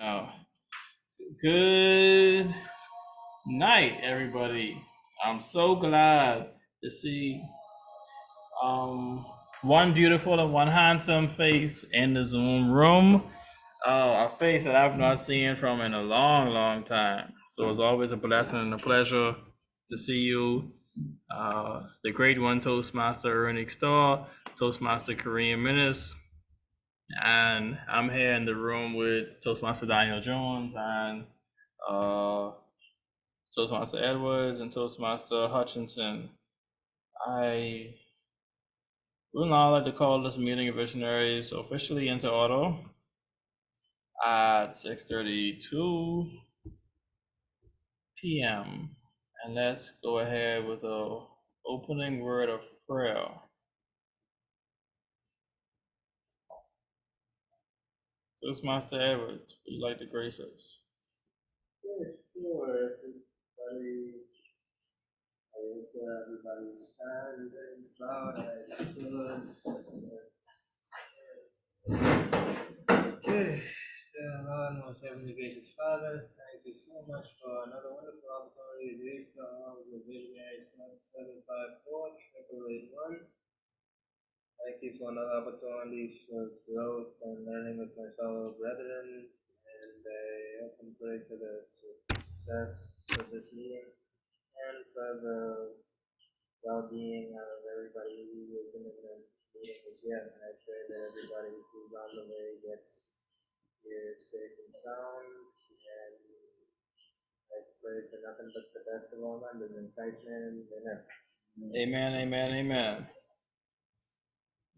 Oh, good night, everybody. I'm so glad to see um one beautiful and one handsome face in the Zoom room. A face that I've not seen from in a long, long time. So it's always a blessing and a pleasure to see you. The great one, Toastmaster Ernie Starr, Toastmaster Kareem Minnis, and I'm here in the room with Toastmaster Daniel Jones and uh, Toastmaster Edwards and Toastmaster Hutchinson. I would now like to call this meeting of visionaries officially into order at 6:32 p.m. And let's go ahead with a opening word of prayer. Toastmaster Edwards, would you like to grace us? Yeah, sure. Everybody, I guess everybody's time is about as good. Okay, Lord, most heavenly gracious Father, thank you so much for another wonderful opportunity to reach the arms of Visionaries Club 754-881. Thank you for another opportunity for growth and learning with my fellow brethren, and I hope and pray for the success of this meeting and for the well-being of everybody who is in the meeting as yet. And I pray that everybody who's on the way gets here safe and sound, and I pray for nothing but the best of all members in Christ's name. Amen. Amen, amen, amen.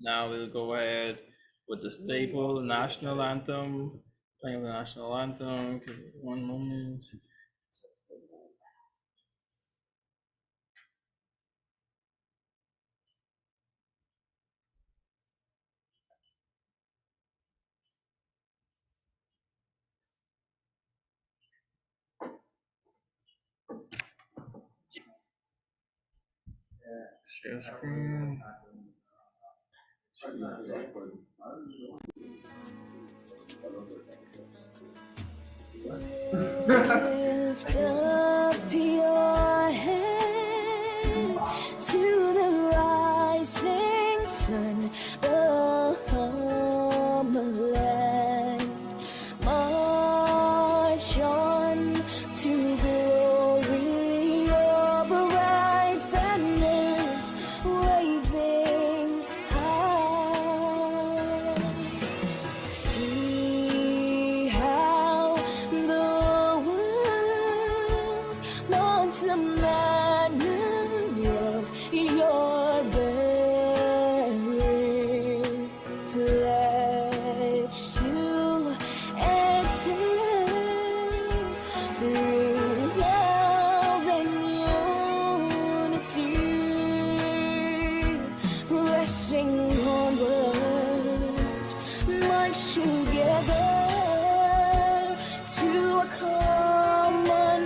Now we'll go ahead with the staple national anthem. Playing the national anthem. Give me 1 moment. Share screen. Lift up your head to the rising sun above the land. March on to glory, your bright banners waving high. See how the world marks the manner of your bearing. Pledge to excel through love and unity, pressing onward, march together to a common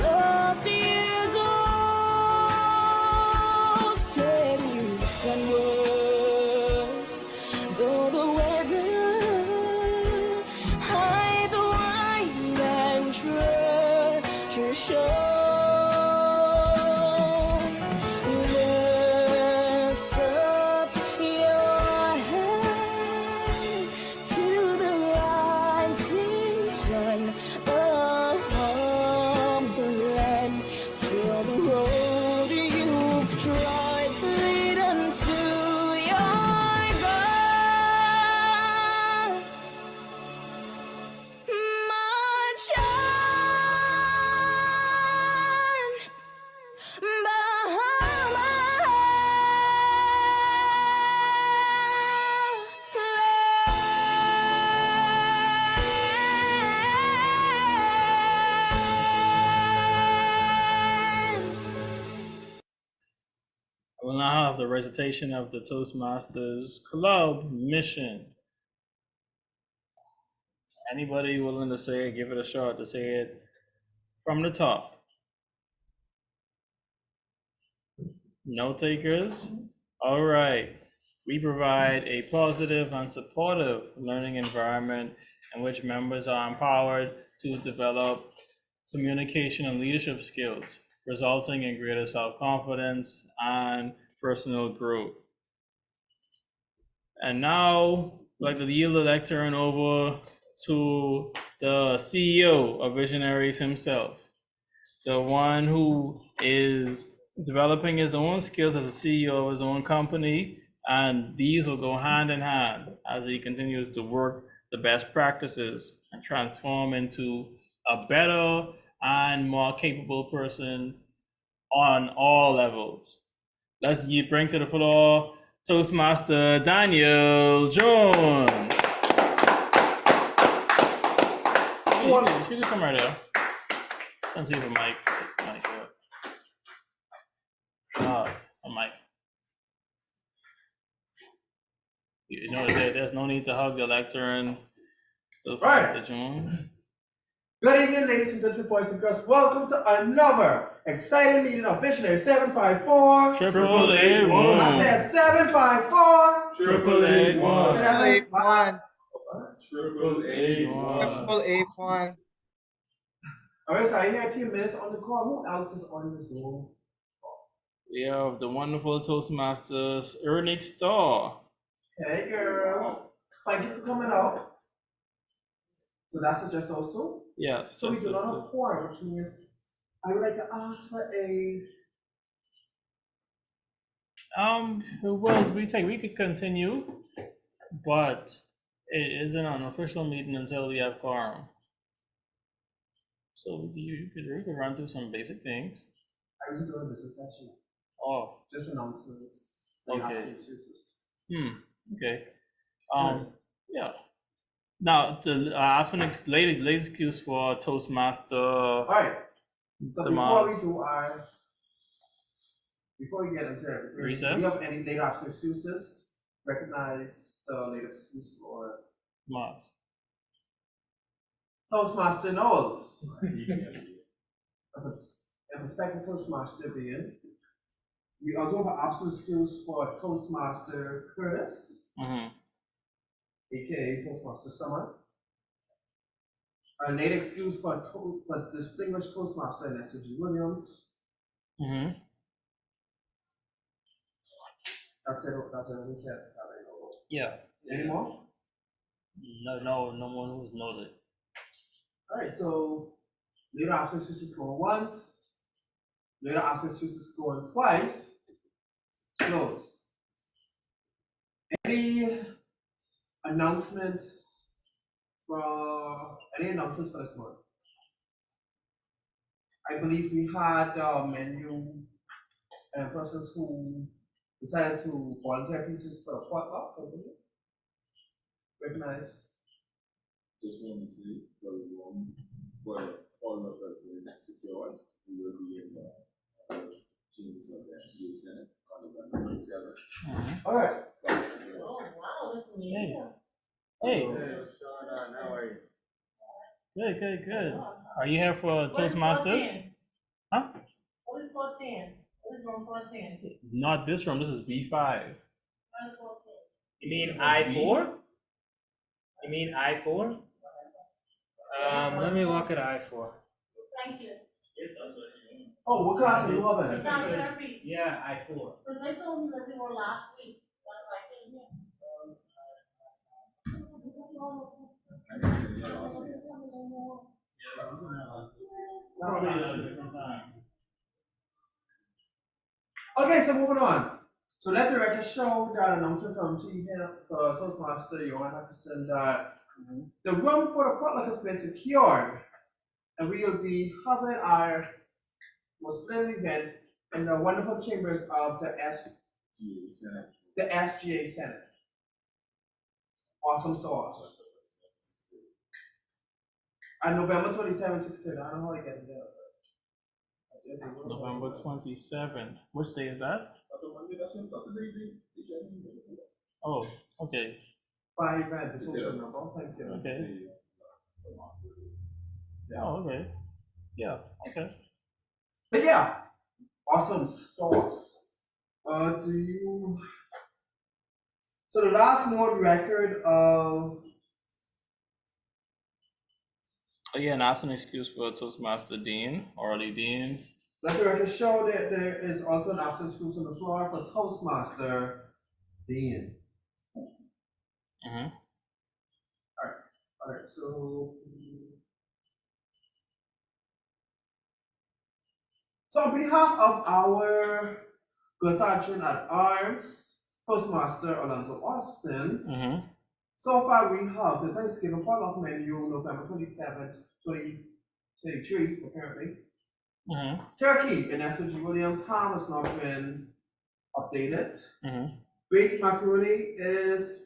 loftier goal. Steady sunward, though the weather, hide the white and treasure show. Lift up your head to the rising sun above the land, till the road you've trod lead unto your God. March on, I will now have the recitation of the Toastmasters Club mission. Anybody willing to say it, give it a shot to say it from the top. No takers? All right. We provide a positive and supportive learning environment in which members are empowered to develop communication and leadership skills, resulting in greater self-confidence and personal growth. And now, I'd like to yield the lectern over to the CEO of Visionaries himself, the one who is developing his own skills as a CEO of his own company, and these will go hand in hand as he continues to work the best practices and transform into a better and more capable person on all levels. Let's bring to the floor Toastmaster Daniel Jones. She can come right there. Since we have a mic, it's mic a mic. You know, there's no need to hug the lectern. Toastmaster Jones. Good evening, ladies and gentlemen, boys and girls. Welcome to another exciting meeting of Visionary 754. Triple A one. I said 754. Triple A one. 751. Triple A one. Triple A1. All right, so I have a few minutes on the call. Who else is on the Zoom? We have the wonderful Toastmasters, Ernest Starr. Hey, girl. Thank you for coming out. So that's just those two? Yeah. So we do not have a quorum, which means I would like to ask for a. Well, we could continue, but it isn't an official meeting until we have quorum. So you could run through some basic things. I was doing this session. Oh, Just announcements. Okay. Absolute okay. Yeah. Now, the Phoenix late excuse for Toastmaster. All right. So before we do our, before we get into everything, Recess? do you have any late absent excuses? Recognize the late excuse for Mars. Toastmaster Knowles. A prospective Toastmaster being. We also have an absent excuse for Toastmaster Curtis, Mm-hmm. aka Toastmaster Summer. A late excuse for distinguished Toastmaster Ernesto G. Williams. Mm-hmm. That's it. That's everything said. Yeah. Any more? No one who knows it. All right, so later absent excuses going once, later absent excuses going twice, it's closed. Any announcements for this month? I believe we had menu and persons who decided to volunteer pieces for a potluck. Recognize. Just want to say for the room, for all of us in secured, we will be in the chambers of the SGA Senate on November 7th. All right. Oh, wow, that's neat. Hey. What's going on? How are you? Good. Are you here for Toastmasters? Huh? What is 410? What is room 410? Not this room. This is B5. What is 410? You mean I-4? You mean I-4? Let me look at I-4. Thank you. Oh, what class are you It having? sounds therapy. Yeah, I-4. Because they told me that they were last week. That's why I came here. I can say that last week. Probably at a different time. Okay, so moving on. So let the record show that announcement from Chief Toastmaster Johan Hutchison that the room for the potluck has been secured, and we will be having our most splendid event in the wonderful chambers of the GA Senate. SGA Senate. Awesome sauce. On November 27th, 16th. I don't know how to get there. November 27th. Which day is that? That's a Monday, that's the day they Oh, okay. By event, the social number. Thanksgiving. Okay. Oh, okay. Yeah, okay. But yeah, awesome sauce. So the last known record of Oh, yeah, and that's an excuse for Toastmaster Dean, Orly Dean. Let the record show that there is also an absent excuse on the floor for Toastmaster Dean. Mm-hmm. Alright, so. So on behalf of our good sergeant at arms, Toastmaster Alonzo Austin, Mm-hmm. so far we have the Thanksgiving potluck menu, November 27th, 2023, apparently. Mm-hmm. Turkey in S.G. Williams, ham has not been updated. Mm-hmm. Baked macaroni is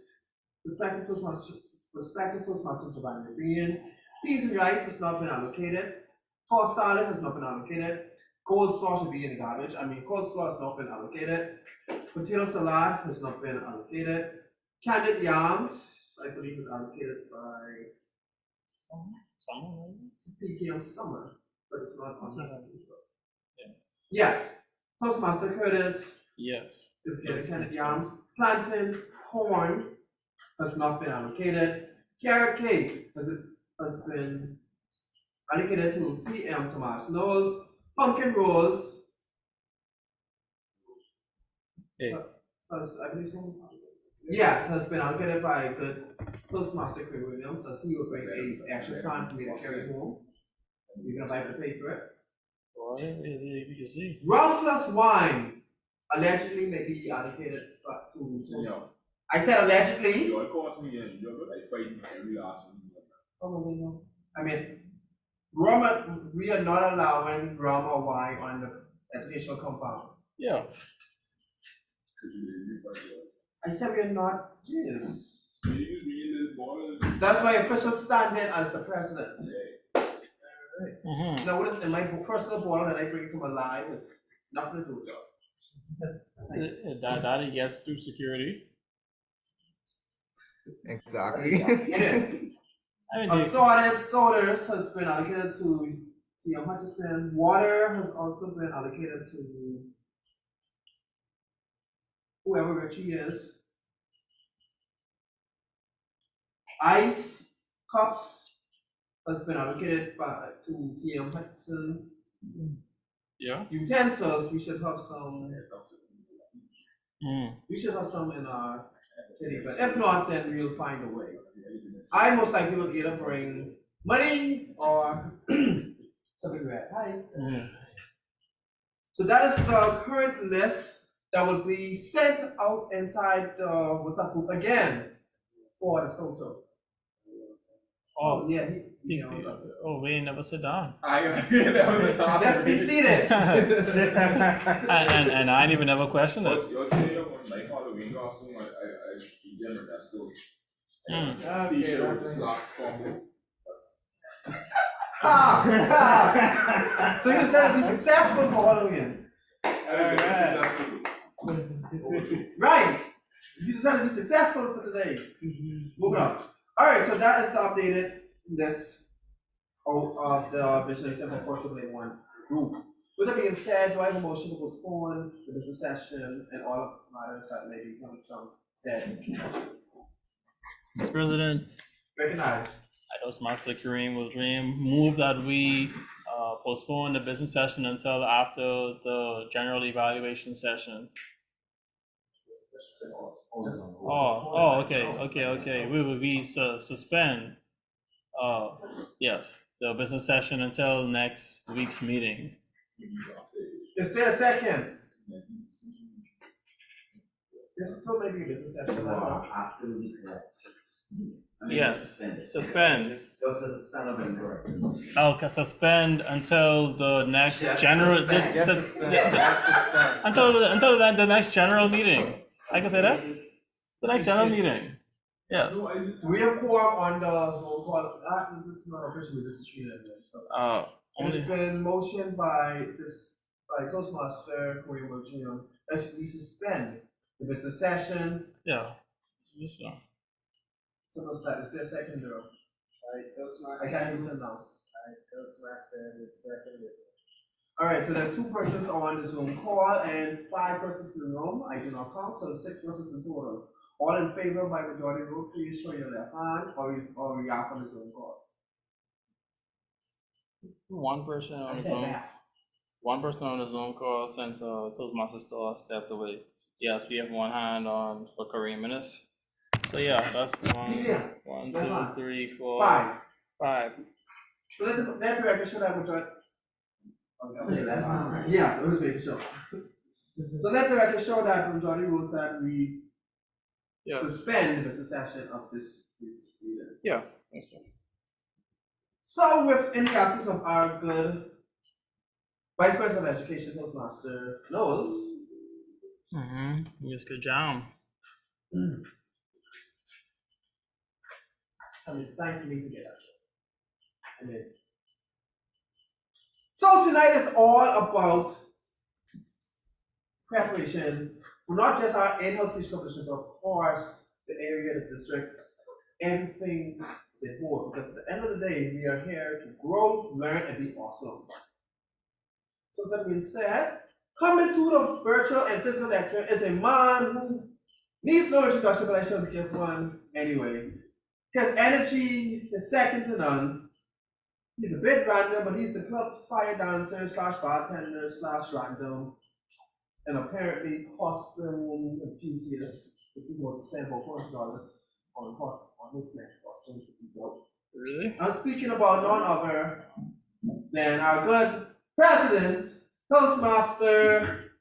prospective Toastmaster Giovanni Green. Peas and rice has not been allocated. Tossed salad has not been allocated. Coleslaw should be in the garbage. Coleslaw has not been allocated. Potato salad has not been allocated. Candied yams, I believe, is allocated by Someone, PKM Summer, but it's not on that. Yeah. Yes, Toastmaster Curtis yes. is getting candied yams. Plantains, corn has not been allocated. Carrot cake has been allocated to TM Tomas Knowles. Pumpkin rolls. Hey. I believe so. Yes, has been allocated by good Toastmaster Craig Williams, as he will bring a action plan for me to carry home. You're gonna buy the pay for it. Boy, you can see. Rum plus wine allegedly may be allocated to. Senor, I said allegedly. you all cost me and you're like fighting every last one. Probably no. I mean, rum, we are not allowing rum or wine on the educational compound. Yeah. I said we are not, yes. You use me in this bottle. That's my official stand-in as the president. Mm-hmm. Now, what is in my personal bottle that I bring from alive is nothing to do with it. That gets through security. Exactly. It is. I mean, Assorted sodas has been allocated to T.M. Hutchison. Water has also been allocated to whoever Richie is. Ice cups has been allocated to T.M. Hutchison. yeah. Utensils, we should have some. Mm. We should have some in our kitty, but if not, then we'll find a way. I most likely will either bring money or something like that. Hi. Mm. So that is the current list that will be sent out inside the WhatsApp group again for the social. Oh, Yeah. we ain't never sit down. That was a topic. Let's be seated. and I didn't even ever question it. You're saying on my Halloween costume, I generate that still. Mm. T-shirt with the slacks combo. So you said be successful for Halloween. Right. You decided to be successful for today. Moving on. Alright, so that is the updated list of the Vision 7441 group. With that being said, do I have a motion to postpone the business session and all of the matters that may be coming from said? Mr. President, Recognize. I Toastmaster Kareem will dream move that we postpone the business session until after the general evaluation session. Okay. We suspend. Yes, the business session until next week's meeting. Is there a second? There's still maybe a business session. Absolutely correct. Yes, suspend. Correct. Okay, suspend until the next general. Until the next general meeting. I can say that. The next general meeting. Yes. We have quorum on the Zoom call. This is not officially, this is treated. Only. It's been motioned by Toastmaster Kareem Williams that we suspend the business session. Yeah. Yes, sir. So is there a second though? Toastmaster. I can't use them now. Toastmaster with second business. Alright, so there's 2 persons on the Zoom call and 5 persons in the room. I do not count, so 6 persons in total. All in favor by majority vote, please show your left hand or react on the Zoom call. One person on I the said Zoom. that. One person on the Zoom call since Toastmaster Store stepped away. Yes, we have one hand on for Kareem Minutes. So yeah, that's Yeah. one, That's fine. 2, 3, 4, Five. 5. So let the record show that which one. Yeah, let me make sure. So let the record show that majority rules that we Yeah. suspend the session of this week's meeting. Yeah. Okay. So in the absence of our good Vice President of Education, Toastmaster Knowles. Mm-hmm. Yes, good job. I mean, thank you to get out. I mean, so tonight is all about preparation for not just our annual speech competition, but of course the area, the district, everything is important because at the end of the day, we are here to grow, learn, and be awesome. So that being said, coming to the virtual and physical lecture is a man who needs no introduction, but I shall give one anyway. His energy is second to none. He's a bit random, but he's the club's fire dancer / bartender / random, and apparently costume enthusiast. This is what to spend about $400 on his next costume to be built. Really? I'm speaking about none other than our good president, Toastmaster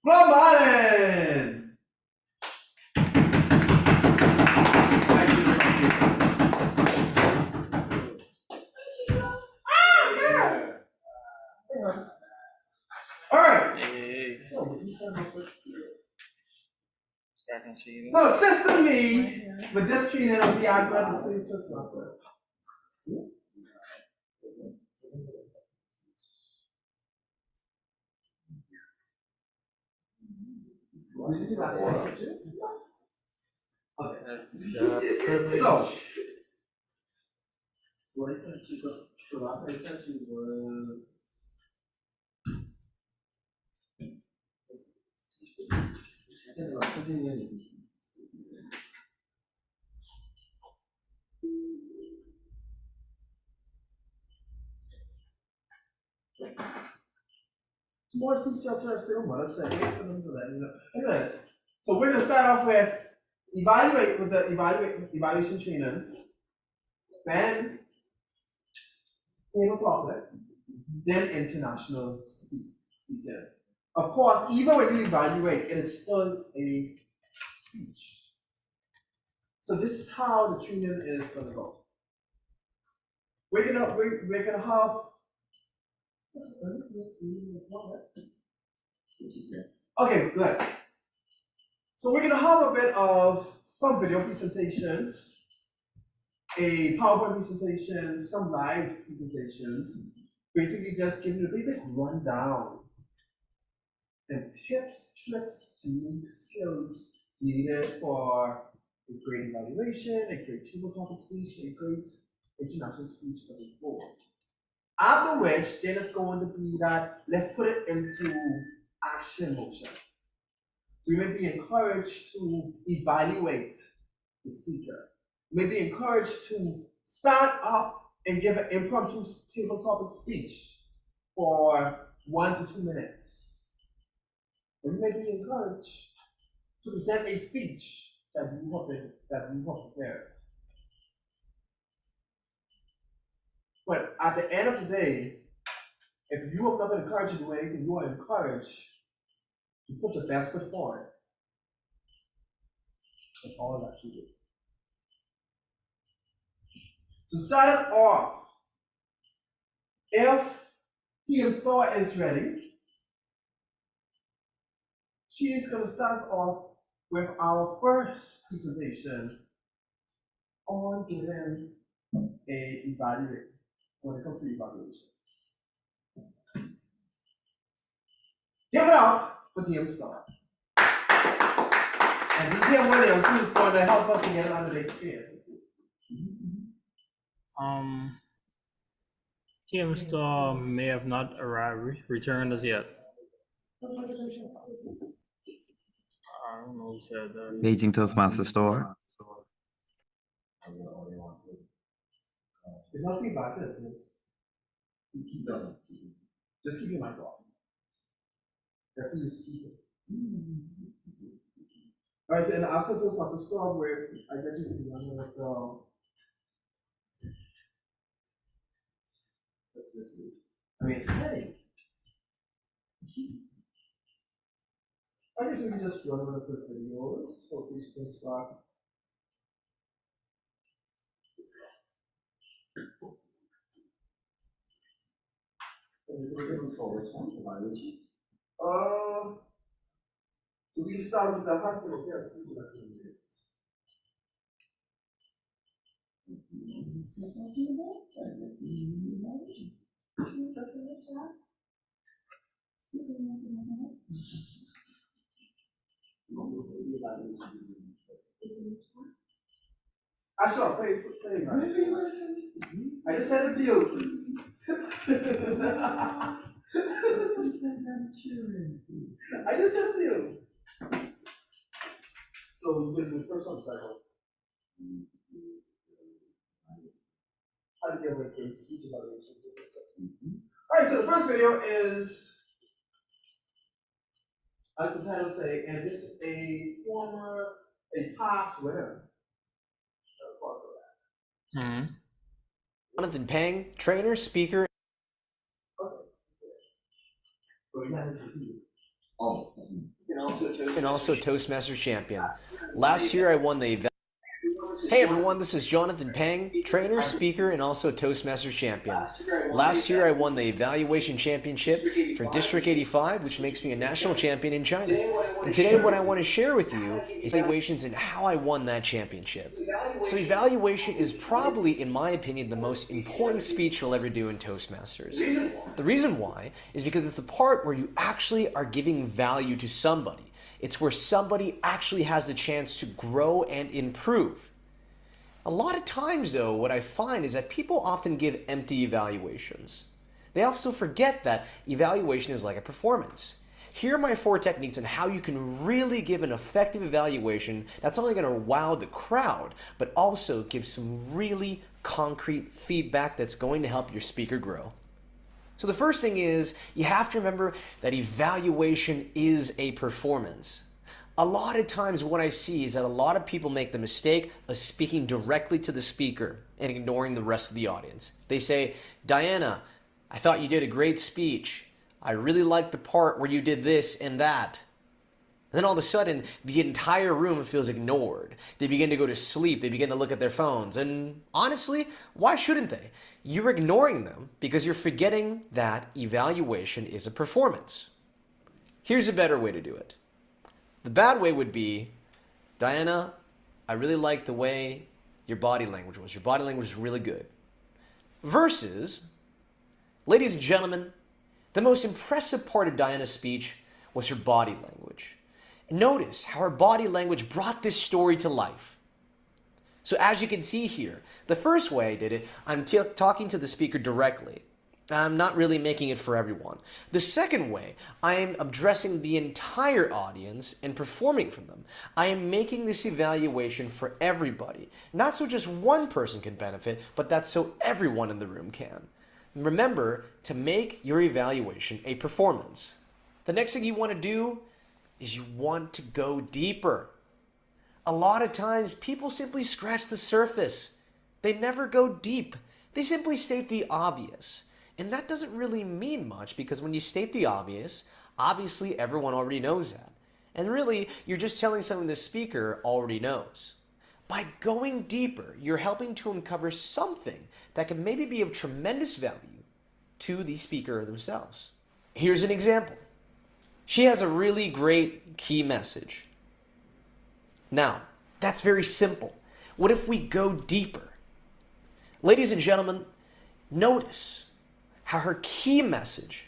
Flo Martin. Thank you. All right. Hey. So, Scratch and cheating. So, Sister Me, with this training of the Agba, the stage Toastmaster. Did you see that slide? Okay. So, what I said, so last I said she was. I think about 15 years. More t-shirts are still what I said. Wait for them to let me know. Anyways, so we're gonna start off with evaluation training, then table topic, then international speaking. Of course, even when you evaluate, it is still a speech. So this is how the training is gonna go. We're gonna have. Okay, good. So we're gonna have a bit of some video presentations, a PowerPoint presentation, some live presentations, basically just giving you the basic rundown and tips, tricks, unique skills needed for a great evaluation, a great table topic speech, a great international speech as a whole. After which, then it's going to be that, let's put it into action motion. So you may be encouraged to evaluate the speaker. You may be encouraged to stand up and give an impromptu table topic speech for 1 to 2 minutes. Or you may be encouraged to present a speech that you have prepared. But at the end of the day, if you have not been encouraged to do anything, you are encouraged to put your best foot forward. That's all that you do. So starting off, if TM Star is ready, she's going to start us off with our first presentation on giving a evaluation when it comes to evaluation. Give it up for TM Star. And DM Williams, who is going to help us to get it under the experience. TM Store may have not returned as yet. I don't know who said that. Aging Toastmaster Store. It's not feedback, it is. You keep going. Just keep your mic off. Definitely just keep it. Alright, so in the after Toastmasters start with, I guess you can do one with, let's just see. I mean, hey. I guess we can just run one of the videos, so please press back. So we can move forward, one, evaluation. So we start with the hunter of yes, please let's see. I saw play, man. I just sent it to you. I just sent it to you. So you can do the first one, second one. How to get away with speech evaluation. Alright, so the first video is, as the title say, and this is a past winner. Jonathan Pang, trainer, speaker. Oh. And also Toastmasters champion. Last year I won the Hey everyone, this is Jonathan Pang, trainer, speaker, and also Toastmasters champion. Last year I won the Evaluation Championship for District 85, which makes me a national champion in China. And today what I want to share with you is evaluations and how I won that championship. So evaluation is probably, in my opinion, the most important speech you'll ever do in Toastmasters. The reason why is because it's the part where you actually are giving value to somebody. It's where somebody actually has the chance to grow and improve. A lot of times, though, what I find is that people often give empty evaluations. They also forget that evaluation is like a performance. Here are my 4 techniques on how you can really give an effective evaluation that's not only going to wow the crowd, but also give some really concrete feedback that's going to help your speaker grow. So the first thing is, you have to remember that evaluation is a performance. A lot of times what I see is that a lot of people make the mistake of speaking directly to the speaker and ignoring the rest of the audience. They say, Diana, I thought you did a great speech. I really liked the part where you did this and that. And then all of a sudden, the entire room feels ignored. They begin to go to sleep. They begin to look at their phones. And honestly, why shouldn't they? You're ignoring them because you're forgetting that evaluation is a performance. Here's a better way to do it. The bad way would be, Diana, I really liked the way your body language was. Your body language was really good. Versus, ladies and gentlemen, the most impressive part of Diana's speech was her body language. Notice how her body language brought this story to life. So as you can see here, the first way I did it, I'm talking to the speaker directly. I'm not really making it for everyone. The second way, I am addressing the entire audience and performing for them. I am making this evaluation for everybody. Not so just one person can benefit, but that's so everyone in the room can. Remember to make your evaluation a performance. The next thing you want to do is you want to go deeper. A lot of times people simply scratch the surface. They never go deep. They simply state the obvious. And that doesn't really mean much because when you state the obvious, obviously everyone already knows that. And really, you're just telling something the speaker already knows. By going deeper, you're helping to uncover something that can maybe be of tremendous value to the speaker themselves. Here's an example. She has a really great key message. Now, that's very simple. What if we go deeper? Ladies and gentlemen, notice how her key message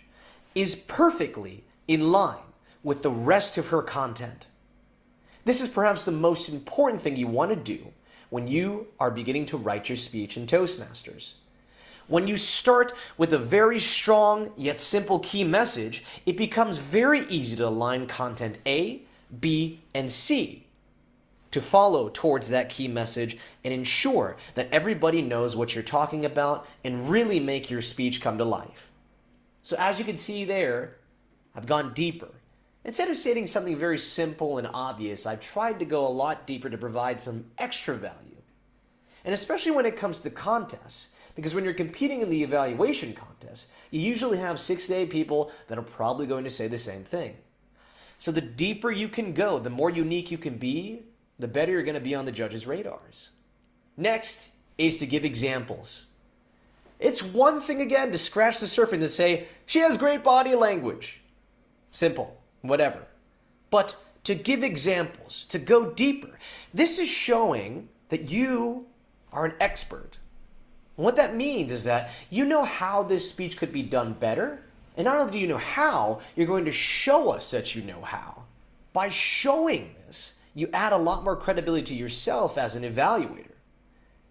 is perfectly in line with the rest of her content. This is perhaps the most important thing you want to do when you are beginning to write your speech in Toastmasters. When you start with a very strong yet simple key message, it becomes very easy to align content A, B, and C. to follow towards that key message and ensure that everybody knows what you're talking about and really make your speech come to life. So as you can see there, I've gone deeper. Instead of stating something very simple and obvious, I've tried to go a lot deeper to provide some extra value. And especially when it comes to contests, because when you're competing in the evaluation contest, you usually have 6 to 8 people that are probably going to say the same thing. So the deeper you can go, the more unique you can be, the better you're going to be on the judges' radars. Next is to give examples. It's one thing again to scratch the surface and to say, she has great body language. Simple, whatever. But to give examples, to go deeper, this is showing that you are an expert. And what that means is that you know how this speech could be done better, and not only do you know how, you're going to show us that you know how. By showing this, you add a lot more credibility to yourself as an evaluator.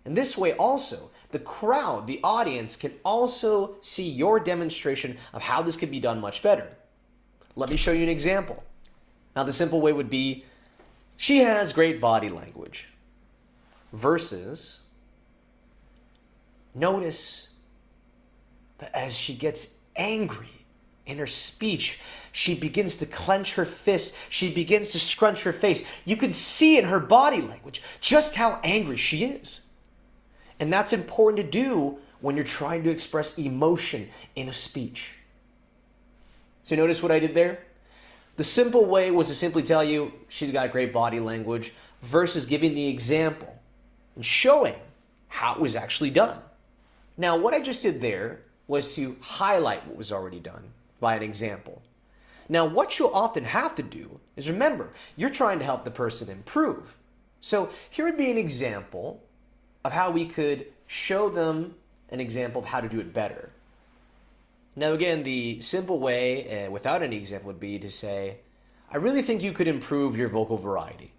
And this way also, the crowd, the audience, can also see your demonstration of how this could be done much better. Let me show you an example. Now, the simple way would be, she has great body language. Versus, notice that as she gets angry in her speech, she begins to clench her fists. She begins to scrunch her face. You can see in her body language just how angry she is. And that's important to do when you're trying to express emotion in a speech. So notice what I did there? The simple way was to simply tell you she's got great body language versus giving the example and showing how it was actually done. Now, what I just did there was to highlight what was already done by an example. Now, what you'll often have to do is remember, you're trying to help the person improve. So here would be an example of how we could show them an example of how to do it better. Now, again, the simple way, without any example, would be to say, I really think you could improve your vocal variety.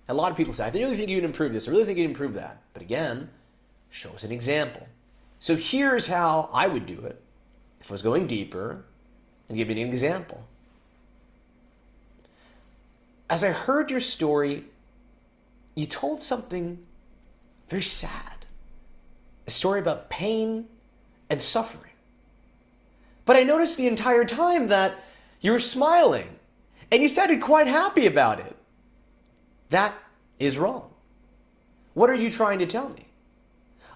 A lot of people say, I really think you can improve this. I really think you can improve that. But again, show us an example. So here's how I would do it if I was going deeper and giving an example. As I heard your story, you told something very sad. A story about pain and suffering. But I noticed the entire time that you were smiling and you sounded quite happy about it. That is wrong. What are you trying to tell me?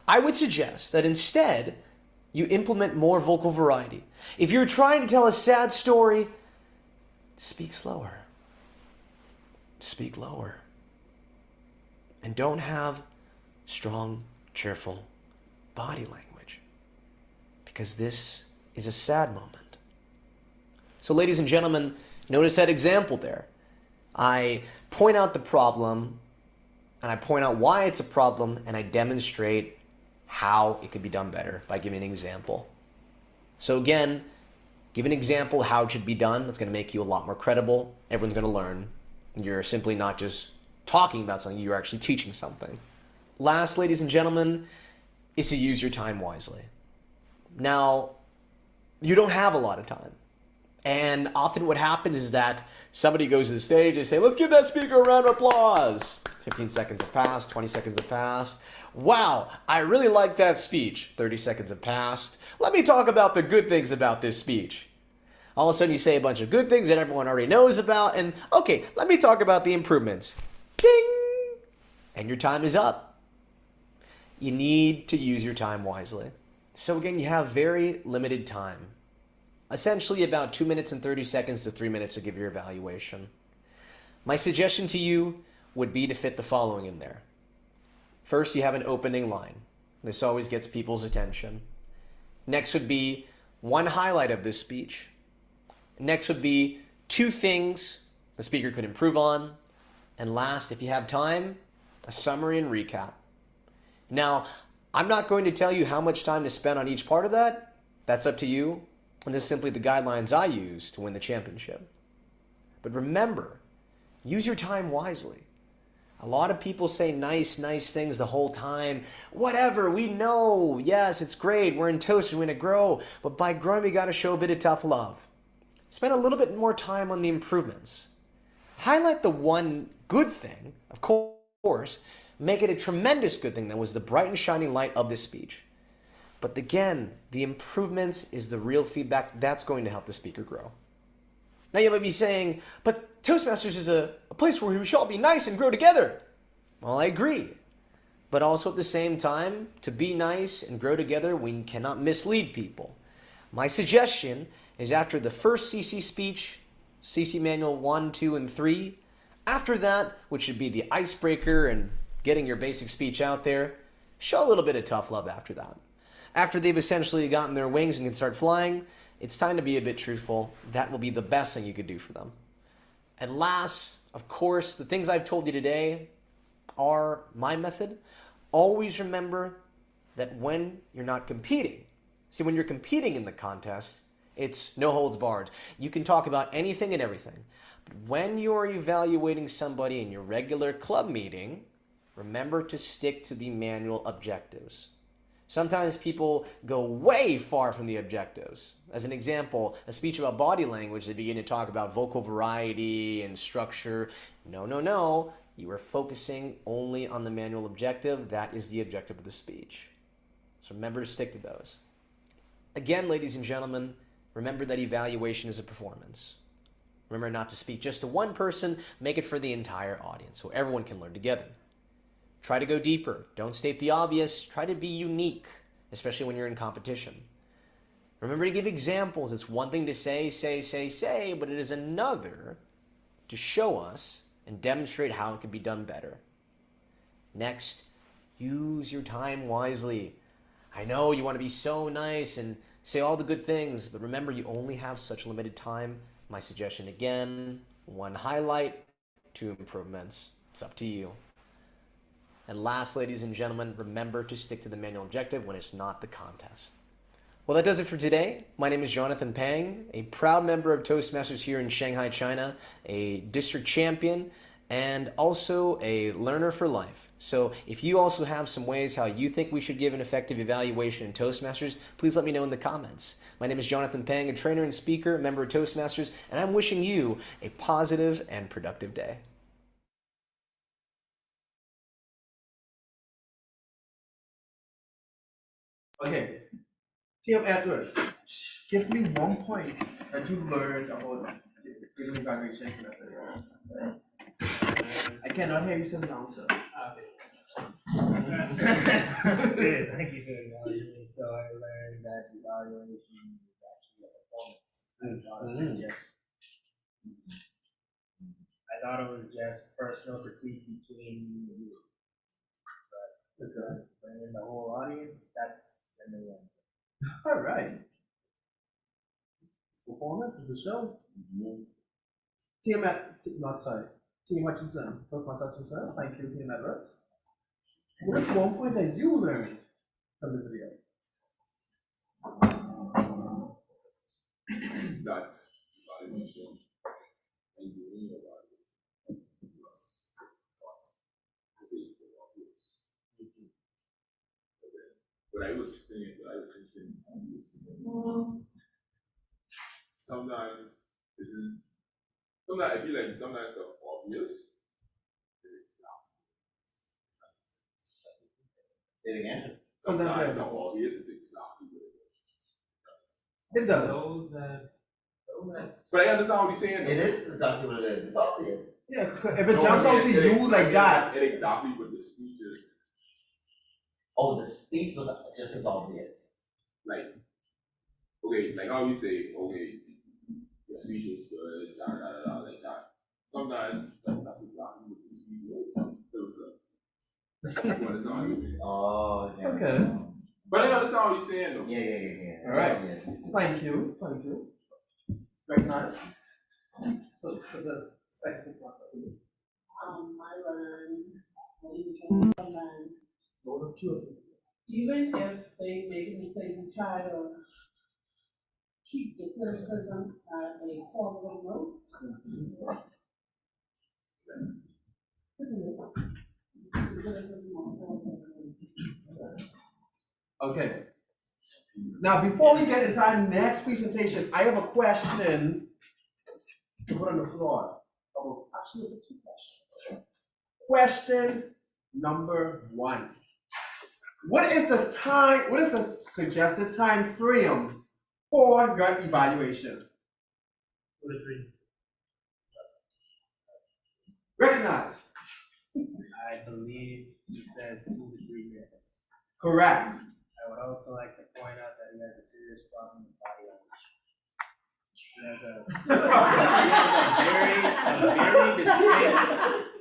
I would suggest that instead you implement more vocal variety. If you're trying to tell a sad story, speak slower. Speak lower. And don't have strong, cheerful body language, because this is a sad moment. So ladies and gentlemen, notice that example there. I point out the problem, and I point out why it's a problem, and I demonstrate how it could be done better by giving an example. So again, give an example of how it should be done. That's going to make you a lot more credible. Everyone's going to learn. You're simply not just talking about something, you're actually teaching something. Last, ladies and gentlemen, is to use your time wisely. Now, you don't have a lot of time. And often what happens is that somebody goes to the stage and say, let's give that speaker a round of applause. 15 seconds have passed, 20 seconds have passed. Wow, I really like that speech. 30 seconds have passed. Let me talk about the good things about this speech. All of a sudden you say a bunch of good things that everyone already knows about, and okay, let me talk about the improvements. Ding! And your time is up. You need to use your time wisely. So again, you have very limited time. Essentially about 2 minutes and 30 seconds to 3 minutes to give your evaluation. My suggestion to you would be to fit the following in there. First, you have an opening line. This always gets people's attention. Next would be one highlight of this speech. Next would be 2 things the speaker could improve on. And last, if you have time, a summary and recap. Now, I'm not going to tell you how much time to spend on each part of that. That's up to you. And this is simply the guidelines I use to win the championship. But remember, use your time wisely. A lot of people say nice things the whole time. Whatever, we know. Yes, it's great. We're in Toast. We're going to grow. But by growing, we got to show a bit of tough love. Spend a little bit more time on the improvements. Highlight the one good thing, of course. course, make it a tremendous good thing that was the bright and shining light of this speech. But again, the improvements is the real feedback that's going to help the speaker grow. Now you might be saying, but Toastmasters is a place where we should all be nice and grow together. Well, I agree. But also at the same time, to be nice and grow together, we cannot mislead people. My suggestion is after the first CC speech, CC Manual 1, 2, and 3, after that, which should be the icebreaker and getting your basic speech out there, show a little bit of tough love after that. After they've essentially gotten their wings and can start flying, it's time to be a bit truthful. That will be the best thing you could do for them. And last, of course, the things I've told you today are my method. Always remember that when you're not competing, see, when you're competing in the contest, it's no holds barred. You can talk about anything and everything. But when you're evaluating somebody in your regular club meeting, remember to stick to the manual objectives. Sometimes people go way far from the objectives. As an example, a speech about body language, they begin to talk about vocal variety and structure. No. You are focusing only on the manual objective. That is the objective of the speech. So remember to stick to those. Again, ladies and gentlemen, remember that evaluation is a performance. Remember not to speak just to one person. Make it for the entire audience so everyone can learn together. Try to go deeper. Don't state the obvious. Try to be unique, especially when you're in competition. Remember to give examples. It's one thing to say, but it is another to show us and demonstrate how it can be done better. Next, use your time wisely. I know you want to be so nice and say all the good things, but remember you only have such limited time. My suggestion again, 1 highlight, 2 improvements. It's up to you. And last, ladies and gentlemen, remember to stick to the manual objective when it's not the contest. Well, that does it for today. My name is Jonathan Pang, a proud member of Toastmasters here in Shanghai, China, a district champion, and also a learner for life. So if you also have some ways how you think we should give an effective evaluation in Toastmasters, please let me know in the comments. My name is Jonathan Pang, a trainer and speaker, member of Toastmasters, and I'm wishing you a positive and productive day. Okay, Team Edwards, give me 1 point that you learned about giving evaluation method. I cannot hear you say the answer. Good, thank you for acknowledging. So I learned that evaluation is actually a performance. I thought it was just personal critique between you. But bringing the whole audience, that's in the end. All right. It's performance, it's a show. Team Hutchinson, Toastmaster Hutchinson, thank you, Team Edwards. What is 1 point that you learned from the video? That evaluation and doing your evaluation was not state the obvious. But I was thinking, as you were saying, sometimes I feel like sometimes the obvious is Say it again. sometimes the obvious is exactly what it is. It does. Those that But I understand what he's saying. It is exactly what it is. It's obvious. Yeah, if it jumps out to you like that. It exactly what the speech is. Oh, the speech was just as obvious. Like, okay, like how you say, okay, your speech was good, like that. Sometimes that's exactly what the speech was. You understand what I'm saying? Oh, yeah. Okay. But I understand what you're saying though. Yeah. All right. Yeah. Thank you. Very nice. So for the second Toastmaster. I learned, even if they make a mistake, we try to keep the criticism at a positive note. Okay. Now, before we get into our next presentation, I have a question to put on the floor. Actually, 2 questions. Question number 1. What is the suggested time frame for your evaluation? 2 to 3. Recognize. I believe you said 2 to 3 minutes. Correct. I would also like to point out that he has a serious problem with body language. He has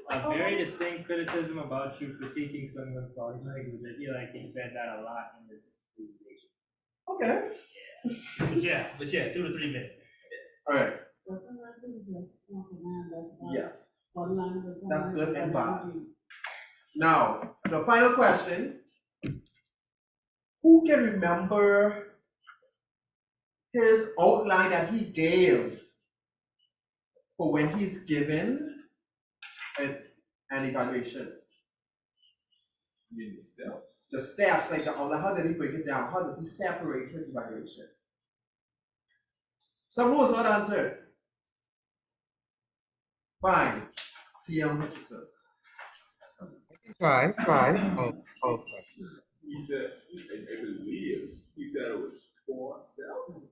a very distinct criticism about you critiquing someone's body language. I feel like he said that a lot in this presentation. Okay. But yeah, 2 to 3 minutes. All right. Doesn't that do just walk around that? Yes. One line was one That's line, good and bad. energy. Now, the final question. Who can remember his outline that he gave for when he's given an evaluation? You mean the steps? The steps, like the outline, how did he break it down? How does he separate his evaluation? Some was not answered. Fine. TM Hutchison. Try. Oh, He said, I believe, he said it was 4 steps.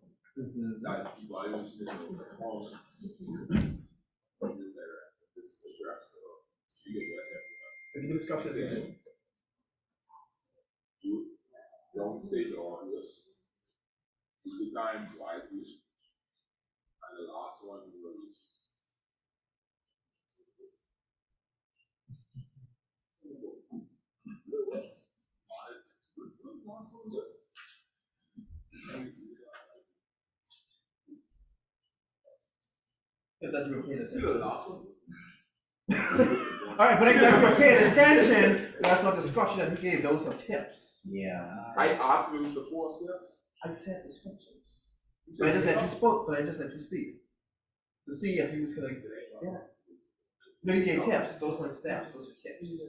Not evaluation of performance. Just address the speaker address everyone. Any discussion? Don't state the obvious. Use the time wisely. And the last one was. Is that you were paying See attention? the last one? All right, but if you were paying attention, that's not the structure that he gave. Those are tips. Yeah. I asked if it was the 4 steps. I said descriptions. But I just let you spoke, but I just let you speak. To see if you was gonna. Yeah. No, you gave tips. Those weren't steps. Those were tips.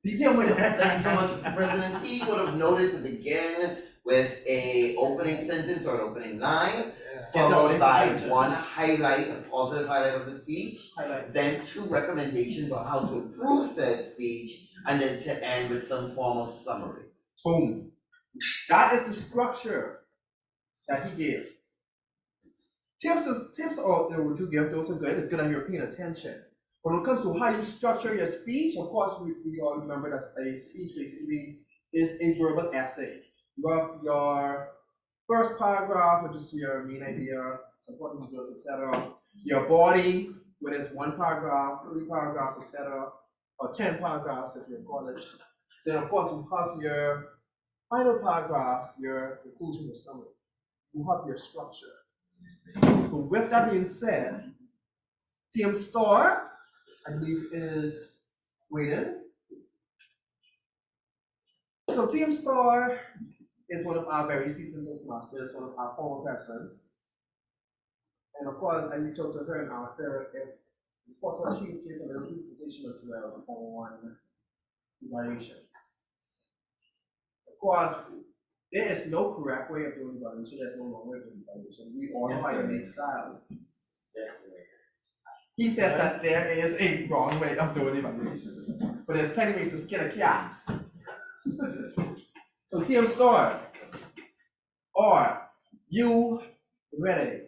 Detail would have, thank you so much, Mr. President. He would have noted to begin with a opening sentence or an opening line, followed by one highlight, a positive highlight of the speech, Highlight. then 2 recommendations on how to improve said speech, and then to end with some form of summary. Boom. That is the structure that he gave. Tips or what you give, those are good. It's good that you're paying attention. But when it comes to how you structure your speech, of course, we all remember that a speech basically is a verbal essay. You have your first paragraph, which is your main idea, supporting details, etc. Your body, whether it's 1 paragraph, 3 paragraphs, etc., or 10 paragraphs if you're in college. Then, of course, you have your final paragraph, your conclusion, your summary. You have your structure. So, with that being said, TM Star, I believe, is waiting. So, TM Star is one of our very seasoned Toastmasters, one of our former persons. And of course, I reached out to her and asked her if it's possible that she would give a little presentation as well on evaluations. Of course, there is no correct way of doing evaluation, there's no wrong way of doing evaluation. We all know how to make styles. He says that there is a wrong way of doing evaluations, but there's plenty of ways to skin a cat. So TM Star, are you ready?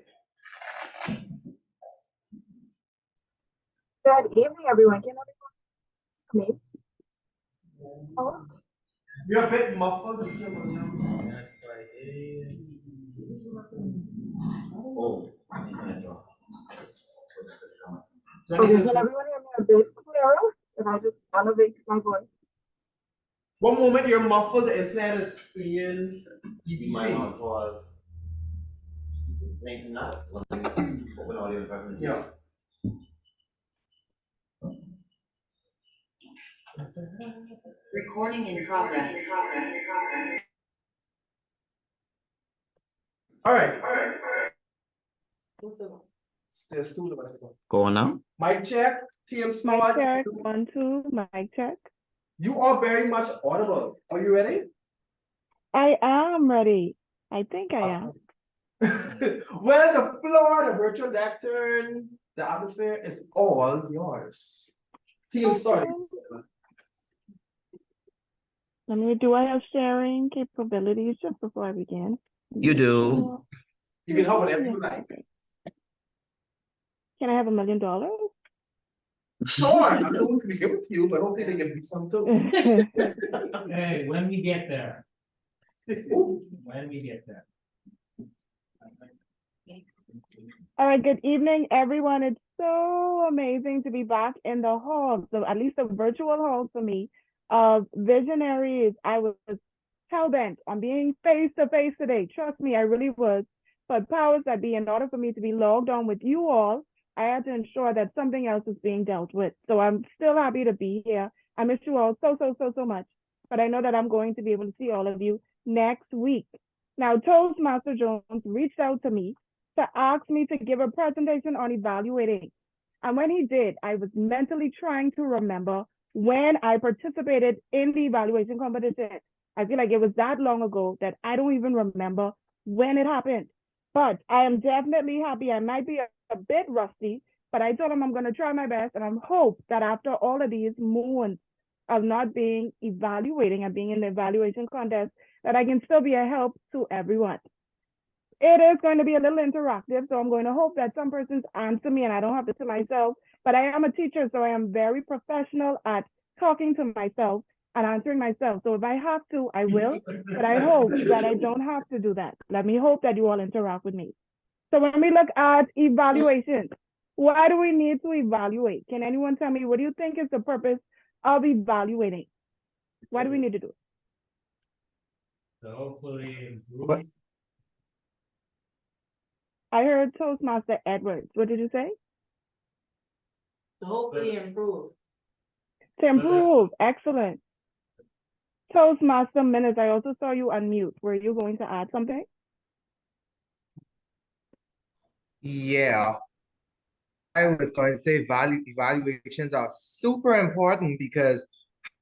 Good evening, everyone. Can everyone hear me? Oh, You're a bit muffled, Mr. Williams. Oh. okay, can everyone hear me a bit clearer? If I just elevate my voice. One moment you're muffled, the internet is being You might ETC. want to pause. Maybe not. Open audio preference. Yeah. Recording in progress. All right. There's 2 devices. Go on now. Mic check, TM Mic Smart. check, 1, 2, mic check. You are very much audible. Are you ready? I am ready. I think I am. Awesome. Well, the floor, the virtual lectern, the atmosphere is all yours. Team stories. Do I have sharing capabilities just before I begin? You do. You can have whatever you like. Can I have $1 million? Sure, I'm not going to give it to you, but hopefully they give me some too. Hey, when we get there, when we get there. All right, good evening, everyone. It's so amazing to be back in the hall, so at least the virtual hall for me of visionaries. I was hell-bent on being face-to-face today. Trust me, I really was. But powers that be, in order for me to be logged on with you all, I had to ensure that something else is being dealt with. So I'm still happy to be here. I miss you all so much. But I know that I'm going to be able to see all of you next week. Now, Toastmaster Jones reached out to me to ask me to give a presentation on evaluating. And when he did, I was mentally trying to remember when I participated in the evaluation competition. I feel like it was that long ago that I don't even remember when it happened. But I am definitely happy. I might be a bit rusty, but I told him I'm going to try my best. And I hope that after all of these moons of not being evaluating and being in the evaluation contest, that I can still be a help to everyone. It is going to be a little interactive, so I'm going to hope that some persons answer me and I don't have to myself. But I am a teacher, so I am very professional at talking to myself and answering myself. So if I have to, I will, but I hope that I don't have to do that. Let me hope that you all interact with me. So when we look at evaluation, why do we need to evaluate? Can anyone tell me, what do you think is the purpose of evaluating? Why do we need to do it? So hopefully improve. I heard Toastmaster Edwards. What did you say? To hopefully improve. To improve. Excellent. Toastmaster Minutes, I also saw you unmute. Were you going to add something? Yeah. I was going to say evaluations are super important because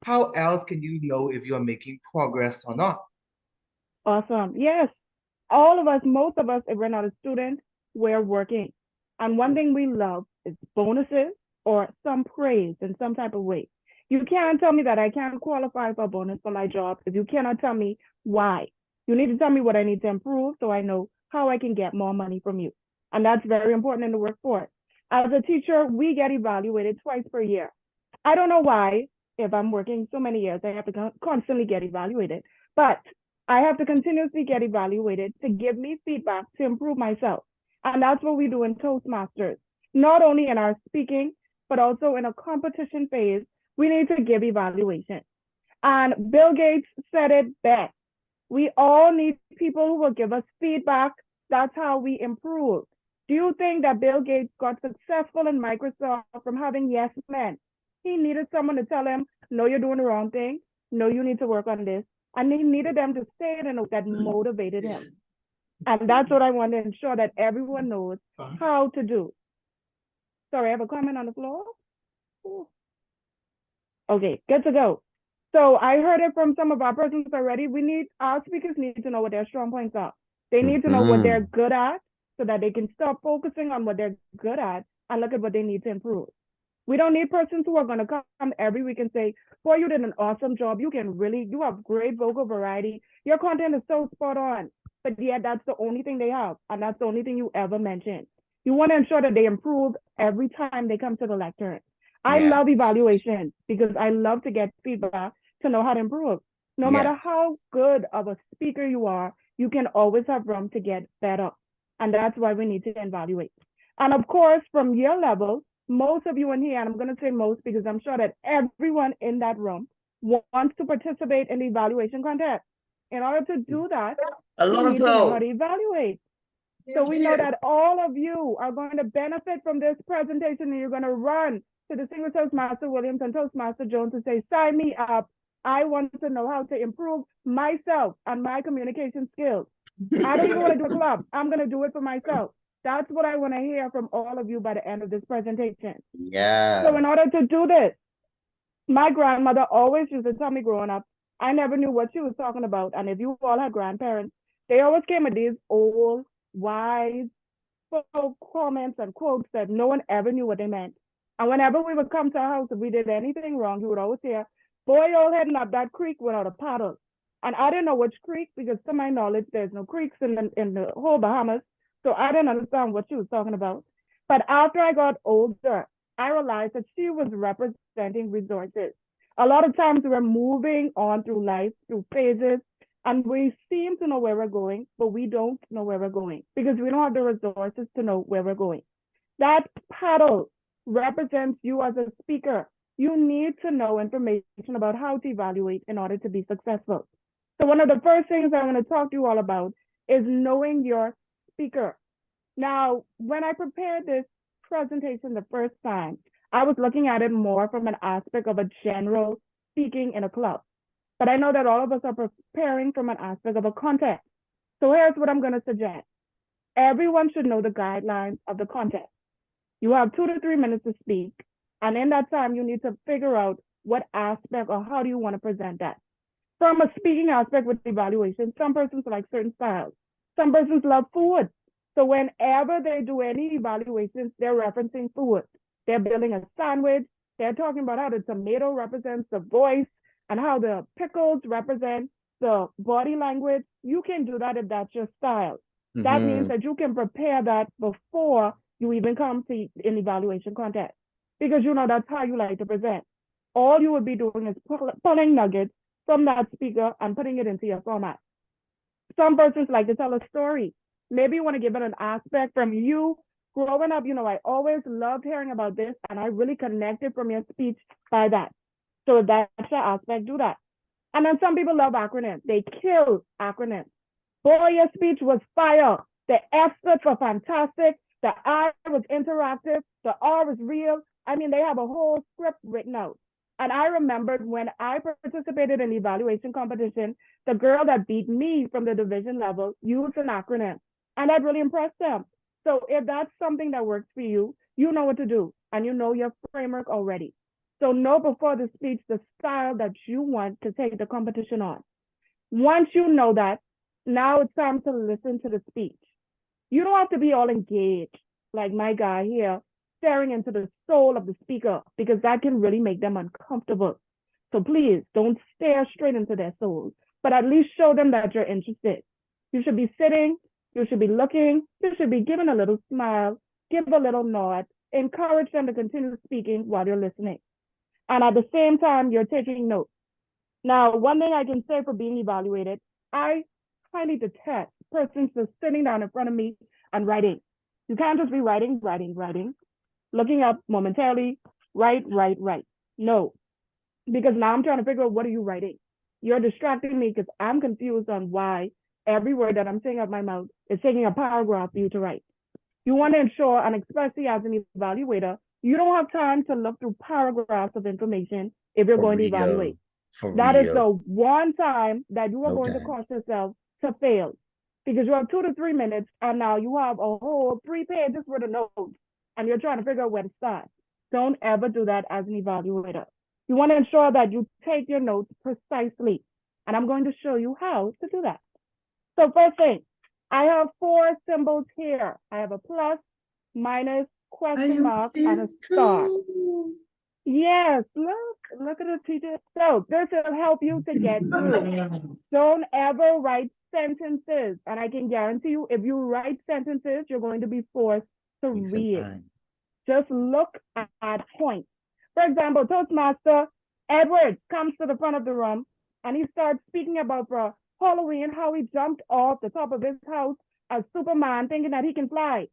how else can you know if you're making progress or not? Awesome. Yes. All of us, most of us, if we're not a student, we're working. And one thing we love is bonuses or some praise in some type of way. You can't tell me that I can't qualify for a bonus for my job if you cannot tell me why. You need to tell me what I need to improve so I know how I can get more money from you. And that's very important in the workforce. As a teacher, we get evaluated twice per year. I don't know why, if I'm working so many years, I have to constantly get evaluated. But I have to continuously get evaluated to give me feedback to improve myself. And that's what we do in Toastmasters. Not only in our speaking, but also in a competition phase, we need to give evaluation. And Bill Gates said it best. We all need people who will give us feedback. That's how we improve. Do you think that Bill Gates got successful in Microsoft from having yes men? He needed someone to tell him, no, you're doing the wrong thing. No, you need to work on this. And he needed them to say it in a way that motivated him. And that's what I want to ensure that everyone knows how to do. Sorry, I have a comment on the floor. Ooh. Okay, good to go. So I heard it from some of our persons already. Our speakers need to know what their strong points are. They need to know what they're good at so that they can stop focusing on what they're good at and look at what they need to improve. We don't need persons who are going to come every week and say, boy, you did an awesome job. You have great vocal variety. Your content is so spot on. But yet that's the only thing they have. And that's the only thing you ever mention. You want to ensure that they improve every time they come to the lectern. I love evaluation because I love to get feedback to know how to improve. No matter how good of a speaker you are, you can always have room to get better. And that's why we need to evaluate. And of course, from your level, most of you in here, and I'm going to say most because I'm sure that everyone in that room wants to participate in the evaluation contest. In order to do that, you need to know how to evaluate. So we know that all of you are going to benefit from this presentation and you're going to run to Distinguished Toastmaster Williams and Toastmaster Jones to say, sign me up. I want to know how to improve myself and my communication skills. I don't even want to do a club. I'm going to do it for myself. That's what I want to hear from all of you by the end of this presentation. So in order to do this, my grandmother always used to tell me growing up, I never knew what she was talking about. And if you all had grandparents, they always came with these old wise comments and quotes that no one ever knew what they meant. And whenever we would come to our house, if we did anything wrong, he would always say, boy, you're heading up that creek without a paddle. And I didn't know which creek because to my knowledge, there's no creeks in the whole Bahamas. So I didn't understand what she was talking about. But after I got older, I realized that she was representing resources. A lot of times we're moving on through life, through phases, and we seem to know where we're going, but we don't know where we're going because we don't have the resources to know where we're going. That paddle represents you as a speaker. You need to know information about how to evaluate in order to be successful. So one of the first things I want to talk to you all about is knowing your speaker. Now, when I prepared this presentation the first time, I was looking at it more from an aspect of a general speaking in a club. But I know that all of us are preparing from an aspect of a contest. So here's what I'm going to suggest. Everyone should know the guidelines of the contest. You have 2 to 3 minutes to speak. And in that time, you need to figure out what aspect or how do you want to present that. From a speaking aspect with evaluation, some persons like certain styles. Some persons love food. So whenever they do any evaluations, they're referencing food. They're building a sandwich. They're talking about how the tomato represents the voice and how the pickles represent the body language. You can do that if that's your style. That means that you can prepare that before you even come to an evaluation contest because you know that's how you like to present. All you would be doing is pulling nuggets from that speaker and putting it into your format. Some persons like to tell a story. Maybe you want to give it an aspect from you growing up. You know, I always loved hearing about this and I really connected from your speech by that. So if that's your aspect, do that. And then some people love acronyms. They kill acronyms. Boy, your speech was fire. The F stood for fantastic. The I was interactive. The R was real. I mean, they have a whole script written out. And I remembered when I participated in the evaluation competition, the girl that beat me from the division level used an acronym. And that really impressed them. So if that's something that works for you, you know what to do. And you know your framework already. So know before the speech the style that you want to take the competition on. Once you know that, now it's time to listen to the speech. You don't have to be all engaged like my guy here, staring into the soul of the speaker, because that can really make them uncomfortable. So please don't stare straight into their soul, but at least show them that you're interested. You should be sitting, you should be looking, you should be giving a little smile, give a little nod, encourage them to continue speaking while you're listening. And at the same time, you're taking notes. Now, one thing I can say for being evaluated, I highly detest persons just sitting down in front of me and writing. You can't just be writing, looking up momentarily, write. No, because now I'm trying to figure out what are you writing. You're distracting me because I'm confused on why every word that I'm saying out my mouth is taking a paragraph for you to write. You want to ensure, and especially as an evaluator, you don't have time to look through paragraphs of information if you're going to evaluate. That is the one time that you are going to cause yourself to fail, because you have 2 to 3 minutes and now you have a whole 3 pages worth of notes and you're trying to figure out where to start. Don't ever do that as an evaluator. You want to ensure that you take your notes precisely, and I'm going to show you how to do that. So first thing, I have 4 symbols here. I have a plus, minus, question mark, and a star. Yes, look at the teacher. So this will help you to get through. Don't ever write sentences. And I can guarantee you, if you write sentences, you're going to be forced to read. Just look at points. For example, Toastmaster Edwards comes to the front of the room and he starts speaking about for Halloween, how he jumped off the top of his house as Superman thinking that he can fly.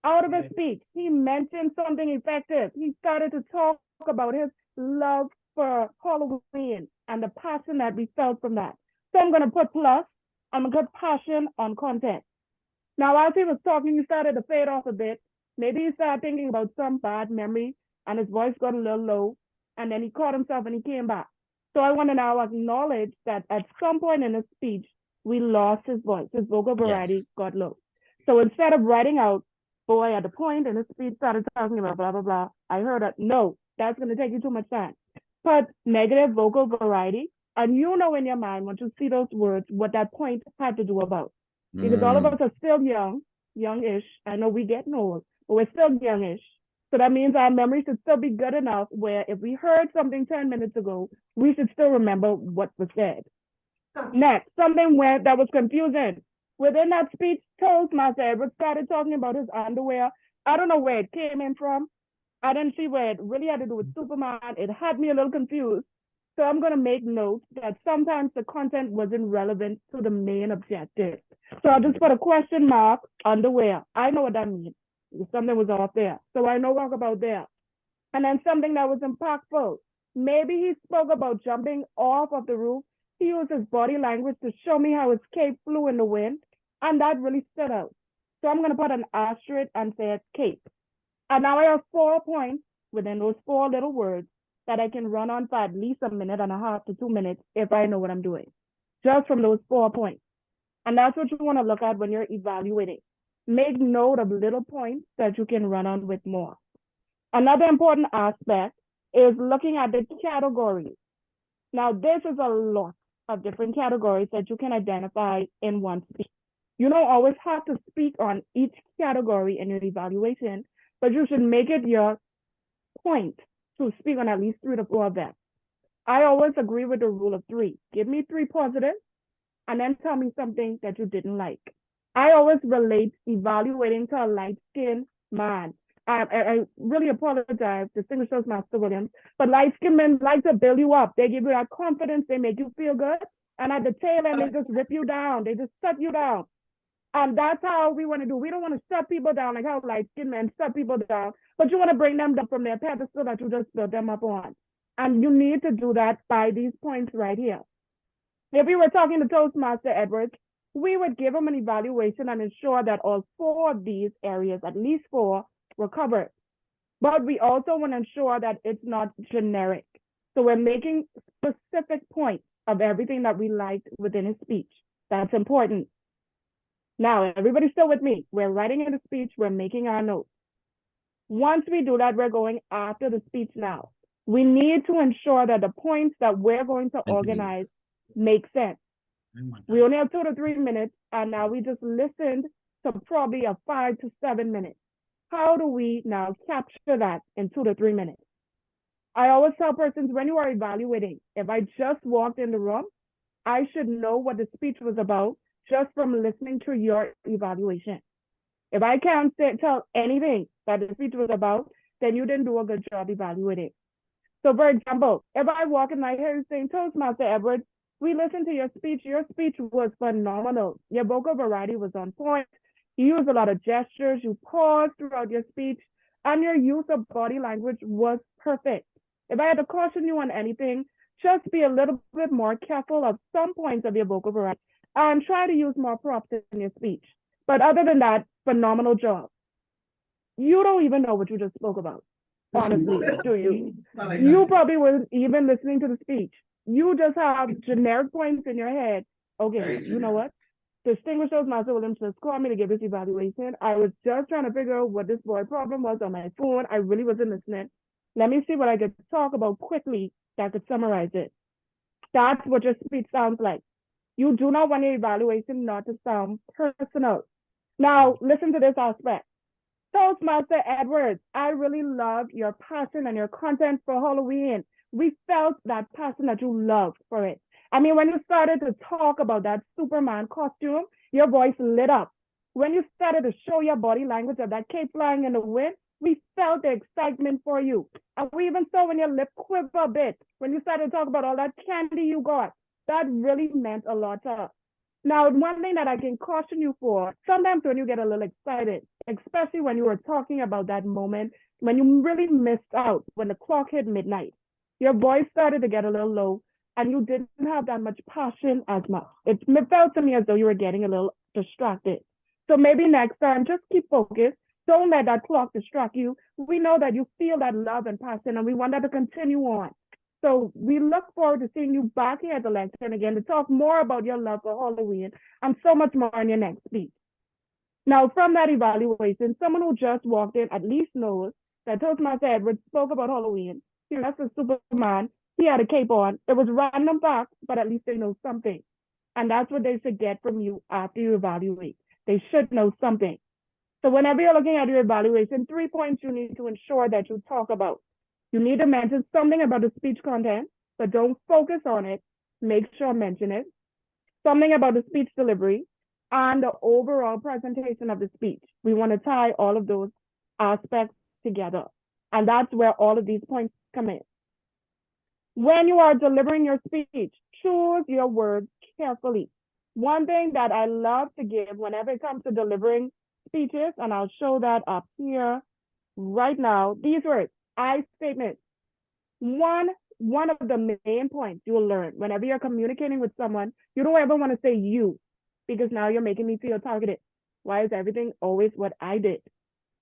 Out of his speech, he mentioned something effective. He started to talk about his love for Halloween and the passion that we felt from that. So I'm going to put plus, I'm going to put passion on content. Now, as he was talking, he started to fade off a bit. Maybe he started thinking about some bad memory and his voice got a little low, and then he caught himself and he came back. So I want to now acknowledge that at some point in his speech, we lost his voice. His vocal variety got low. So instead of writing out, boy, at the point in his speech started talking about blah, blah, blah, I heard that, no, that's going to take you too much time. Put negative vocal variety, and you know in your mind, once you see those words, what that point had to do about. because all of Mm. us are still youngish. I know we getting old, but we're still youngish. So that means our memory should still be good enough where if we heard something 10 minutes ago, we should still remember what was said. Next, something where that was confusing. Within that speech, Toastmaster Edward started talking about his underwear. I don't know where it came in from. I didn't see where it really had to do with Superman. It had me a little confused. So I'm going to make note that sometimes the content wasn't relevant to the main objective. So I'll just put a question mark, underwear. I know what that means. Something was off there. So I know what about there. And then something that was impactful. Maybe he spoke about jumping off of the roof. He used his body language to show me how his cape flew in the wind. And that really stood out. So I'm going to put an asterisk and say cape. And now I have 4 points within those 4 little words that I can run on for at least a minute and a half to 2 minutes if I know what I'm doing. Just from those 4 points. And that's what you want to look at when you're evaluating. Make note of little points that you can run on with more. Another important aspect is looking at the categories. Now, this is a lot of different categories that you can identify in one speech. You don't always have to speak on each category in your evaluation, but you should make it your point to speak on at least 3 to 4 of them. I always agree with the rule of 3. Give me 3 positives, and then tell me something that you didn't like. I always relate evaluating to a light-skinned man. I really apologize, distinguished Toastmaster Williams, but light-skinned men like to build you up. They give you that confidence, they make you feel good, and at the tail end, they just rip you down. They just shut you down. And that's how we want to do. We don't want to shut people down like how light-skinned men shut people down, but you want to bring them down from their pedestal that you just built them up on. And you need to do that by these points right here. If we were talking to Toastmaster Edwards, we would give him an evaluation and ensure that all 4 of these areas, at least 4, were covered. But we also want to ensure that it's not generic. So we're making specific points of everything that we liked within his speech. That's important. Now, everybody's still with me. We're writing in the speech, we're making our notes. Once we do that, we're going after the speech now. We need to ensure that the points that we're going to organize make sense. We only have 2 to 3 minutes, and now we just listened to probably a 5 to 7 minutes. How do we now capture that in 2 to 3 minutes? I always tell persons when you are evaluating, if I just walked in the room, I should know what the speech was about just from listening to your evaluation. If I can't tell anything that the speech was about, then you didn't do a good job evaluating. So for example, if I walk in my head saying, Toastmaster Edwards, we listened to your speech was phenomenal. Your vocal variety was on point. You used a lot of gestures, you paused throughout your speech, and your use of body language was perfect. If I had to caution you on anything, just be a little bit more careful of some points of your vocal variety and try to use more props in your speech. But other than that, phenomenal job. You don't even know what you just spoke about, honestly, do you? You probably weren't even listening to the speech. You just have generic points in your head. Okay, you know what? Distinguished Toastmaster Williams just called me to give this evaluation. I was just trying to figure out what this board problem was on my phone. I really wasn't listening. Let me see what I could talk about quickly that could summarize it. That's what your speech sounds like. You do not want your evaluation not to sound personal. Now, listen to this aspect. Toastmaster Edwards, I really love your passion and your content for Halloween. We felt that passion that you love for it. I mean, when you started to talk about that Superman costume, your voice lit up. When you started to show your body language of that cape flying in the wind, we felt the excitement for you. And we even saw when your lip quivered a bit, when you started to talk about all that candy you got. That really meant a lot to us. Now, one thing that I can caution you for, sometimes when you get a little excited, especially when you were talking about that moment, when you really missed out, when the clock hit midnight, your voice started to get a little low, and you didn't have that much passion as much. It felt to me as though you were getting a little distracted. So maybe next time, just keep focused. Don't let that clock distract you. We know that you feel that love and passion, and we want that to continue on. So we look forward to seeing you back here at the lectern again to talk more about your love for Halloween and so much more in your next speech. Now, from that evaluation, someone who just walked in at least knows that Toastmaster Edwards spoke about Halloween. He was a Superman. He had a cape on. It was random facts, but at least they know something. And that's what they should get from you after you evaluate. They should know something. So whenever you're looking at your evaluation, 3 points you need to ensure that you talk about. You need to mention something about the speech content, but don't focus on it. Make sure mention it. Something about the speech delivery and the overall presentation of the speech. We want to tie all of those aspects together. And that's where all of these points come in. When you are delivering your speech, choose your words carefully. One thing that I love to give whenever it comes to delivering speeches, and I'll show that up here right now, these words, I statement. One of the main points you will learn whenever you're communicating with someone, you don't ever want to say you, because now you're making me feel targeted. Why is everything always what I did?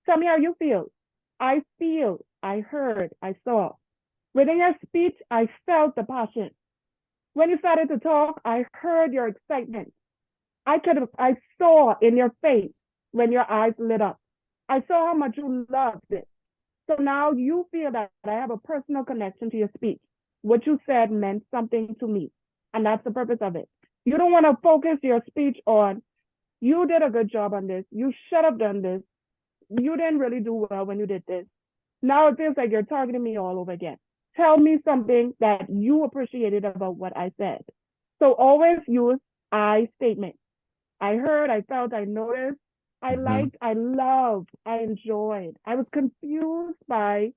Tell me how you feel. I feel, I heard, I saw. Within your speech, I felt the passion. When you started to talk, I heard your excitement. I saw in your face when your eyes lit up. I saw how much you loved it. So now you feel that I have a personal connection to your speech. What you said meant something to me. And that's the purpose of it. You don't want to focus your speech on, you did a good job on this. You should have done this. You didn't really do well when you did this. Now it feels like you're targeting me all over again. Tell me something that you appreciated about what I said. So always use I statement. I heard, I felt, I noticed, I liked, I loved, I enjoyed. I was confused by,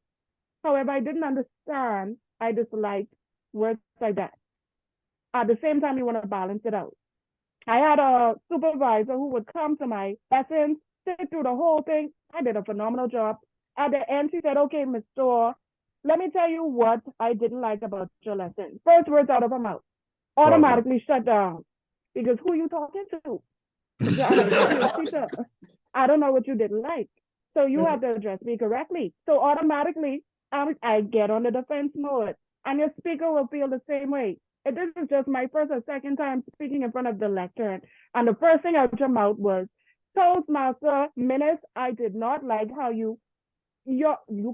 however, I didn't understand, I disliked, words like that. At the same time, you want to balance it out. I had a supervisor who would come to my lessons, sit through the whole thing. I did a phenomenal job. At the end, she said, okay, Ms. Dorr, let me tell you what I didn't like about your lesson. First words out of her mouth, automatically shut down. Because who you talking to? Teacher, I don't know what you didn't like. So you have to address me correctly. So automatically, I get on the defense mode. And your speaker will feel the same way. And this is just my first or second time speaking in front of the lectern. And the first thing out of your mouth was, Toastmaster, Menace, I did not like how you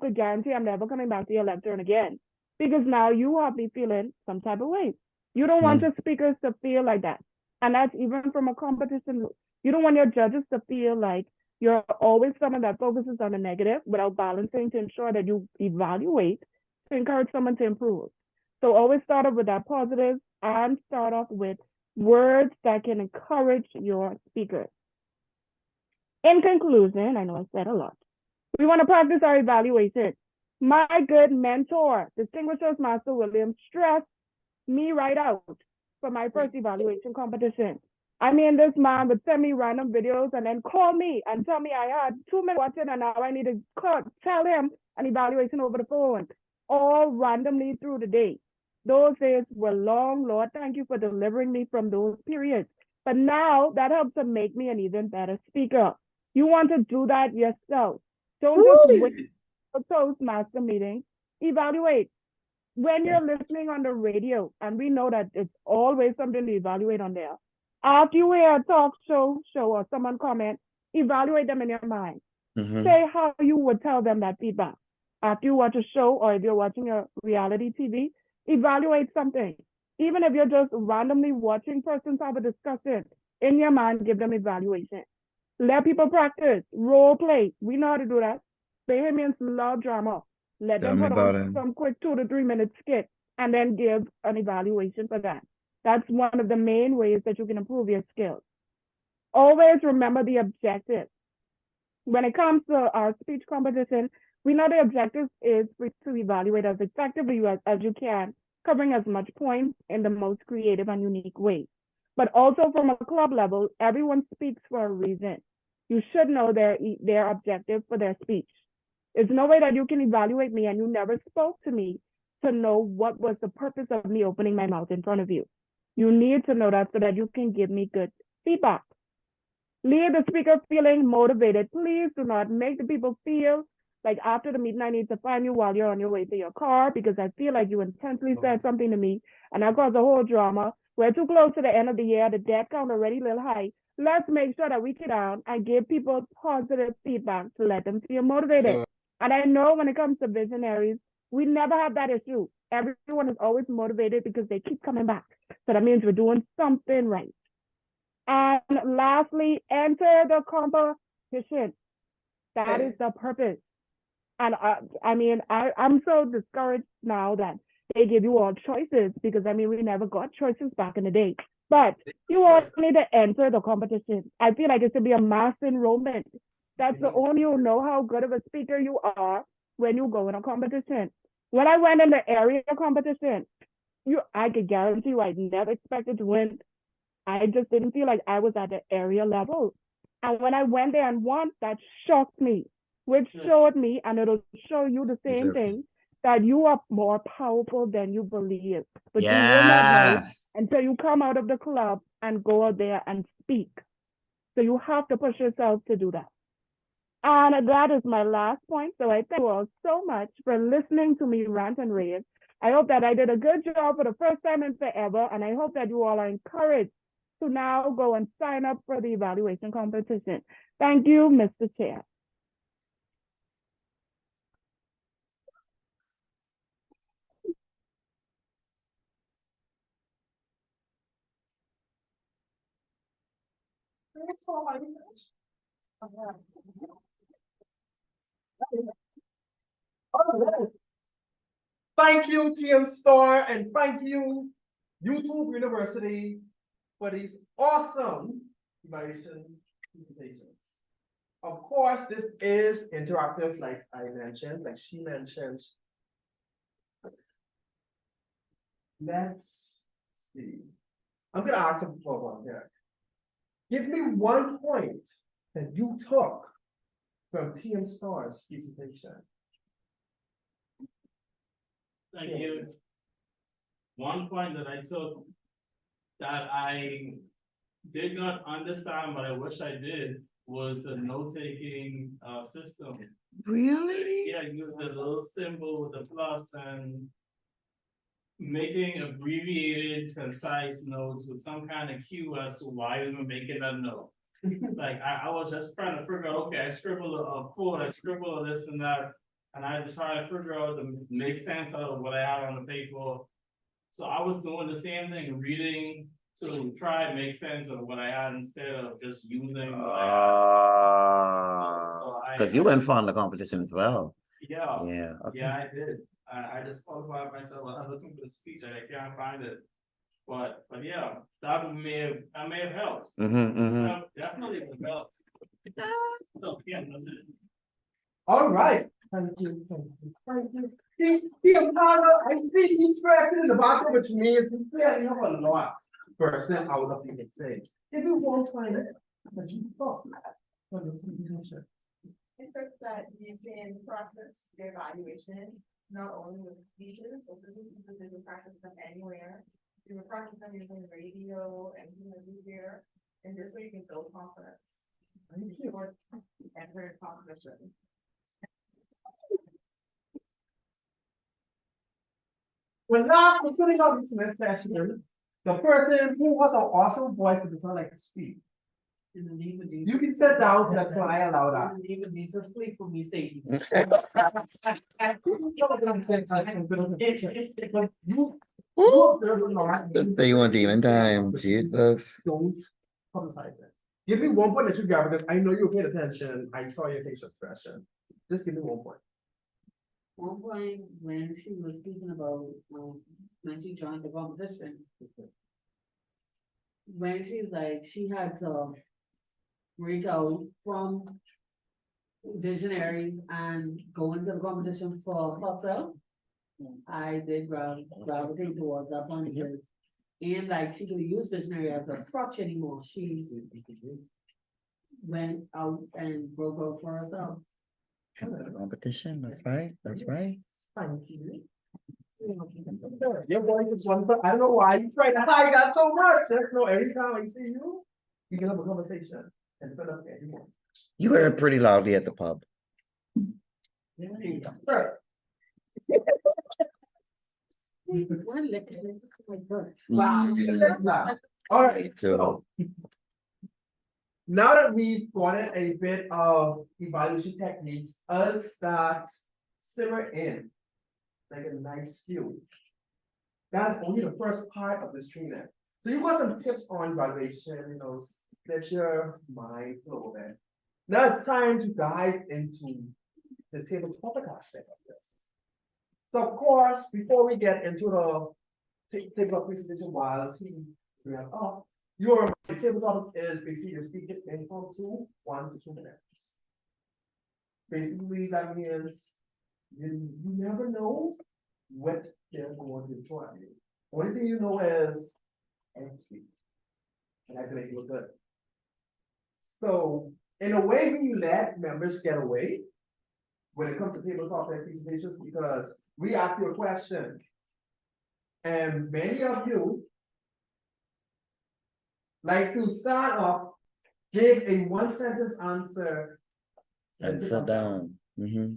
could guarantee I'm never coming back to your lectern again. Because now you have me feeling some type of way. You don't want your speakers to feel like that. And that's even from a competition. You don't want your judges to feel like you're always someone that focuses on the negative without balancing to ensure that you evaluate to encourage someone to improve. So always start off with that positive and start off with words that can encourage your speakers. In conclusion, I know I said a lot. We want to practice our evaluation. My good mentor, Distinguished Toastmaster Williams, stressed me right out for my first evaluation competition. I mean, this man would send me random videos and then call me and tell me I had 2 minutes watching and now I need to tell him an evaluation over the phone, all randomly through the day. Those days were long, Lord. Thank you for delivering me from those periods. But now that helps to make me an even better speaker. You want to do that yourself. Don't just wait for Toastmaster meetings. Evaluate. When you're listening on the radio, and we know that it's always something to evaluate on there. After you hear a talk show or someone comment, evaluate them in your mind. Say how you would tell them that feedback. After you watch a show or if you're watching a reality TV, evaluate something. Even if you're just randomly watching persons have a discussion, in your mind, give them evaluation. Let people practice, role play. We know how to do that. Bahamians love drama. Let them put on some quick 2 to 3 minute skit and then give an evaluation for that. That's one of the main ways that you can improve your skills. Always remember the objective. When it comes to our speech competition, we know the objective is to evaluate as effectively as you can, covering as much points in the most creative and unique way. But also from a club level, everyone speaks for a reason. You should know their objective for their speech. There's no way that you can evaluate me and you never spoke to me to know what was the purpose of me opening my mouth in front of you. You need to know that so that you can give me good feedback. Leave the speaker feeling motivated. Please do not make the people feel like after the meeting I need to find you while you're on your way to your car because I feel like you intensely said something to me and that caused a whole drama. We're too close to the end of the year. The debt count already a little high. Let's make sure that we sit down and give people positive feedback to let them feel motivated. And I know when it comes to visionaries, we never have that issue. Everyone is always motivated because they keep coming back. So that means we're doing something right. And lastly, enter the competition. That is the purpose. And I'm so discouraged now that they give you all choices because we never got choices back in the day. But you all need to enter the competition. I feel like it should be a mass enrollment. That's the only you know how good of a speaker you are when you go in a competition. When I went in the area competition, I could guarantee you I never expected to win. I just didn't feel like I was at the area level. And when I went there and won, that shocked me, which showed me, and it'll show you the same thing, that you are more powerful than you believe. But you will not know until you come out of the club and go out there and speak. So you have to push yourself to do that. And that is my last point. So I thank you all so much for listening to me rant and rave. I hope that I did a good job for the first time in forever, and I hope that you all are encouraged to now go and sign up for the evaluation competition. Thank you, Mr. Chair. Thank you, TM Star, and thank you, YouTube University, for these awesome evaluation presentations. Of course, this is interactive, like I mentioned, like she mentioned. Let's see. I'm gonna ask some people here. Give me 1 point that you took from TM Star's presentation. Thank you. 1 point that I took that I did not understand, but I wish I did, was the note-taking system. Really? Yeah, use the little symbol with the plus and making abbreviated, concise notes with some kind of cue as to why we were making that note. Like I was just trying to figure out, okay, I scribble a quote, I scribble this and that, and I try to figure out to make sense out of what I had on the paper. So I was doing the same thing, reading to try and make sense of what I had instead of just using what I had. Because you went far in the competition as well. Yeah. Yeah. Okay. Yeah, I did. I just qualified myself. I was looking for the speech. I can't find it. But yeah, that may have helped. Definitely would help. So yeah, that's it. All right. Thank you. Thank you. TM Tara, I see you scratching in the bottom, which means we clearly have a lot percent out of you can say. If you won't find it, but you thought from the presentation. It says that you can practice your evaluation, not only with speeches, but you can practice them anywhere. You can practice them using radio and here, and this way you can build confidence. Or enter competition. Well, now considering all this session, the person who has an awesome voice but does not like to speak. You can sit down, that's why I allow that. Please for me, say. They want demon time, Jesus. Don't publicize it. Give me 1 point that you got because I know you paid attention. I saw your facial expression. Just give me 1 point. 1 point when she was speaking about when she joined the competition. When she's like, she had to break out from visionary and go into the competition for herself. I did gravitate towards that one because, and like she could use visionary as a crutch anymore. She went out and broke out for herself. Competition, that's right. That's right. Thank you. Your voice is wonderful. I don't know why you try to hide that so much. There's no every time I see you, you can have a conversation and put up anyone. You heard pretty loudly at the pub. Wow. All right. So now that we've gotten a bit of evaluation techniques, us that simmer in like a nice stew. That's only the first part of this training. So you got some tips on evaluation, let your mind flow there. Now it's time to dive into the tabletop aspect of this. So of course, before we get into the tabletop presentation, while we have up, your tabletop is basically you're speaking impromptu 1 to 2 minutes. Basically, that means you never know what they're going to try you. Only thing you know is empty. And I can make you look good. So, in a way, we let members get away when it comes to tabletop and presentations because we ask you a question. And many of you like to start off, give a 1-sentence answer. And sit down. Mm-hmm.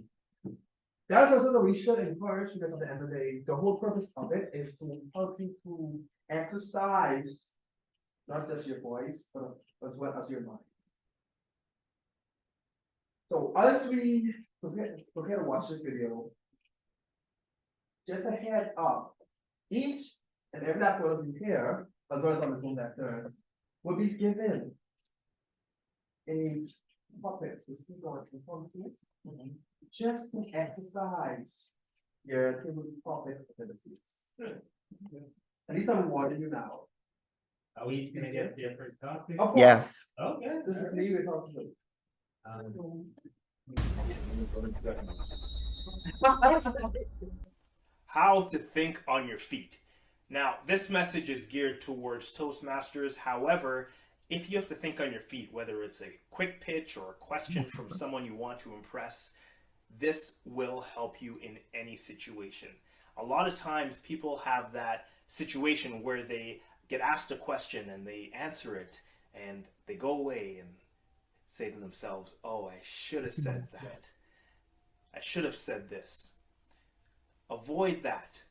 That's also that we should encourage because at the end of the day, the whole purpose of it is to help you to exercise not just your voice, but as well as your mind. So as we prepare to watch this video, just a heads up, each and every last one of you here, as well as on the Zoom that turn, will be given a puppet to speak on in front of you, just to exercise your tabletop abilities. At least I'm warning you now. Are we each gonna get different topics? Of course. Yes. Okay. This is me we're talking to. How to think on your feet. Now, this message is geared towards Toastmasters. However, if you have to think on your feet, whether it's a quick pitch or a question from someone you want to impress, this will help you in any situation. A lot of times people have that situation where they get asked a question and they answer it and they go away and say to themselves, oh, I should have said that. I should have said this. Avoid that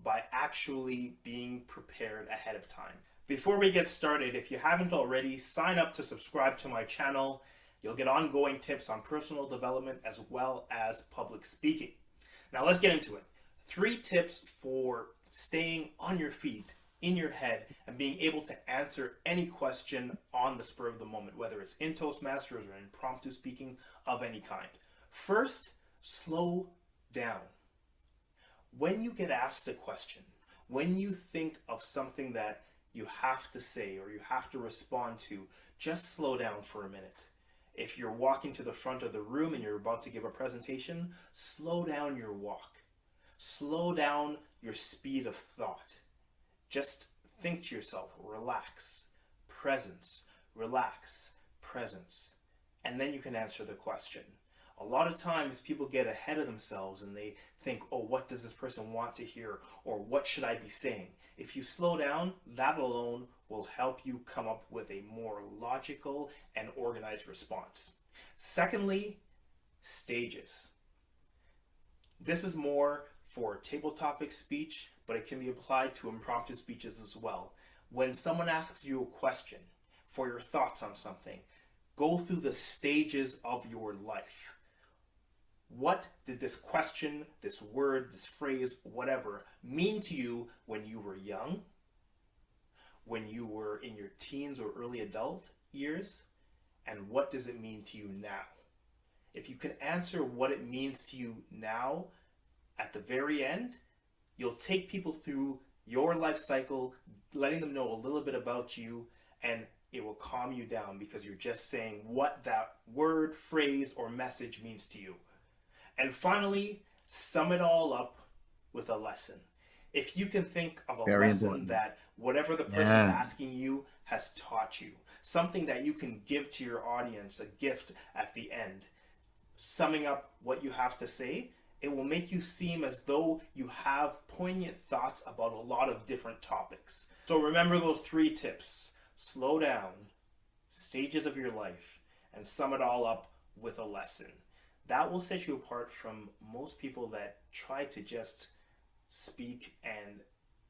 by actually being prepared ahead of time. Before we get started, if you haven't already, sign up to subscribe to my channel. You'll get ongoing tips on personal development as well as public speaking. Now let's get into it. 3 tips for staying on your feet, in your head, and being able to answer any question on the spur of the moment, whether it's in Toastmasters or impromptu speaking of any kind. First, slow down. When you get asked a question, when you think of something that you have to say or you have to respond to, just slow down for a minute. If you're walking to the front of the room and you're about to give a presentation, slow down your walk. Slow down your speed of thought. Just think to yourself, relax, presence, relax, presence, and then you can answer the question. A lot of times people get ahead of themselves and they think, oh, what does this person want to hear? Or what should I be saying? If you slow down, that alone will help you come up with a more logical and organized response. Secondly, stages. This is more for table topic speech, but it can be applied to impromptu speeches as well. When someone asks you a question for your thoughts on something, go through the stages of your life. What did this question, this word, this phrase, whatever, mean to you when you were young, when you were in your teens or early adult years, and what does it mean to you now? If you can answer what it means to you now, at the very end, you'll take people through your life cycle, letting them know a little bit about you, and it will calm you down because you're just saying what that word, phrase, or message means to you. And finally, sum it all up with a lesson. If you can think of a Very lesson important. that whatever the person's asking you has taught you, something that you can give to your audience, a gift at the end, summing up what you have to say, it will make you seem as though you have poignant thoughts about a lot of different topics. So remember those 3 tips. Slow down, stages of your life, and sum it all up with a lesson. That will set you apart from most people that try to just speak and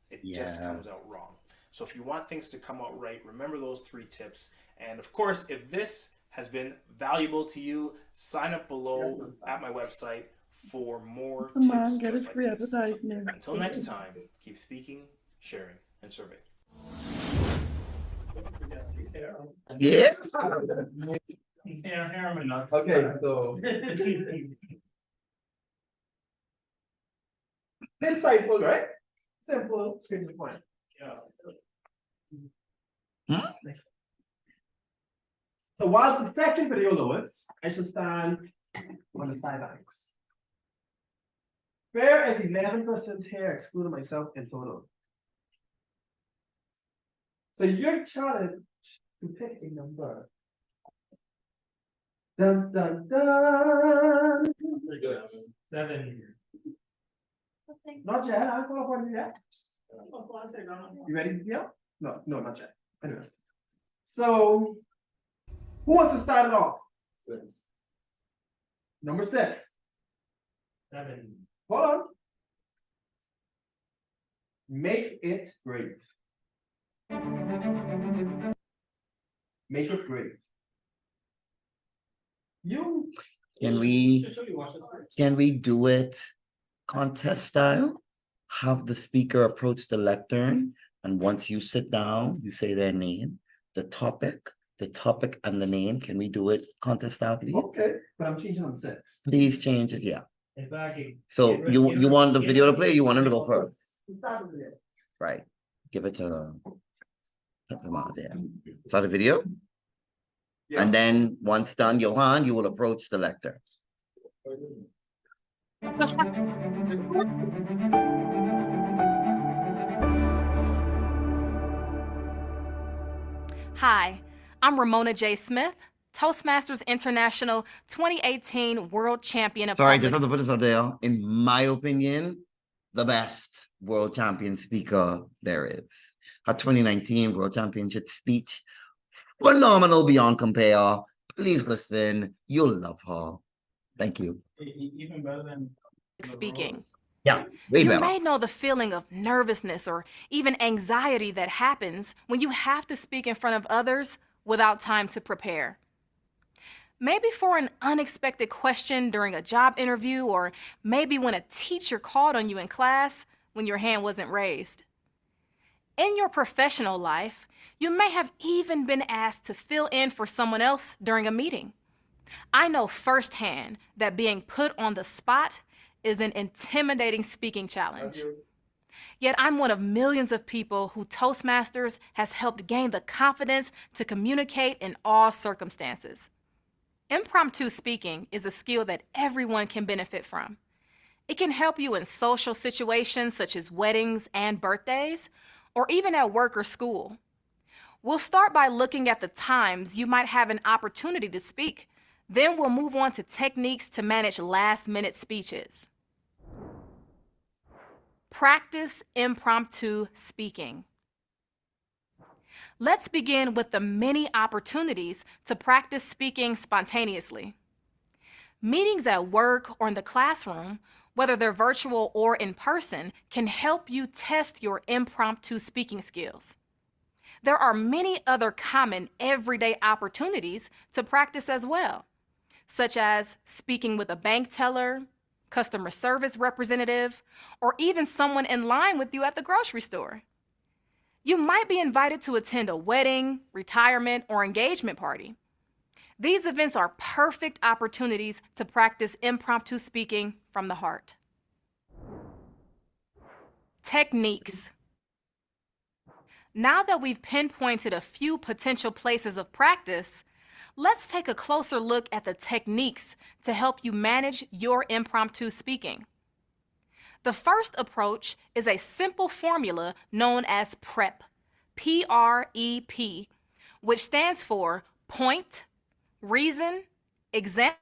it just comes out wrong. So if you want things to come out right, remember those 3 tips. And of course, if this has been valuable to you, sign up below at my website for more Come tips on, get just us like free this. advertisement. Until next time, keep speaking, sharing, and serving. Yeah. Okay, so insightful, right? Simple, straight to the point. So whilst the second video loads, I should stand on the sidelines. There is 11 persons here, excluding myself in total. So you're challenged to pick a number. Dun dun dun. Seven. Not yet, I'll call upon you yet. You ready to deal? No, not yet. Anyways. So, who wants to start it off? Number 6. Seven. Hold on. Make it great. Make it great. You. Can we do it contest style? Have the speaker approach the lectern, and once you sit down, you say their name, the topic and the name. Can we do it contest style, please? Okay, but I'm changing on 6. Please change it, yeah. In fact, So you want the video to play, or you want him to go first? Start with it. Right, give it to him out there. Start the video? Yeah. And then once done, Johan, you will approach the lectern. Hi, I'm Ramona J. Smith, Toastmasters International 2018 World Champion of Sorry, Public- just have to put this out there. In my opinion, the best world champion speaker there is. Her 2019 World Championship speech, phenomenal beyond compare. Please listen. You'll love her. Thank you. Even better than speaking. Yeah, way You better. may know the feeling of nervousness or even anxiety that happens when you have to speak in front of others without time to prepare. Maybe for an unexpected question during a job interview, or maybe when a teacher called on you in class when your hand wasn't raised. In your professional life, you may have even been asked to fill in for someone else during a meeting. I know firsthand that being put on the spot is an intimidating speaking challenge. Yet I'm one of millions of people who Toastmasters has helped gain the confidence to communicate in all circumstances. Impromptu speaking is a skill that everyone can benefit from. It can help you in social situations such as weddings and birthdays, or even at work or school. We'll start by looking at the times you might have an opportunity to speak. Then we'll move on to techniques to manage last-minute speeches. Practice impromptu speaking. Let's begin with the many opportunities to practice speaking spontaneously. Meetings at work or in the classroom, whether they're virtual or in person, can help you test your impromptu speaking skills. There are many other common everyday opportunities to practice as well, such as speaking with a bank teller, customer service representative, or even someone in line with you at the grocery store. You might be invited to attend a wedding, retirement, or engagement party. These events are perfect opportunities to practice impromptu speaking from the heart. Techniques. Now that we've pinpointed a few potential places of practice, let's take a closer look at the techniques to help you manage your impromptu speaking. The first approach is a simple formula known as PREP, P-R-E-P, which stands for point, reason, example,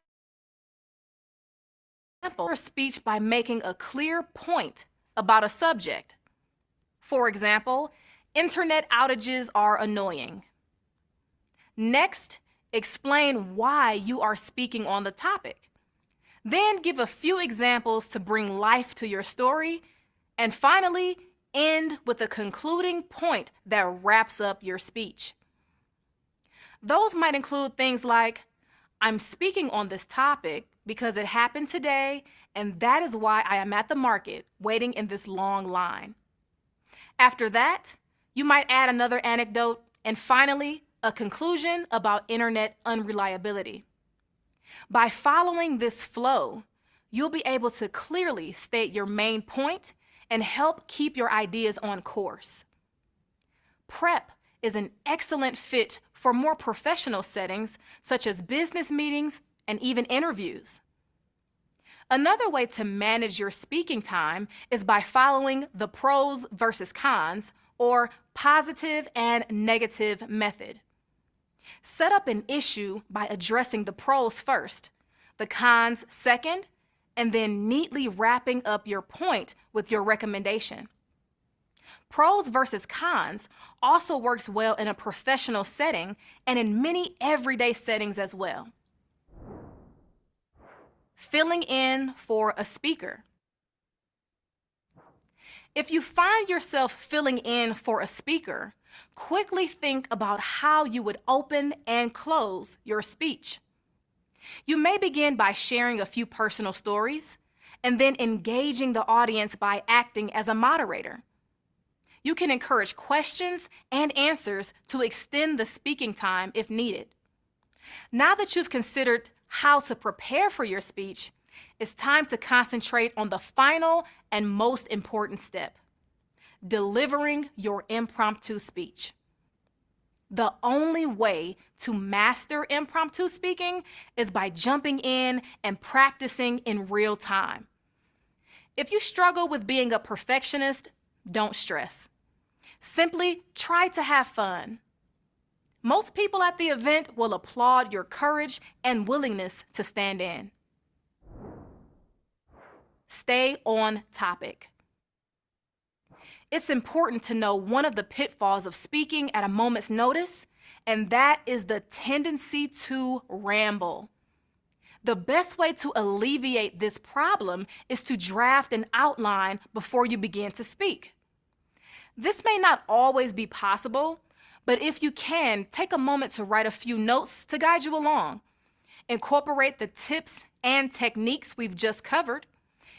your speech by making a clear point about a subject. For example, internet outages are annoying. Next, explain why you are speaking on the topic. Then give a few examples to bring life to your story. And finally, end with a concluding point that wraps up your speech. Those might include things like, I'm speaking on this topic because it happened today, and that is why I am at the market waiting in this long line. After that, you might add another anecdote, and finally, a conclusion about internet unreliability. By following this flow, you'll be able to clearly state your main point and help keep your ideas on course. Prep is an excellent fit for more professional settings, such as business meetings and even interviews. Another way to manage your speaking time is by following the pros versus cons, or positive and negative method. Set up an issue by addressing the pros first, the cons second, and then neatly wrapping up your point with your recommendation. Pros versus cons also works well in a professional setting and in many everyday settings as well. Filling in for a speaker. If you find yourself filling in for a speaker, quickly think about how you would open and close your speech. You may begin by sharing a few personal stories and then engaging the audience by acting as a moderator. You can encourage questions and answers to extend the speaking time if needed. Now that you've considered how to prepare for your speech, it's time to concentrate on the final and most important step: delivering your impromptu speech. The only way to master impromptu speaking is by jumping in and practicing in real time. If you struggle with being a perfectionist, don't stress. Simply try to have fun. Most people at the event will applaud your courage and willingness to stand in. Stay on topic. It's important to know one of the pitfalls of speaking at a moment's notice, and that is the tendency to ramble. The best way to alleviate this problem is to draft an outline before you begin to speak. This may not always be possible, but if you can, take a moment to write a few notes to guide you along. Incorporate the tips and techniques we've just covered.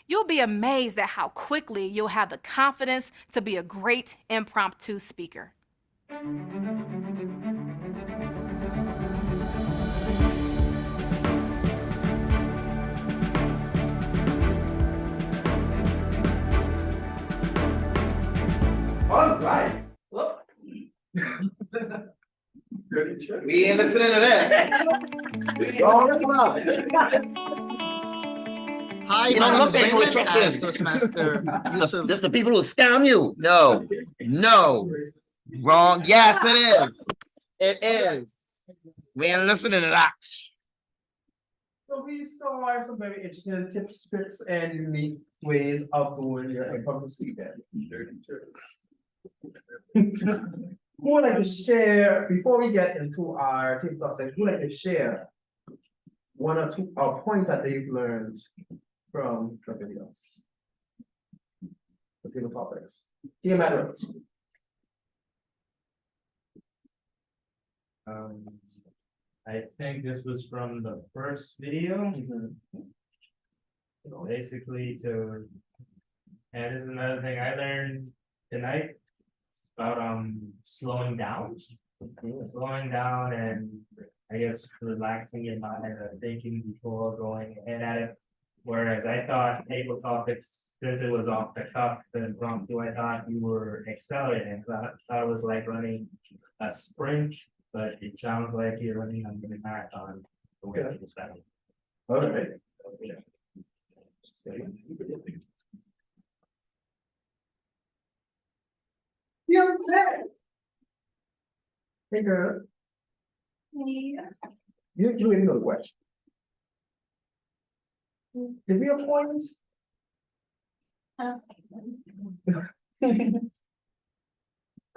You'll be amazed at how quickly you'll have the confidence to be a great impromptu speaker. All right. We ain't listening to that. Hi, You don't Madam look like you were Raymond, interested. Toastmaster Yusuf. This the people who scam you? No, Wrong. Yes, it is. It is. We ain't listening to that. So we saw some very interesting tips, tricks, and unique ways of doing your impromptu speaking. Who would like to share, before we get into our TikTok section, who would like to share one or two points that they've learned from the videos? The topics. Team Edwards. I think this was from the first video. Basically and this is another thing I learned tonight about slowing down. And I guess relaxing your mind and thinking before going ahead at it. Whereas I thought table topics, since it was off the cuff and impromptu, I thought you were accelerating. I thought it was like running a sprint, but it sounds like you're running a marathon the way you described it. All right. Yes, hey girl. You really know the question. Give me a point.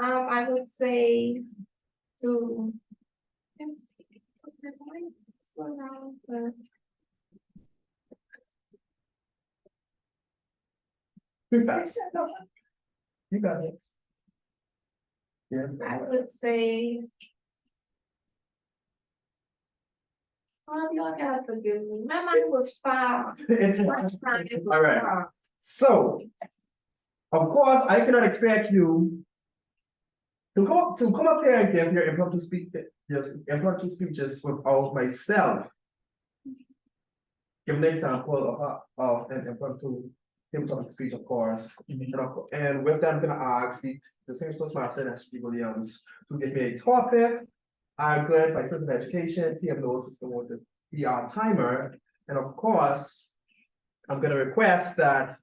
I would say to. You got it. Yes. I would say. Oh, y'all gotta forgive me. My mind was far. It's all right. So Of course, I cannot expect you to come up here and give your impromptu speech, just impromptu speeches without myself. Give an example of an impromptu speech, of course. And with that, I'm gonna ask the Distinguished Toastmaster and SG Williams to give me a topic. I'm good by Citizen Education, TM knows is going to be our timer. And of course, I'm gonna request that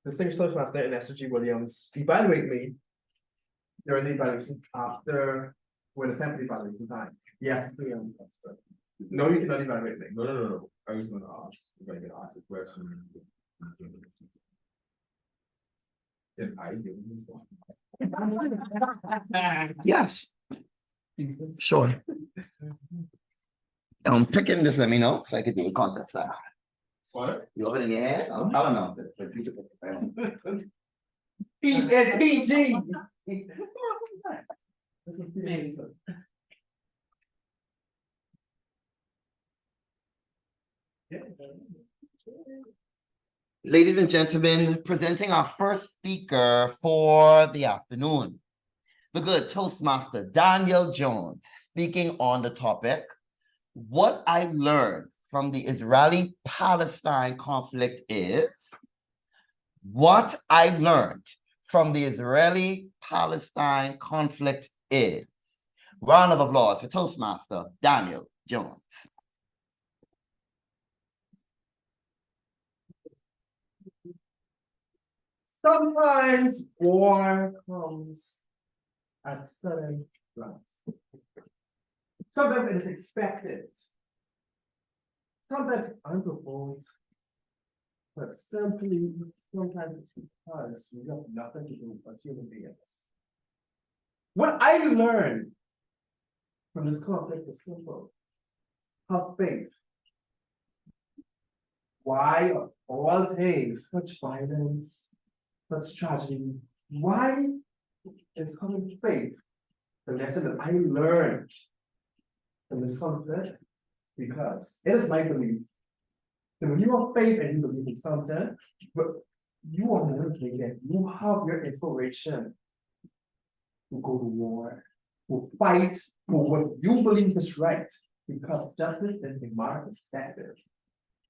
Distinguished Toastmaster and SG Williams evaluate me during the evaluation after when the sample evaluation time. Yes, PM. No, you cannot evaluate me. No. I was gonna ask, if I can ask a question. Can I give this one? Yes, sure. Picking this, let me know, so I could do a contest style. What? You have it in your head? I don't know. The future pick. PG. This is the Ladies and gentlemen, presenting our first speaker for the afternoon, the good Toastmaster Daniel Jones, speaking on the topic, what I learned from the Israeli-Palestine conflict is, what I learned from the Israeli-Palestine conflict is. Round of applause for Toastmaster Daniel Jones. Sometimes war comes at sudden glance. Sometimes it is expected. Sometimes unprovoked. But simply, sometimes it's because we have nothing to do as human beings. What I learned from this conflict is simple. Have faith. Why of all things, such violence, such tragedy, why is coming faith? The lesson that I learned from this conflict, because it is my belief that when you have faith and you believe in something, but you are motivated, you have your inspiration to go to war, to fight for what you believe is right, because justice is a matter of perspective.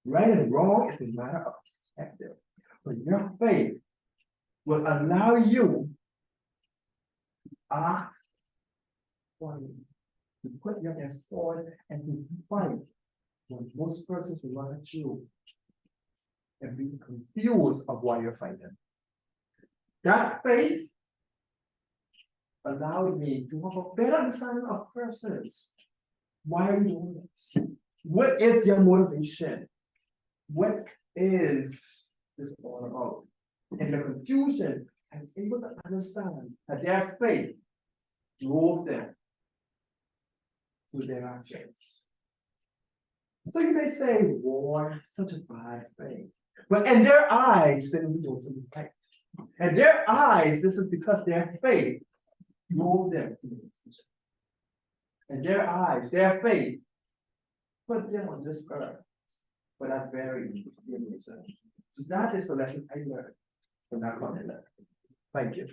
Right and wrong is a matter of perspective. But your faith will allow you to act for you, to put your hands forward and to fight when most persons will look at you and be confused of why you're fighting. That faith allowed me to have a better understanding of persons. Why are you doing this? What is your motivation? What is this all about? And the confusion, I was able to understand that their faith drove them to their actions. So you may say, war is such a bad thing. But in their eyes, then we do something right. In their eyes, this is because their faith drove them to the decision. In their eyes, their faith put them on this earth for that very same reason. So that is the lesson I learned from that conflict. Thank you.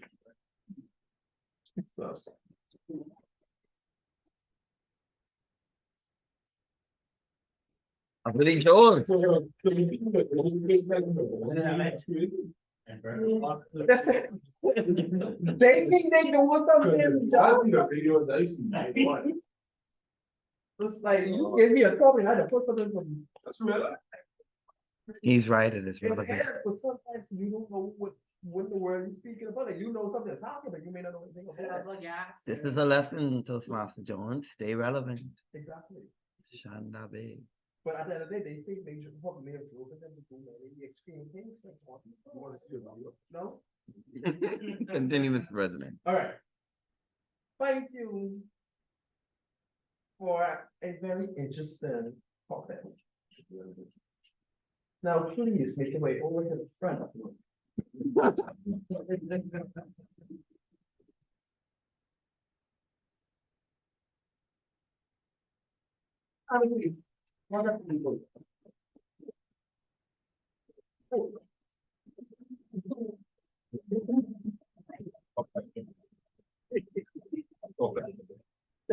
Billy Jones. That's it. They think they know something. It's like you gave me a topic, I had to put something from. That's real. He's right, it is It relevant. is, but sometimes you don't know what the word you're speaking about. Like you know something that's happening, but you may not know anything about it. This is a lesson, Toastmaster Jones. Stay relevant. Exactly. Shanda Bay. But at the end of the day, they think they just probably may have driven them to do many extreme things. Like, you want to see about it? No? Continue, Mr. President. All right. Thank you for a very interesting topic. Now, please make your way over to the front of the wonderful.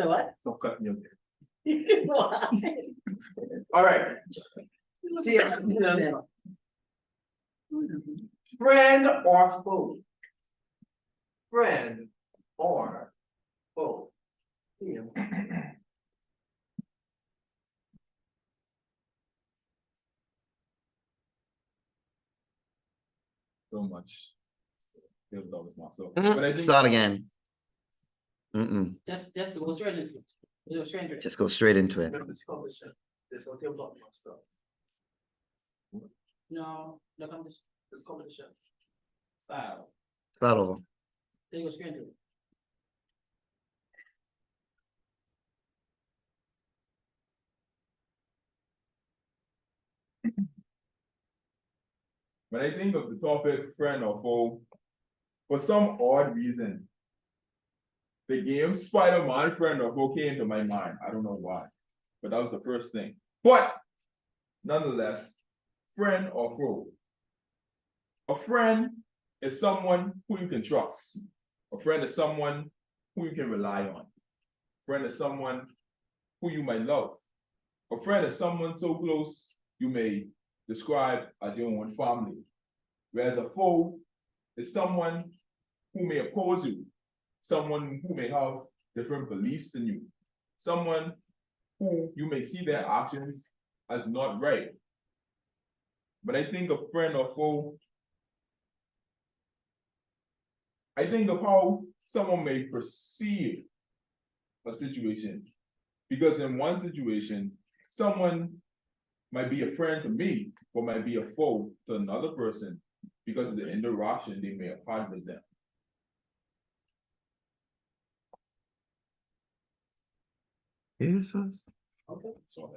a what? Stop cutting your hair. Why? All right. TM. Friend or foe? Friend or foe? TM. So much. Feel that was myself. But I think Start again. Mm-mm. Just go straight into it. Go straight into it. Just go straight into it. There's no tabletop stuff. No, the competition. This competition. Style. Start over. Then go straight into it. when I think of the topic friend or foe, for some odd reason, the game Spider-Man friend or foe came to my mind. I don't know why, but that was the first thing. But nonetheless, friend or foe. A friend is someone who you can trust. A friend is someone who you can rely on. A friend is someone who you might love. A friend is someone so close you may describe as your own family. Whereas a foe is someone who may oppose you, someone who may have different beliefs than you, someone who you may see their actions as not right. But I think of friend or foe, I think of how someone may perceive a situation. Because in one situation, someone might be a friend to me, but might be a foe to another person because of the interaction they may have had with them. Jesus. Okay. So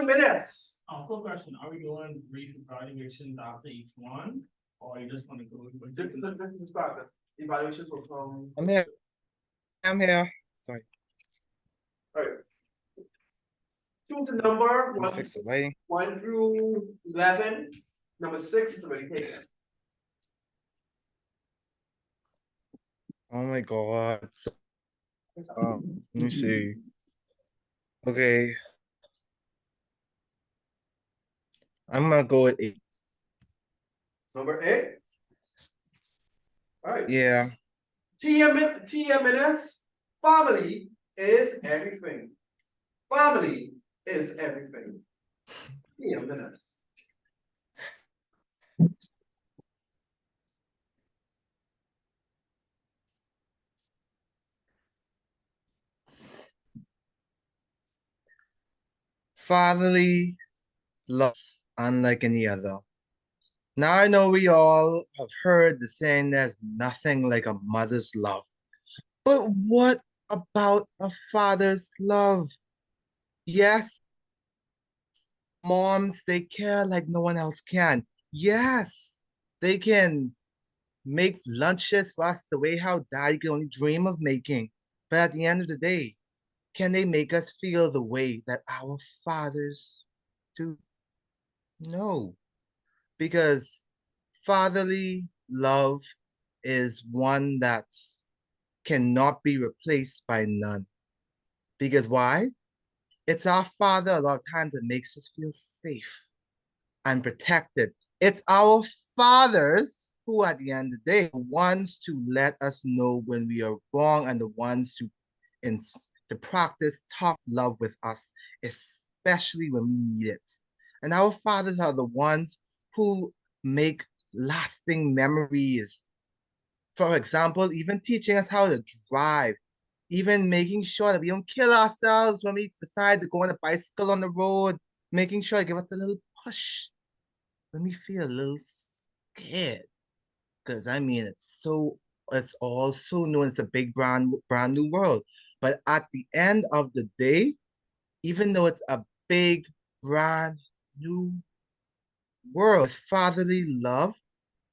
minutes. Quick question, are we doing brief evaluations after each one? Or are you just gonna go with This is start. Evaluations will come. I'm here. I'm here. Sorry. All right. Choose a number Let me fix the lighting. 1 through 11. Number 6 is already taken. Oh my God. Let me see. Okay. I'm gonna go with 8. Number 8. All right. Yeah. TMNS, family is everything. Family is everything. TMNS. Fatherly love unlike any other. Now I know we all have heard the saying there's nothing like a mother's love. But what about a father's love? Yes, moms, they care like no one else can. Yes, they can make lunches for us the way how daddy can only dream of making. But at the end of the day, can they make us feel the way that our fathers do? No, because fatherly love is one that cannot be replaced by none. Because why? It's our father a lot of times that makes us feel safe and protected. It's our fathers who at the end of the day are the ones to let us know when we are wrong and the ones to practice tough love with us, especially when we need it. And our fathers are the ones who make lasting memories. For example, even teaching us how to drive, even making sure that we don't kill ourselves when we decide to go on a bicycle on the road, making sure to give us a little push when we feel a little scared. Because I mean, it's all so new, it's a big brand new world. But at the end of the day, even though it's a big brand new world, with fatherly love,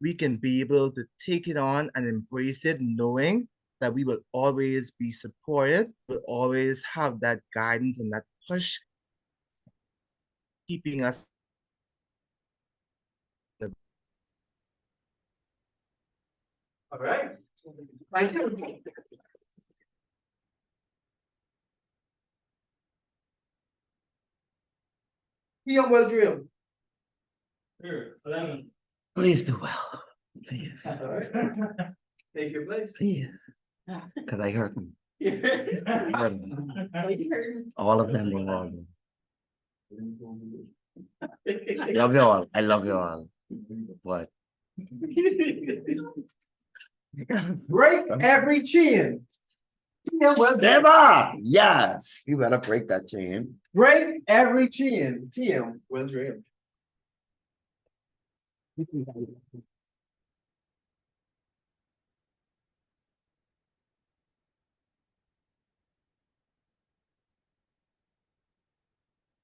we can be able to take it on and embrace it, knowing that we will always be supported, will always have that guidance and that push, keeping us All right. Thank you. Young well drilled. Here, 11. Please do well. Please, All right. Take your place. please. Cause I heard them. I heard them. Oh, you heard All of them were horrible. I love you all. I love you all. What? Break every chin. TM well drilled. Never. Yes. You better break that chain. Break every chin. TM well drilled.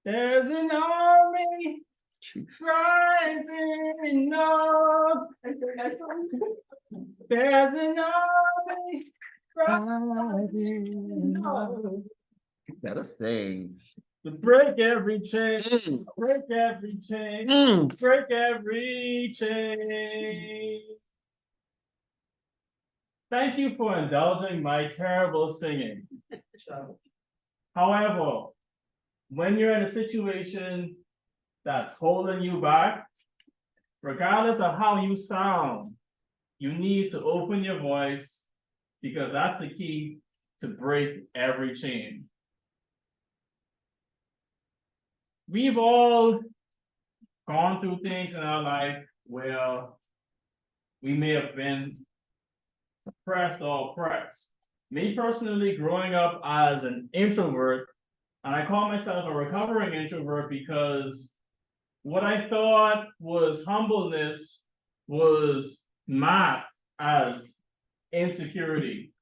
There's an army rising up. There's an army rising up. You better sing. To break every chain, break every chain, break every chain. Thank you for indulging my terrible singing. However, when you're in a situation that's holding you back, regardless of how you sound, you need to open your voice because that's the key to break every chain. We've all gone through things in our life where we may have been suppressed or oppressed. Me personally, growing up as an introvert, and I call myself a recovering introvert because what I thought was humbleness was masked as insecurity.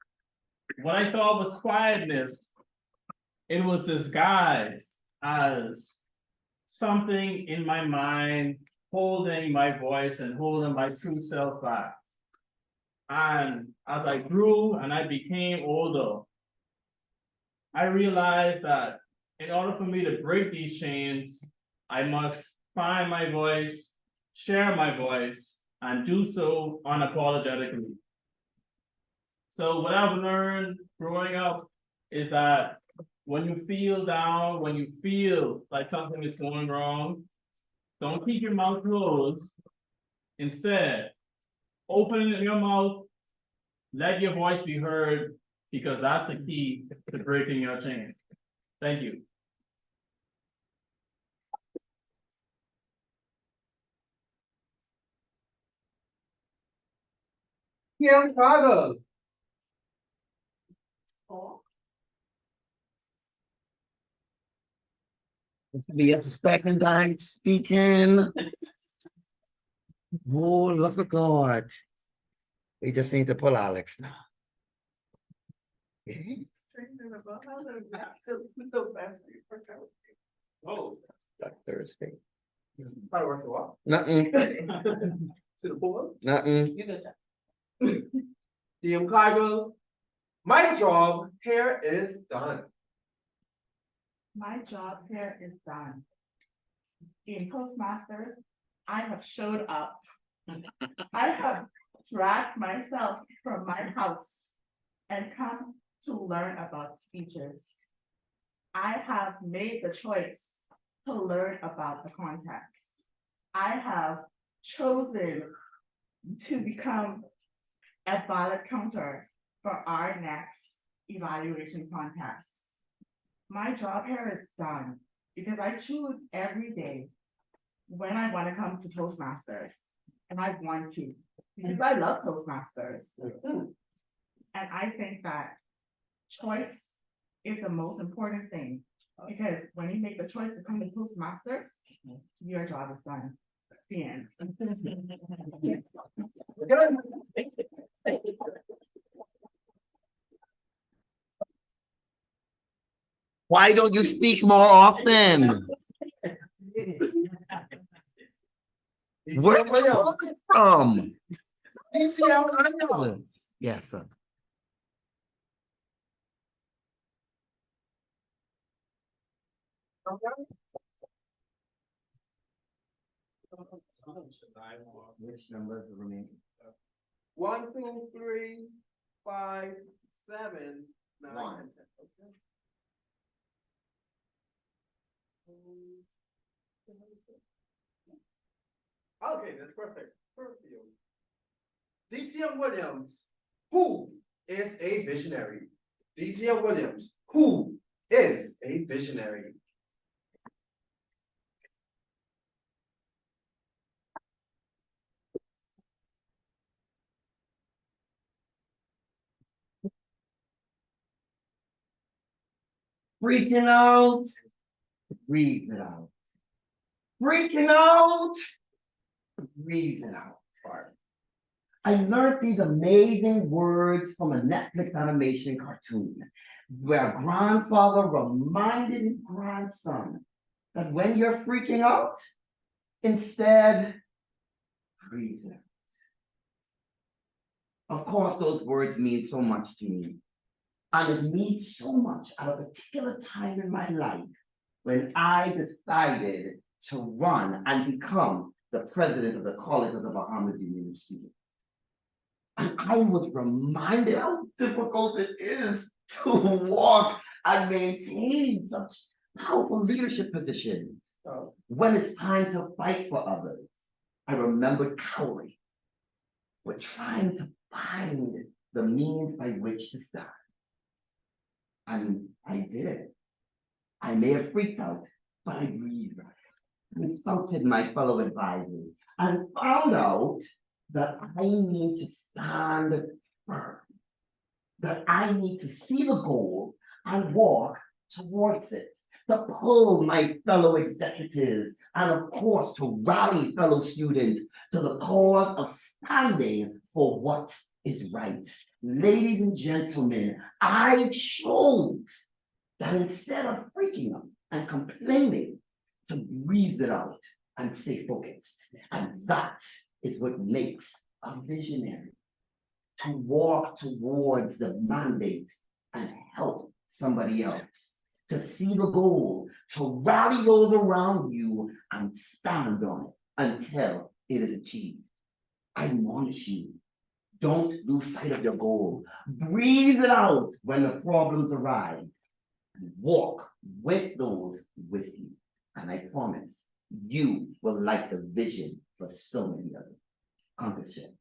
What I thought was quietness, it was disguised as something in my mind holding my voice and holding my true self back. And as I grew and I became older, I realized that in order for me to break these chains, I must find my voice, share my voice, and do so unapologetically. So what I've learned growing up is that when you feel down, when you feel like something is going wrong, don't keep your mouth closed. Instead, open your mouth, let your voice be heard, because that's the key to breaking your chain. Thank you. TM Cargo. It's gonna be a second time speaking. Oh, look at God. We just need to pull Alex now. Okay. Oh, That Thursday. Probably worth a while. Nothing, See the pool? nothing. You good. TM Cargo. My job here is done. My job here is done. In Toastmasters, I have showed up. I have dragged myself from my house and come to learn about speeches. I have made the choice to learn about the context. I have chosen to become a ballot counter for our next evaluation contest. My job here is done because I choose every day when I want to come to Toastmasters, and I want to because I love Toastmasters. And I think that choice is the most important thing because when you make the choice to come to Toastmasters, your job is done. The end. Why don't you speak more often? Where are you coming from? Yes, sir. Which number is remaining? 1, 2, 3, 5, 7, 9, One. and 10. Okay. Okay, that's perfect. Perfect. DTM Williams, who is a visionary? DTM Williams, who is a visionary? Freaking out, breathe it out. Freaking out, breathe it out. I learned these amazing words from a Netflix animation cartoon where a grandfather reminded his grandson that when you're freaking out, instead, breathe it out. Of course, those words mean so much to me. And it means so much at a particular time in my life when I decided to run and become the president of the College of the Bahamas University. And I was reminded how difficult it is to walk and maintain such powerful leadership positions. When it's time to fight for others, I remembered cowering, but trying to find the means by which to start. And I did it. I may have freaked out, but I breathed. Consulted my fellow advisors and found out that I need to stand firm, that I need to see the goal and walk towards it, to pull my fellow executives and of course to rally fellow students to the cause of standing for what is right. Ladies and gentlemen, I chose that instead of freaking out and complaining, to breathe it out and stay focused. And that is what makes a visionary. To walk towards the mandate and help somebody else. To see the goal, to rally those around you and stand on it until it is achieved. I admonish you, don't lose sight of your goal. Breathe it out when the problems arise. And walk with those with you. And I promise you will light the vision for so many others. Accomplishment.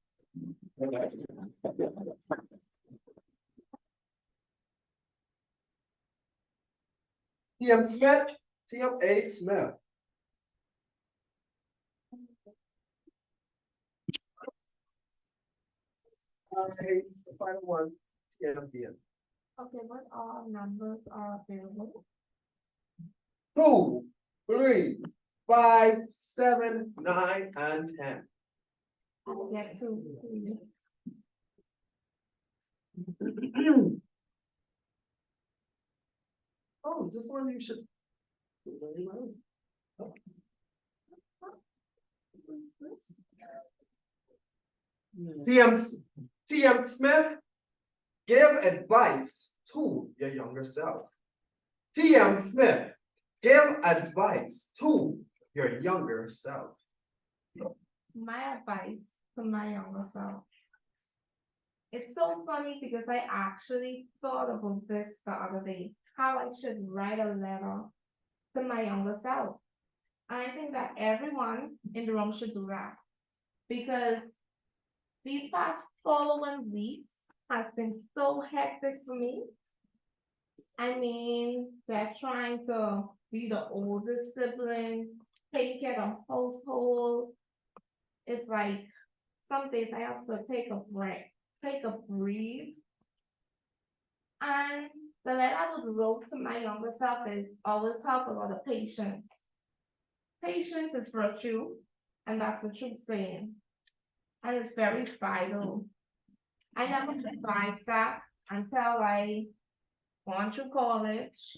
TM Smith, TM A. Smith. The final one, TM BM. Okay, what all numbers are available? 2, 3, 5, 7, 9, and 10. I'll get to 3. Oh, this one you should. TM Smith, give advice to your younger self. TM Smith, give advice to your younger self. My advice to my younger self. It's so funny because I actually thought about this the other day, how I should write a letter to my younger self. And I think that everyone in the room should do that. Because these past following weeks has been so hectic for me. I mean, they're trying to be the oldest sibling, take care of the household. It's like some days I have to take a break, take a breathe. And the letter I would wrote to my younger self is always have a lot of patience. Patience is virtue, and that's the truth saying. And it's very vital. I never realized that until I gone through college.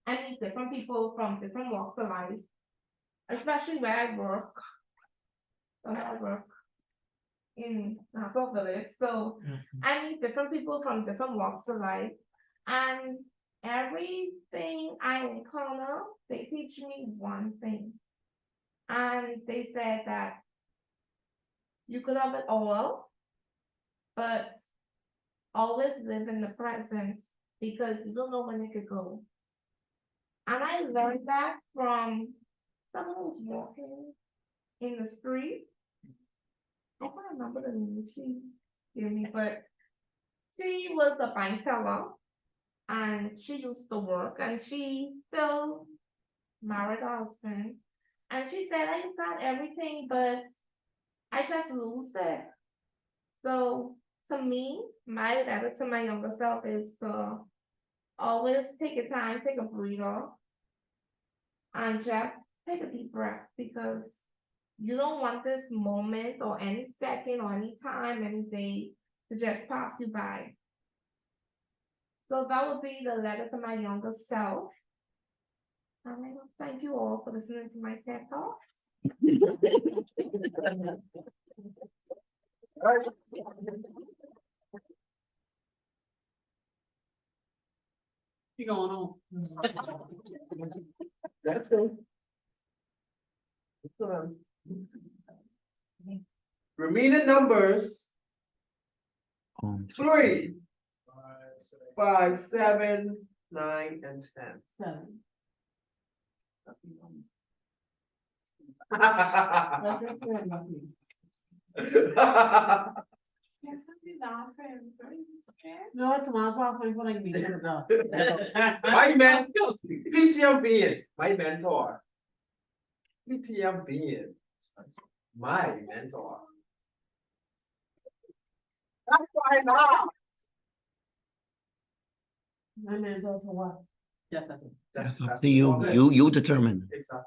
I meet different people from different walks of life, especially where I work. I work in Nassau Village, so I meet different people from different walks of life, and everything I encounter, they teach me one thing. And they said that you could have it all, but always live in the present because you don't know when it could go. And I learned that from someone who's walking in the street. I can't remember the name she gave me, but she was a bank teller and she used to work and she still married her husband. And she said, I used to have everything, but I just lose it. So to me, my letter to my younger self is to always take a time, take a breather, and just take a deep breath because you don't want this moment or any second or any time, any day to just pass you by. So that would be the letter to my younger self. And I don't thank you all for listening to my TED Talks. You going on? That's good. Remaining numbers. 3, 5, 7, 9, and 10. 7. That's it for nothing. No, tomorrow I'm going to be My mentor, PTM being my mentor. PTM being my mentor. That's why now. My mentor for what? Just as That's up to you. You determine. Exactly.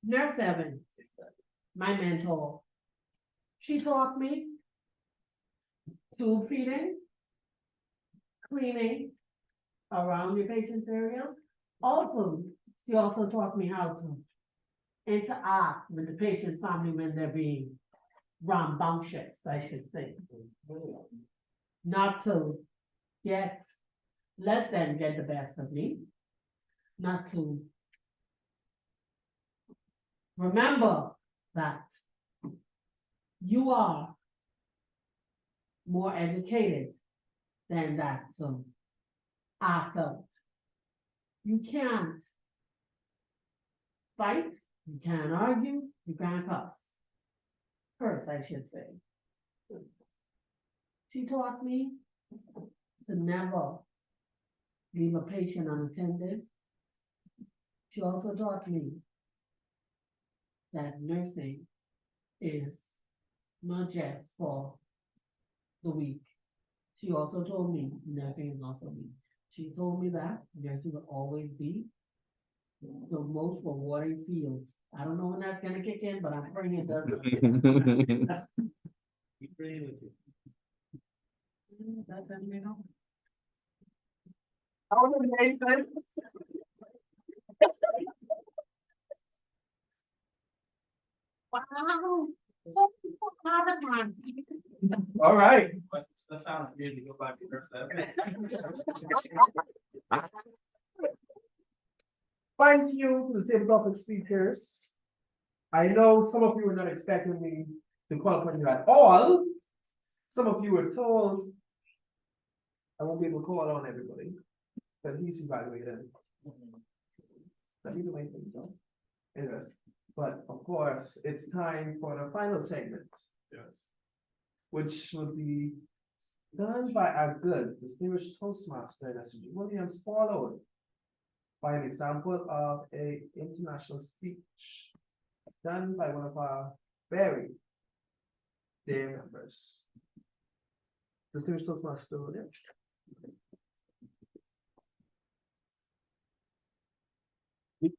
Nurse Evans, my mentor. She taught me tube feeding, cleaning around your patient's area. Also, she also taught me how to interact with the patient's family when they're being rambunctious, I should say. Not to let them get the best of me. Not to remember that you are more educated than that, so after you can't fight, you can't argue, you can't curse, I should say. She taught me to never leave a patient unattended. She also taught me that nursing is not just for the weak. She also told me nursing is also weak. She told me that nursing will always be the most rewarding field. I don't know when that's gonna kick in, but I'm praying it does. Keep praying with you. That's anyway, no. Wow. So people have a man. All right. That sounds weird to go back to nurse Evans. Thank you to the table topic speakers. I know some of you were not expecting me to call upon you at all. Some of you were told I won't be able to call on everybody, but he's evaluated. Let me do my thing, so. Anyways, but of course, it's time for the final segment. Yes. Which will be done by our good distinguished Toastmaster, Nestor Williams, followed by an example of a international speech done by one of our very dear members. Distinguished Toastmaster Williams. Thank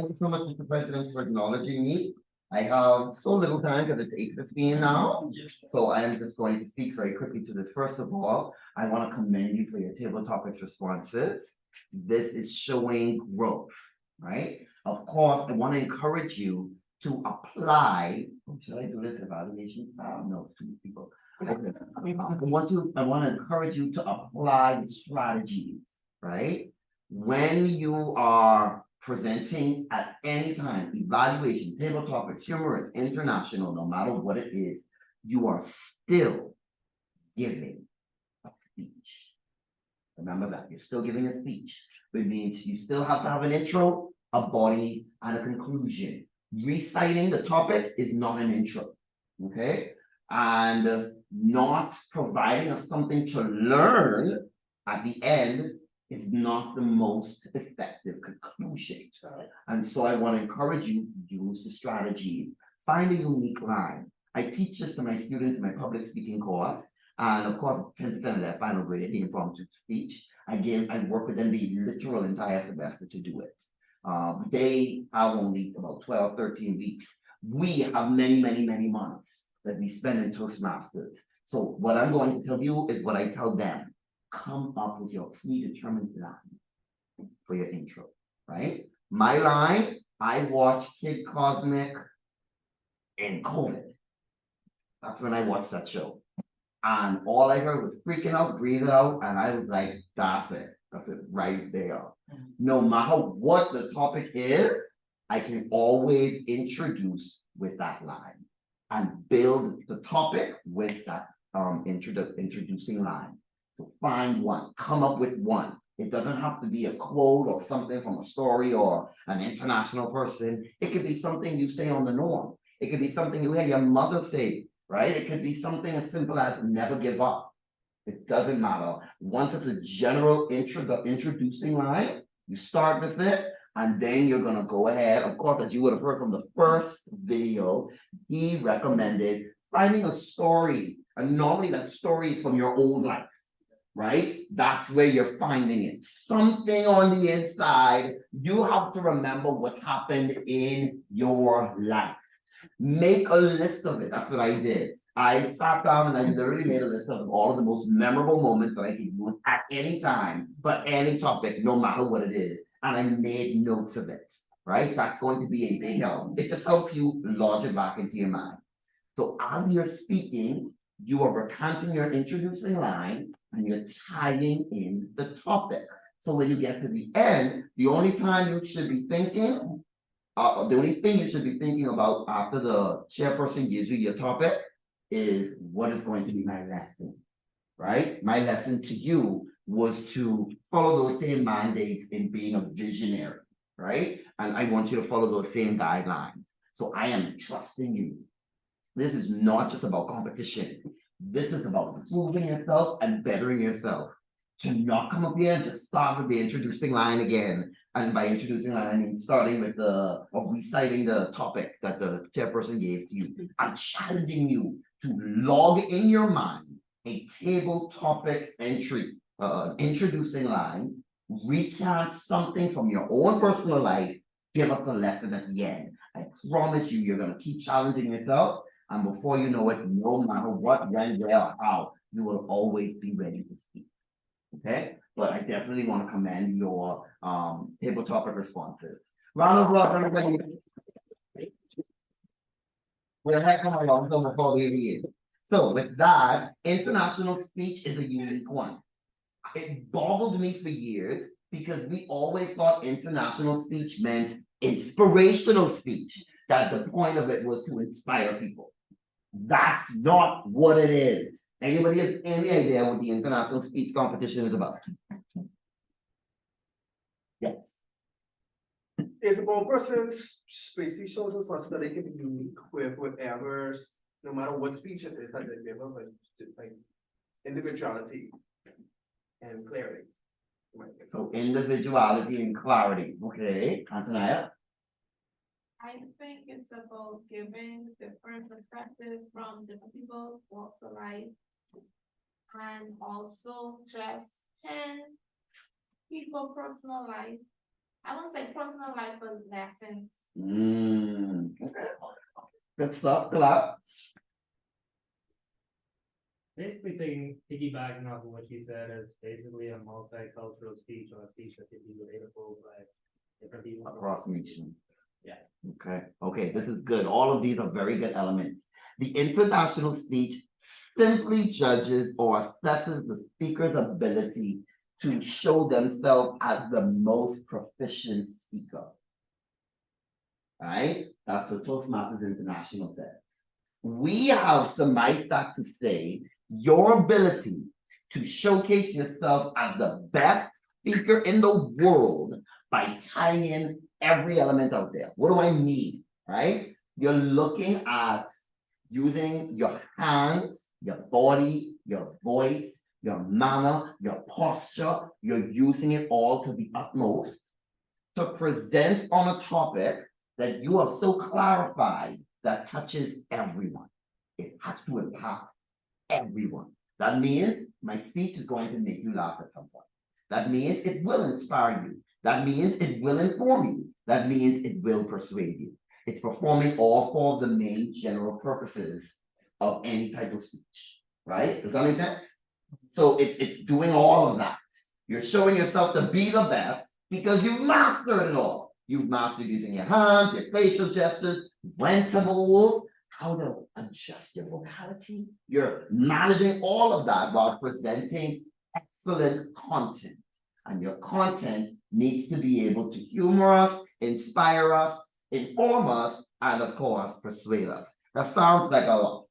you so much, Mr. President, for acknowledging me. I have so little time because it's 8:15 now. So I am just going to speak very quickly to this. First of all, I want to commend you for your table topics responses. This is showing growth, right? Of course, I want to encourage you to apply. Should I do this evaluation style? No, two people. Okay. I want to encourage you to apply the strategies, right? When you are presenting at any time, evaluation, table topics, humorous, international, no matter what it is, you are still giving a speech. Remember that, you're still giving a speech, which means you still have to have an intro, a body, and a conclusion. Reciting the topic is not an intro, okay? And not providing us something to learn at the end is not the most effective conclusion. And so I want to encourage you to use the strategies, find a unique line. I teach this to my students in my public speaking course, and of course, 10% of their final grade, the impromptu speech. I work with them the literal entire semester to do it. They have only about 12, 13 weeks. We have many, many, many months that we spend in Toastmasters. So what I'm going to tell you is what I tell them. Come up with your predetermined line for your intro, right? My line, I watched Kid Cosmic in COVID. That's when I watched that show. And all I heard was freaking out, breathing out, and I was like, that's it right there. No matter what the topic is, I can always introduce with that line and build the topic with that introducing line. So find one, come up with one. It doesn't have to be a quote or something from a story or an international person. It could be something you say on the norm. It could be something you hear your mother say, right? It could be something as simple as never give up. It doesn't matter. Once it's a general introducing line, you start with it, and then you're gonna go ahead. Of course, as you would have heard from the first video, he recommended finding a story, and normally that story is from your own life, right? That's where you're finding it. Something on the inside, you have to remember what's happened in your life. Make a list of it. That's what I did. I sat down and I literally made a list of all of the most memorable moments that I could use at any time for any topic, no matter what it is. And I made notes of it, right? That's going to be a big help. It just helps you lodge it back into your mind. So as you're speaking, you are recanting your introducing line and you're tying in the topic. So when you get to the end, the only time you should be thinking, the only thing you should be thinking about after the chairperson gives you your topic is what is going to be my lesson, right? My lesson to you was to follow those same mandates in being a visionary, right? And I want you to follow those same guidelines. So I am trusting you. This is not just about competition. This is about improving yourself and bettering yourself. To not come up here and just start with the introducing line again. And by introducing line, I mean starting with or reciting the topic that the chairperson gave to you. I'm challenging you to log in your mind a table topic entry, introducing line, recount something from your own personal life, give us a lesson at the end. I promise you, you're gonna keep challenging yourself, and before you know it, no matter what, when, where, or how, you will always be ready to speak. Okay, but I definitely want to commend your table topic responses. Round of applause, everybody. We're heck along so before we begin. So with that, international speech is a unique one. It boggled me for years because we always thought international speech meant inspirational speech, that the point of it was to inspire people. That's not what it is. Anybody have any idea what the international speech competition is about? Yes. It's about persons basically shows us that they can be unique with whatever, no matter what speech it is that they give, like individuality and clarity. So individuality and clarity. Okay, Antonia. I think it's about giving different perspectives from different people, walks of life, and also just in people personal life. I wouldn't say personal life, but lessons. Okay. Good stuff. Clap. Basically, piggybacking off of what you said, is basically a multicultural speech, or a speech that can be relatable by different people Across nations. Yeah. Okay, this is good. All of these are very good elements. The international speech simply judges or assesses the speaker's ability to show themselves as the most proficient speaker. Right? That's what Toastmasters International says. We have surmised that to say your ability to showcase yourself as the best speaker in the world by tying in every element out there. What do I mean? Right? You're looking at using your hands, your body, your voice, your manner, your posture. You're using it all to the utmost to present on a topic that you have so clarified that touches everyone. It has to impact everyone. That means my speech is going to make you laugh at some point. That means it will inspire you. That means it will inform you. That means it will persuade you. It's performing all four of the main general purposes of any type of speech, right? Does that make sense? So it's doing all of that. You're showing yourself to be the best because you've mastered it all. You've mastered using your hands, your facial gestures, when to move, how to adjust your vocality. You're managing all of that while presenting excellent content. And your content needs to be able to humor us, inspire us, inform us, and of course, persuade us. That sounds like a lot,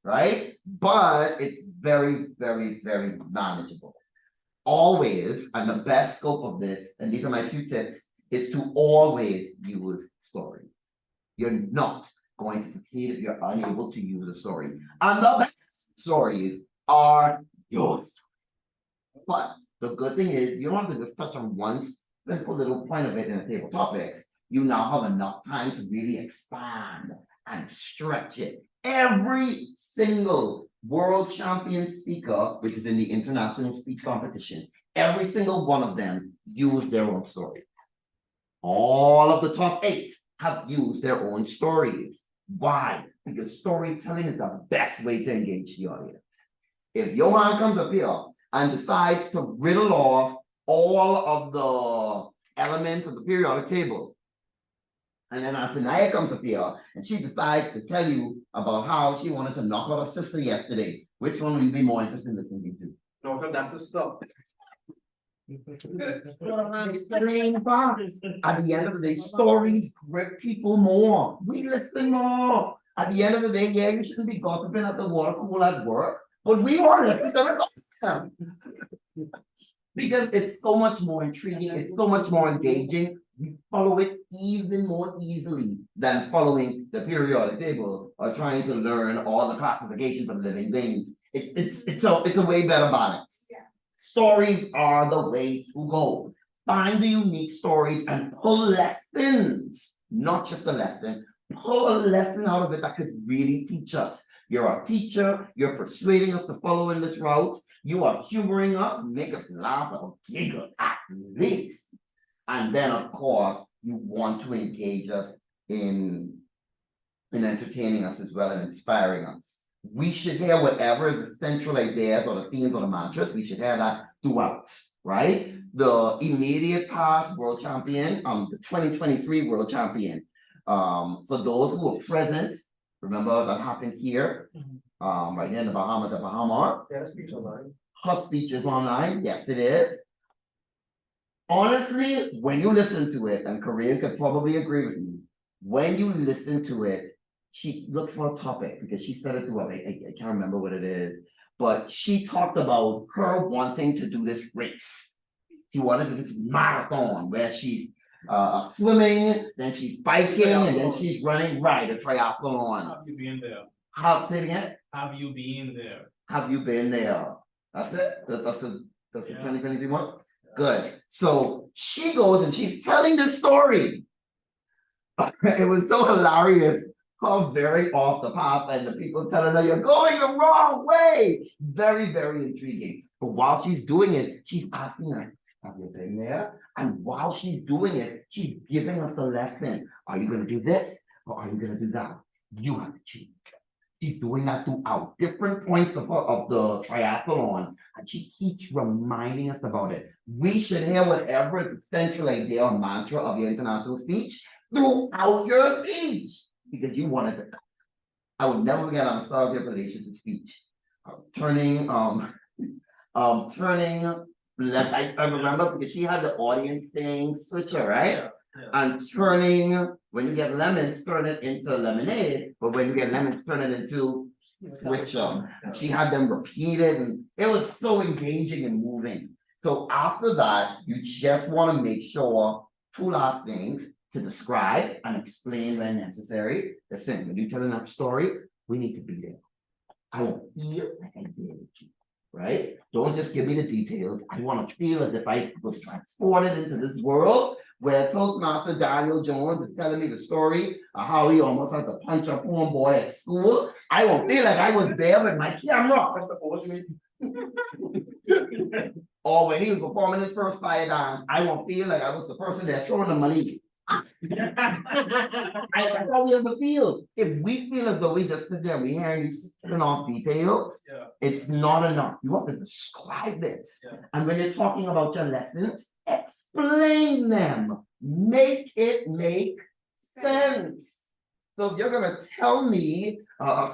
right? But it's very, very, very manageable. Always, and the best scope of this, and these are my few tips, is to always use story. You're not going to succeed if you're unable to use a story. And the best stories are yours. But the good thing is you don't have to just touch on one simple little point of it in a table topics. You now have enough time to really expand and stretch it. Every single world champion speaker, which is in the international speech competition, every single one of them use their own story. All of the top 8 have used their own stories. Why? Because storytelling is the best way to engage the audience. If Johan comes up here and decides to riddle off all of the elements of the periodic table, and then Antonia comes up here and she decides to tell you about how she wanted to knock out her sister yesterday, which one will you be more interested in listening to? No, because that's the stuff. At the end of the day, stories grip people more. We listen more. At the end of the day, yeah, you shouldn't be gossiping at the water cooler at work, but we want to listen to the gossip. Because it's so much more intriguing, it's so much more engaging. We follow it even more easily than following the periodic table or trying to learn all the classifications of living things. It's a way better balance. Yeah. Stories are the way to go. Find the unique stories and pull lessons, not just a lesson, pull a lesson out of it that could really teach us. You're a teacher, you're persuading us to follow in this route, you are humoring us, make us laugh or giggle at least. And then, of course, you want to engage us in entertaining us as well and inspiring us. We should hear whatever is the central ideas or the themes or the mantras, we should hear that throughout, right? The immediate past world champion, the 2023 world champion. For those who were present, remember that happened here, right here in the Bahamas at Bahama. Yeah, speech online. Her speech is online, yes it is. Honestly, when you listen to it, and Korean could probably agree with me, when you listen to it, she looked for a topic because she said it through, I can't remember what it is, but she talked about her wanting to do this race. She wanted to do this marathon where she's swimming, then she's biking, and then she's running, right, a triathlon. Have you been there? Say it again? Have you been there? Have you been there? That's it? That's the 2023 one? Good. So she goes and she's telling this story. It was so hilarious how very off the path and the people telling her you're going the wrong way. Very, very intriguing. But while she's doing it, she's asking her, have you been there? And while she's doing it, she's giving us a lesson. Are you going to do this or are you going to do that? You have to choose. She's doing that throughout different points of the triathlon, and she keeps reminding us about it. We should hear whatever is the central idea or mantra of your international speech throughout your speech, because you wanted to. I would never forget on the start of your Galatians speech, turning I remember because she had the audience thing switcher, right? Yeah, yeah. And turning, when you get lemons, turn it into lemonade, but when you get lemons, turn it into switcher. She had them repeat it, and it was so engaging and moving. So after that, you just want to make sure two last things to describe and explain when necessary. Listen, when you tell enough story, we need to be there. I want to feel like I did with you, right? Don't just give me the details. I want to feel as if I was transported into this world where Toastmaster Daniel Jones is telling me the story of how he almost had to punch a poor boy at school. I won't feel like I was there with my camera. That's the ultimate. Or when he was performing his first fire dance, I won't feel like I was the person that throwing the money. That's how we ever feel. If we feel as though we just sit there, we hearing you spitting off details, Yeah. it's not enough. You have to describe it. Yeah. And when you're talking about your lessons, explain them. Make it make sense. So if you're gonna tell me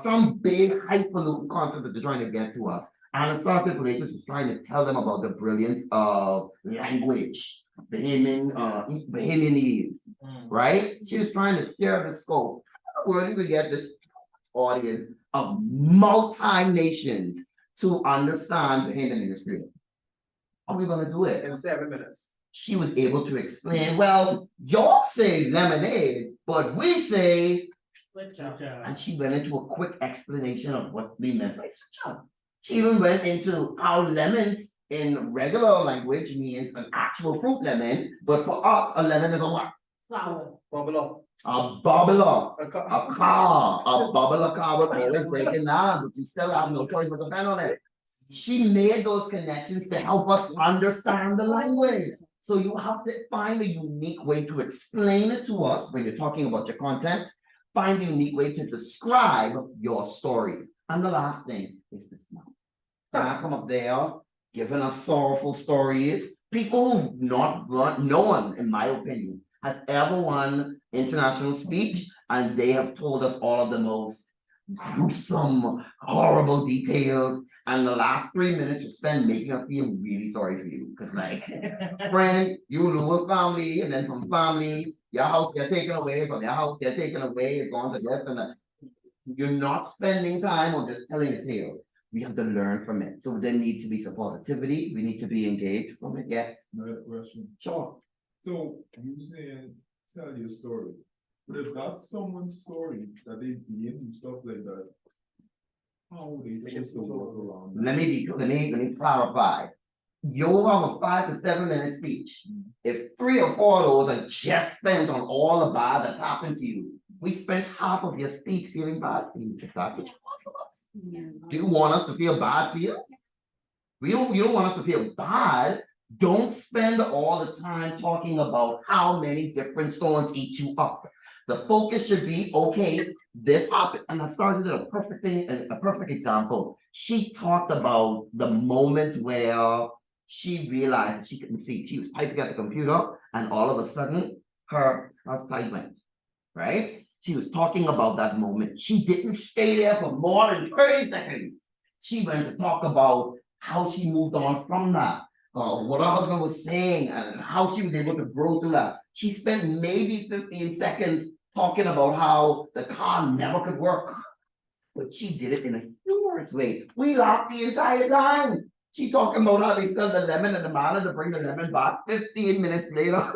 some big highfalutin concept that they're trying to get to us, and South Places is trying to tell them about the brilliance of language, Bahamianese, right? She was trying to share the scope. Where do we get this audience of multi-nations to understand Bahamian industry? How are we gonna do it? In 7 minutes. She was able to explain, well, y'all say lemonade, but we say, and she went into a quick explanation of what we meant by switch. She even went into how lemons in regular language means an actual fruit lemon, but for us, a lemon is a what? Flower. Bubble A bubbler, up. a car, a bubbler car was always breaking down, but you still have no choice but to depend on it. She made those connections to help us understand the language. So you have to find a unique way to explain it to us when you're talking about your content. Find a unique way to describe your story. And the last thing is this now. I come up there giving us sorrowful stories. People who've not no one, in my opinion, has ever won international speech, and they have told us all of the most gruesome, horrible details. And the last 3 minutes you spend making us feel really sorry for you. Because like, friend, you lose family, and then from family, your house get taken away, from your house get taken away, you're gone to this and that. You're not spending time on just telling a tale. We have to learn from it. So there needs to be some positivity. We need to be engaged from it. Yeah. Another question. Sure. So you saying tell your story, but if that's someone's story that they be in and stuff like that, how would they supposed to work around? Let me clarify. You'll have a 5 to 7 minute speech. If 3 or 4 of those are just spent on all the bad that's happened to you, we spent half of your speech feeling bad for you. Is that what you want from us? Do you want us to feel bad for you? You don't want us to feel bad. Don't spend all the time talking about how many different stones eat you up. The focus should be, okay, this happened, and I started a perfect thing, a perfect example. She talked about the moment where she realized she couldn't see. She was typing at the computer, and all of a sudden, her sight went, right? She was talking about that moment. She didn't stay there for more than 30 seconds. She went to talk about how she moved on from that. What her husband was saying and how she was able to grow through that. She spent maybe 15 seconds talking about how the car never could work, but she did it in a humorous way. We laughed the entire time. She talking about how they sell the lemon and the manner to bring the lemon back 15 minutes later.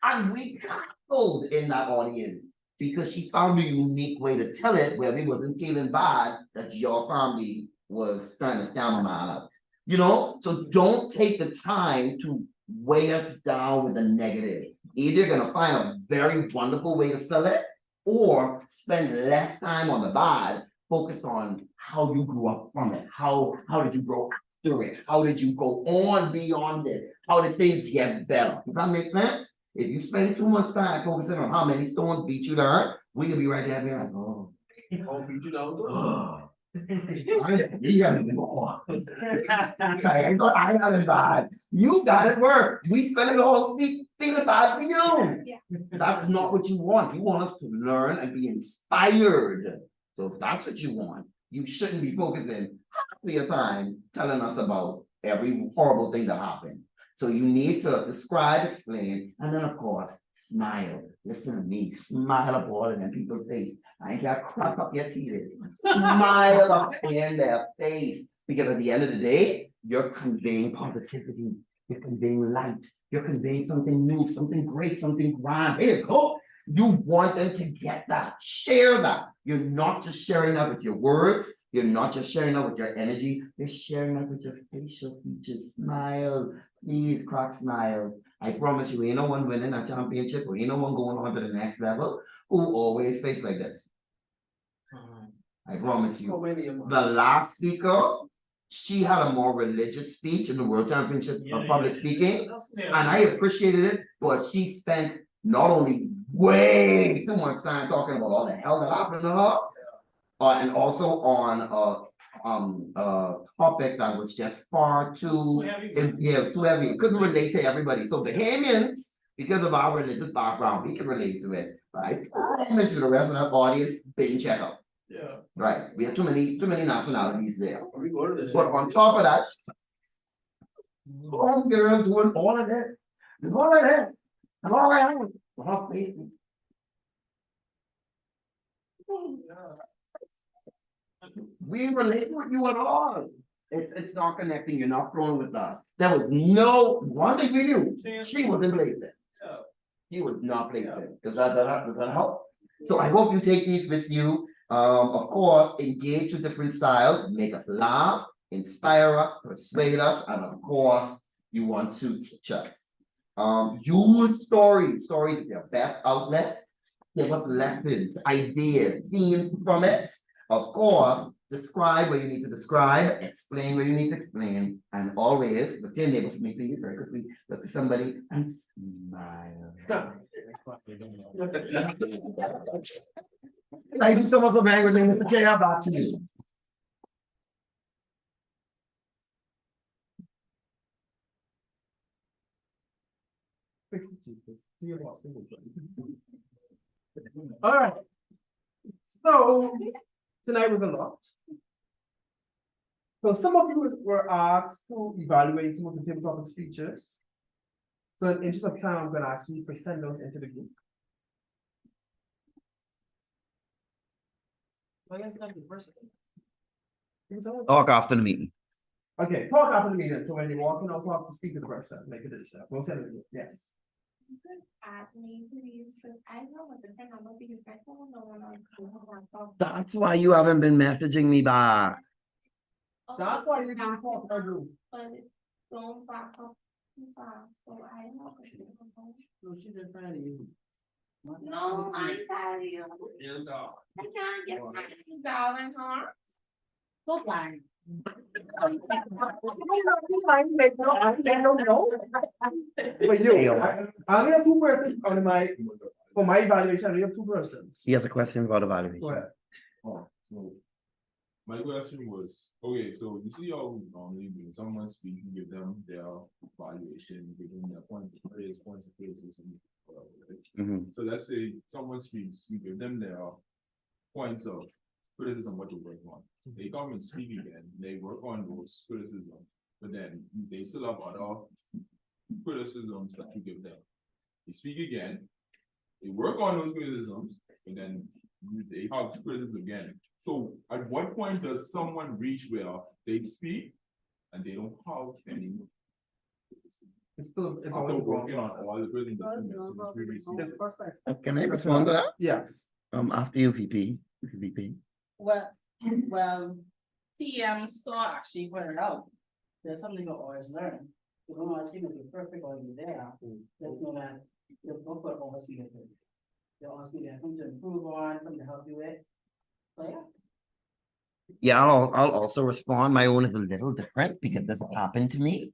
And we cackled in that audience because she found a unique way to tell it where we wasn't feeling bad that your family was trying to scam a man out. You know, so don't take the time to weigh us down with the negative. Either you're gonna find a very wonderful way to sell it, or spend less time on the bad, focused on how you grew up from it. How did you grow through it? How did you go on beyond it? How did things get better? Does that make sense? If you spend too much time focusing on how many stones beat you down, we could be right there being like, oh, beat you down. You got it more. I thought I got it bad. You got it worse. We spent it all feeling bad for you. Yeah. That's not what you want. You want us to learn and be inspired. So if that's what you want, you shouldn't be focusing half of your time telling us about every horrible thing that happened. So you need to describe, explain, and then of course, smile. Listen to me, smile up all in them people's face. I ain't gotta crack up your teeth. Smile up in their face. Because at the end of the day, you're conveying positivity, you're conveying light, you're conveying something new, something great, something grand. Here you go. You want them to get that, share that. You're not just sharing that with your words, you're not just sharing that with your energy, you're sharing that with your facial features. Smile, please crack smiles. I promise you, ain't no one winning a championship or ain't no one going on to the next level who always face like this. I promise you. The last speaker, she had a more religious speech in the World Championship of Public Speaking, and I appreciated it, but she spent not only way too much time talking about all the hell that happened to her, and also on a topic that was just far too, it was too heavy. It couldn't relate to everybody. So Bahamians, because of our religious background, we can relate to it. But I promise you, the rest of the audience, binge check out. Yeah. Right, we have too many nationalities there. But on top of that, home girl doing all of this, and all of this, and all of that. For her face. We relate with you at all. It's not connecting, you're not flowing with us. There was no one thing we knew. She was in Blazing. He was not Blazing. Does that help? So I hope you take these with you. Of course, engage with different styles, make us laugh, inspire us, persuade us, and of course, you want to teach us. Use stories is your best outlet. Give us lessons, ideas, themes from it. Of course, describe where you need to describe, explain where you need to explain, and always, with your neighbor for me, please, very quickly, look to somebody and smile. Thank you so much for being with me, Mr. J.R. Back to you. All right. So tonight was a lot. So some of you were asked to evaluate some of the table topic speeches. So in the interest of time, I'm going to ask you to send those into the group. Talk after the meeting. Okay, talk after the meeting. So when you walk in, I'll talk to speak to the person, make a decision. We'll send it to you. Yes. You could add me, please, because I know what the thing I'm looking is my phone, no one on. That's why you haven't been messaging me back. That's why you didn't talk to our group. But don't back up too fast, so I know. No, she's just proud of you. No, I'm tired of you. I can't get mad at you, darling, huh? So blind. But you, I only have two persons on for my evaluation, I only have two persons. He has a question about evaluation. Go ahead. Oh, so my question was, okay, so you see how normally when someone speaks, you give them their evaluation, give them their points of praise, points of criticism, right? So let's say someone speaks, you give them their points of criticism, what they work on. They come and speak again, they work on those criticisms, but then they still have other criticisms that you give them. They speak again, they work on those criticisms, but then they have criticism again. So at what point does someone reach where they speak and they don't have any? It's still, it's after always working on all the criticisms. Can I respond to that? Yes. After you, VP. It's VP. Well, TM store actually pointed out, there's something you always learn. You don't want to seem to be perfect or you're there. There's no that the book will always be different. There'll always be something to improve on, something to help you with. So yeah. Yeah, I'll also respond. My own is a little different because this happened to me.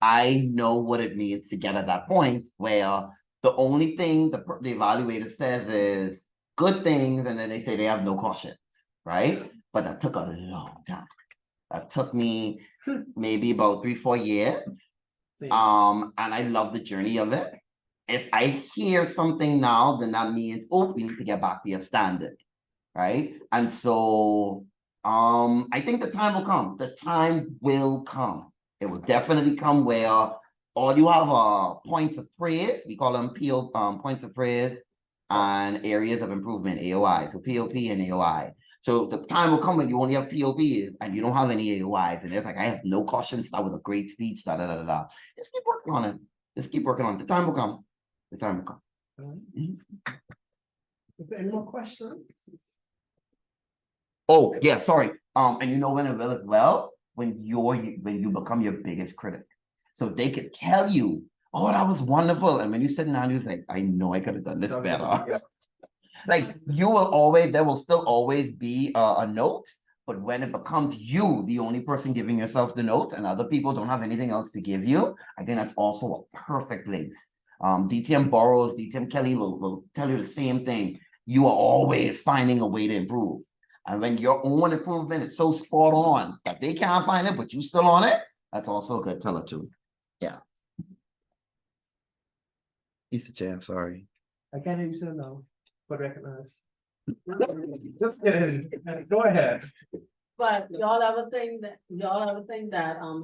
I know what it means to get at that point where the only thing the evaluator says is good things, and then they say they have no cautions, right? But that took a long time. That took me maybe about 3-4 years. And I love the journey of it. If I hear something now, then that means, oh, we need to get back to your standard, right? And so I think the time will come. The time will come It will definitely come where all you have are points of praise, we call them points of praise, and areas of improvement, AOI, so POP and AOI. So the time will come when you only have POPs and you don't have any AOIs, and it's like, I have no cautions, that was a great speech, da da da da da. Just keep working on it. Just keep working on it. The time will come. The time will come. Is there any more questions? Oh, yeah, sorry. And you know when it will as well? When you become your biggest critic. So they could tell you, oh, that was wonderful. And when you sit down, you're like, I know I could have done this better. Like you will always, there will still always be a note, but when it becomes you, the only person giving yourself the note and other people don't have anything else to give you, I think that's also a perfect place. DTM Burrows, DTM Kelly will tell you the same thing. You are always finding a way to improve. And when your own improvement is so spot on that they can't find it, but you still on it, that's also a good teller too. Yeah. Easter J, I'm sorry. I can't hear you say no, but recognize. Just kidding. Go ahead. But y'all ever think that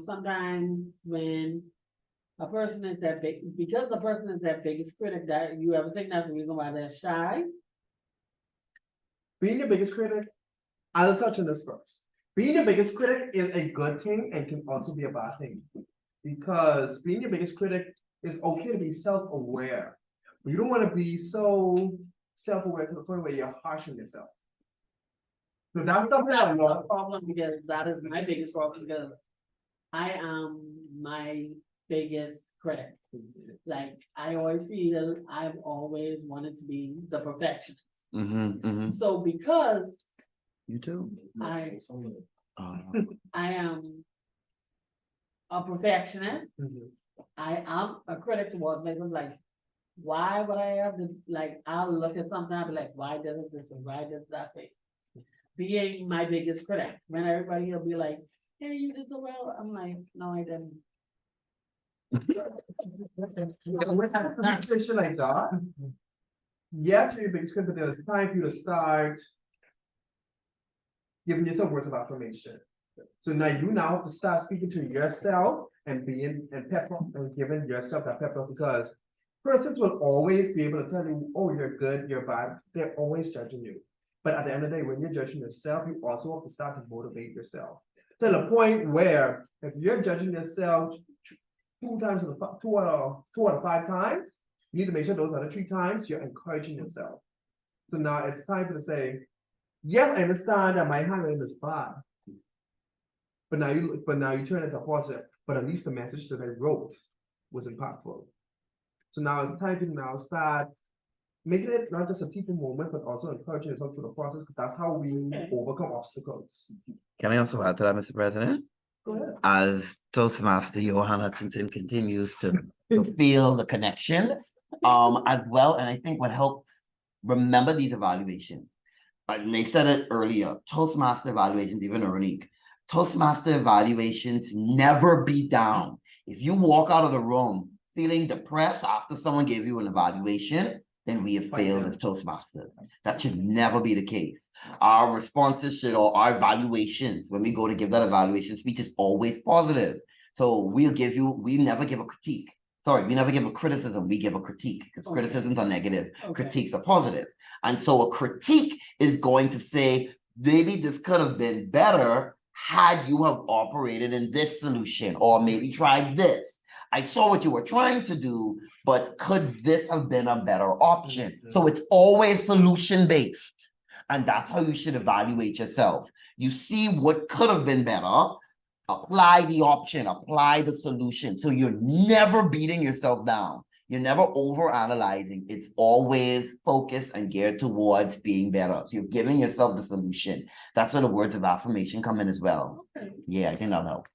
sometimes when a person is that big, because the person is that biggest critic, that you ever think that's the reason why they're shy? Being your biggest critic, I'll touch on this first. Being your biggest critic is a good thing and can also be a bad thing. Because being your biggest critic is okay to be self-aware. But you don't want to be so self-aware to the point where you're harsh on yourself. So that's something That's I'm not a not. problem, because that is my biggest problem, because I am my biggest critic. Like, I always feel I've always wanted to be the perfectionist. So because You too. I am a perfectionist, I am a critic towards myself, like, why would I have to, like, I'll look at something, I'll be like, why doesn't this, and why does that thing? Being my biggest critic, when everybody will be like, hey, you did so well, I'm like, no, I didn't. When I have a situation like that, yes, you're your biggest critic, but there's time for you to start giving yourself words of affirmation. So now you have to start speaking to yourself and being and pep talk and giving yourself that pep talk, because persons will always be able to tell you, oh, you're good, you're bad. They're always judging you. But at the end of the day, when you're judging yourself, you also have to start to motivate yourself. To the point where if you're judging yourself 2 out of 5 times, you need to make sure those other 3 times you're encouraging yourself. So now it's time to say, yeah, I understand that my handwriting is bad. But now you turn it to positive, but at least the message that I wrote was impactful. So now it's time to now start making it not just a teaching moment, but also encouraging yourself through the process, because that's how we overcome obstacles. Can I also add to that, Mr. President? Go ahead. As Toastmaster Johan Hutchinson continues to feel the connection, as well, and I think what helps remember these evaluations. And they said it earlier, Toastmaster evaluations, even Veronique, Toastmaster evaluations never be down. If you walk out of the room feeling depressed after someone gave you an evaluation, then we have failed as Toastmasters. That should never be the case. Our responses should, or our evaluations, when we go to give that evaluation speech, is always positive. So we never give a critique. Sorry, we never give a criticism, we give a critique, because criticisms are negative, critiques are positive. And so a critique is going to say, maybe this could have been better had you have operated in this solution, or maybe tried this. I saw what you were trying to do, but could this have been a better option? So it's always solution-based. And that's how you should evaluate yourself. You see what could have been better, apply the option, apply the solution. So you're never beating yourself down. You're never over-analyzing. It's always focused and geared towards being better. So you're giving yourself the solution. That's where the words of affirmation come in as well. Yeah, I think that'll help.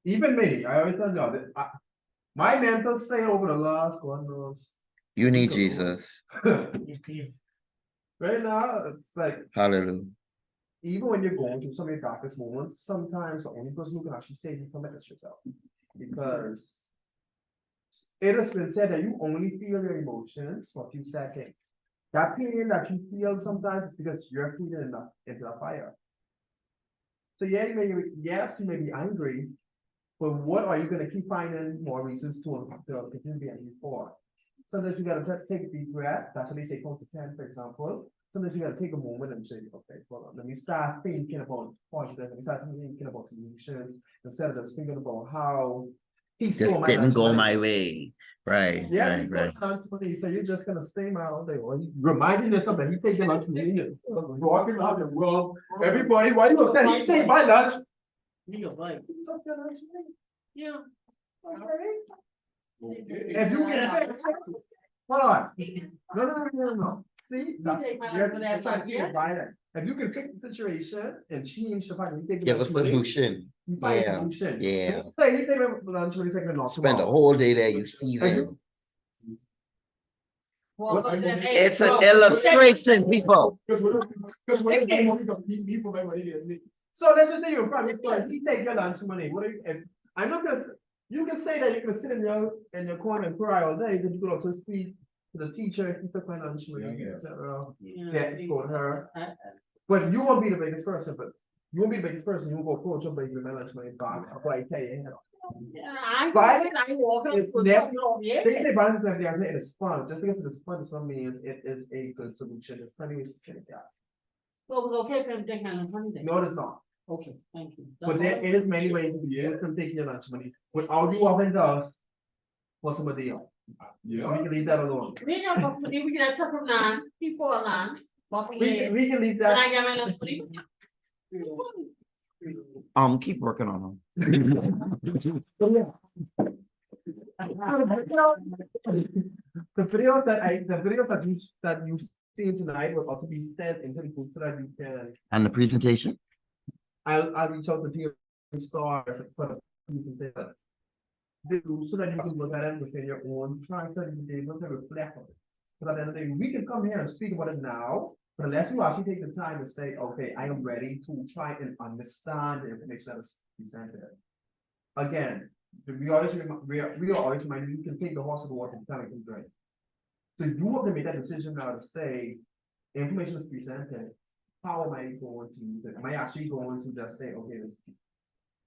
Even me, I always tell you that my mental state over the last God knows. You need Jesus. Right now, it's like, Hallelujah. even when you're going through some of your darkest moments, sometimes the only person who can actually save you from it is yourself. Because it has been said that you only feel your emotions for a few seconds. That pain that you feel sometimes is because you're feeding into the fire. So yeah, yes, you may be angry, but what are you gonna keep finding more reasons to continue being angry for? Sometimes you gotta take a deep breath. That's what they say, count to 10, for example. Sometimes you gotta take a moment and say, okay, hold on, let me start thinking about positive, let me start thinking about solutions, instead of just thinking about how he stole Just my didn't lunch go money. my way. Right, Yeah, right, he's right. got lunch money, so you're just gonna stay mad all day, or he reminding yourself that he take your lunch money, you're walking around the world, everybody, why you upset, he take my lunch? You go, like, yeah. If you can fix, hold on, no, see, that's, take my you're lunch money, trying to be yeah. violent. If you can fix the situation and change the fact that you take the Give a lunch money, solution. you find a Yeah, solution. yeah. Say, you take my lunch money, take it off Spend a tomorrow. whole day there, you see And them. It's It's an illustration, people. So let's just say you're prime minister, he take your lunch money, what are you, if, I'm not gonna, you can say that you're gonna sit in your corner and cry all day, but you could also speak to the teacher, he took my lunch money, for her. But you won't be the biggest person, but you won't be the biggest person, you won't go coach up, but you my lunch money back, that's why I tell you. Violence is never, they say violence is never the answer, it is fun, just because it is fun, does not mean it is a good solution, there's plenty of ways to get that. So it was okay for him to take my lunch money then? No, it's not. Okay, thank you. But there is many ways you can take your lunch money without you having us for somebody else. So we can leave that alone. We ain't got enough money, we get a truck from land, before land. We can leave Can I that. get my lunch money? Keep working on them. The videos that you see tonight will also be sent into the group so that you can, And the presentation? I'll reach out to Team Star for the presentation. So that you can look at it within your own time, so you can be able to reflect on it. So at the end of the day, we can come here and speak about it now, but unless you actually take the time to say, okay, I am ready to try and understand the information that is presented. Again, we are always reminded, you can take the horse to the water, you can drink. So you have to make that decision now to say, information is presented, how am I going to use it? Am I actually going to just say, okay,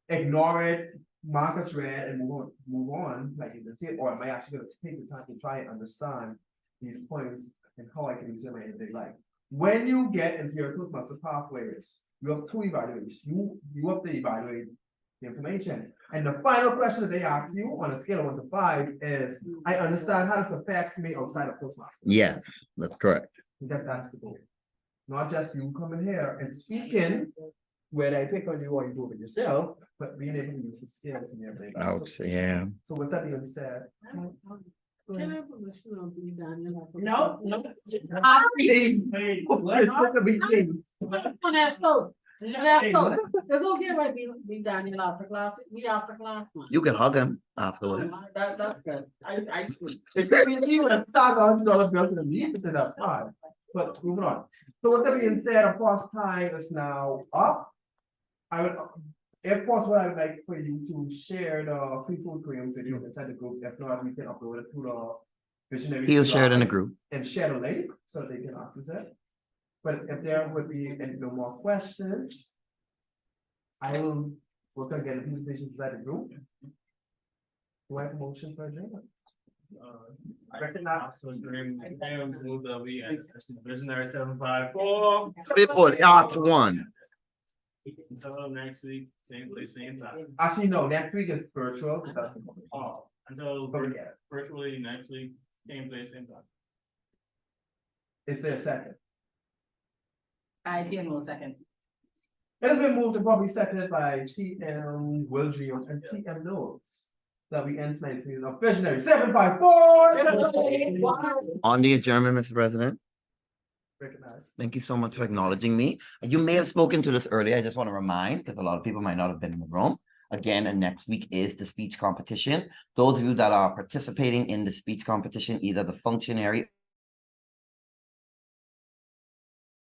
ignore it, mark as read and move on, like you can see it, or am I actually gonna take the time to try and understand these points and how I can use them in my everyday life? When you get into your Toastmaster pathways, you have two evaluations. You have to evaluate the information. And the final question that they ask you on a scale of 1 to 5 is, I understand how this affects me outside of Toastmasters. Yeah, that's correct. Because that's the goal. Not just you coming here and speaking, where I pick on you or you do it yourself, but being able to use the skills in your everyday life. Ouch, yeah. So with that being said. Can I have permission to be Daniel? No, no. It's okay if I be Daniel after class, we after class, man. You can hug him afterwards. That's good. I. If you would have started $100 bills and leave it in that part, but moving on. So with that being said, of course, time is now up. I would, if possible, I would like for you to share the free food cream video inside the group. If not, we can upload it to the visionary. He'll share it in the group. And share the link so they can access it. But if there would be any more questions, I will work on getting presentations inside the group. Do I have a motion for adjournment? Visionary 754. Triple Arts 1. Until next week, same place, same time. Actually, no, next week is virtual. Oh, until virtually next week, same place, same time. Is there a second? I feel no second. It has been moved and probably seconded by TM Wilgio and TM Notes. That we end tonight's meeting of Visionary 754. On the adjournment, Mr. President. Recognize. Thank you so much for acknowledging me. You may have spoken to this earlier. I just want to remind, because a lot of people might not have been in the room. Again, and next week is the speech competition. Those of you that are participating in the speech competition, either the functionary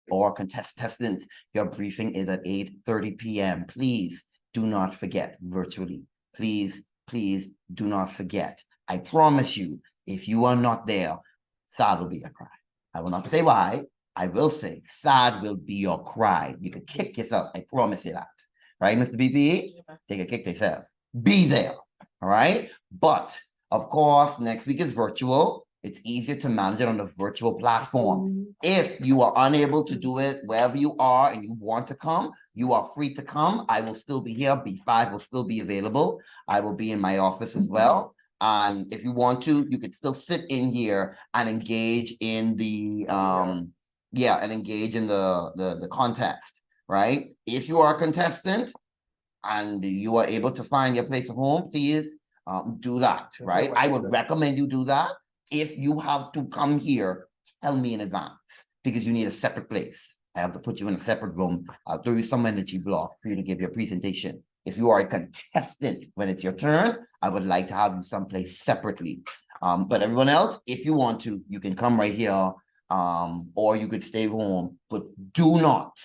or contestants, your briefing is at 8:30 p.m. Please do not forget virtually. Please do not forget. I promise you, if you are not there, sad will be a cry. I will not say why. I will say sad will be your cry. You can kick yourself. I promise you that. Right, Mr. BB? They can kick themselves. Be there. All right. But of course, next week is virtual. It's easier to manage it on the virtual platform. If you are unable to do it wherever you are and you want to come, you are free to come. I will still be here. B5 will still be available. I will be in my office as well. And if you want to, you could still sit in here and engage in the the contest, right? If you are a contestant and you are able to find your place of home, please do that, right? I would recommend you do that. If you have to come here, tell me in advance because you need a separate place. I have to put you in a separate room. I'll throw you some energy block for you to give your presentation. If you are a contestant when it's your turn, I would like to have you someplace separately. But everyone else, if you want to, you can come right here, or you could stay home, but do not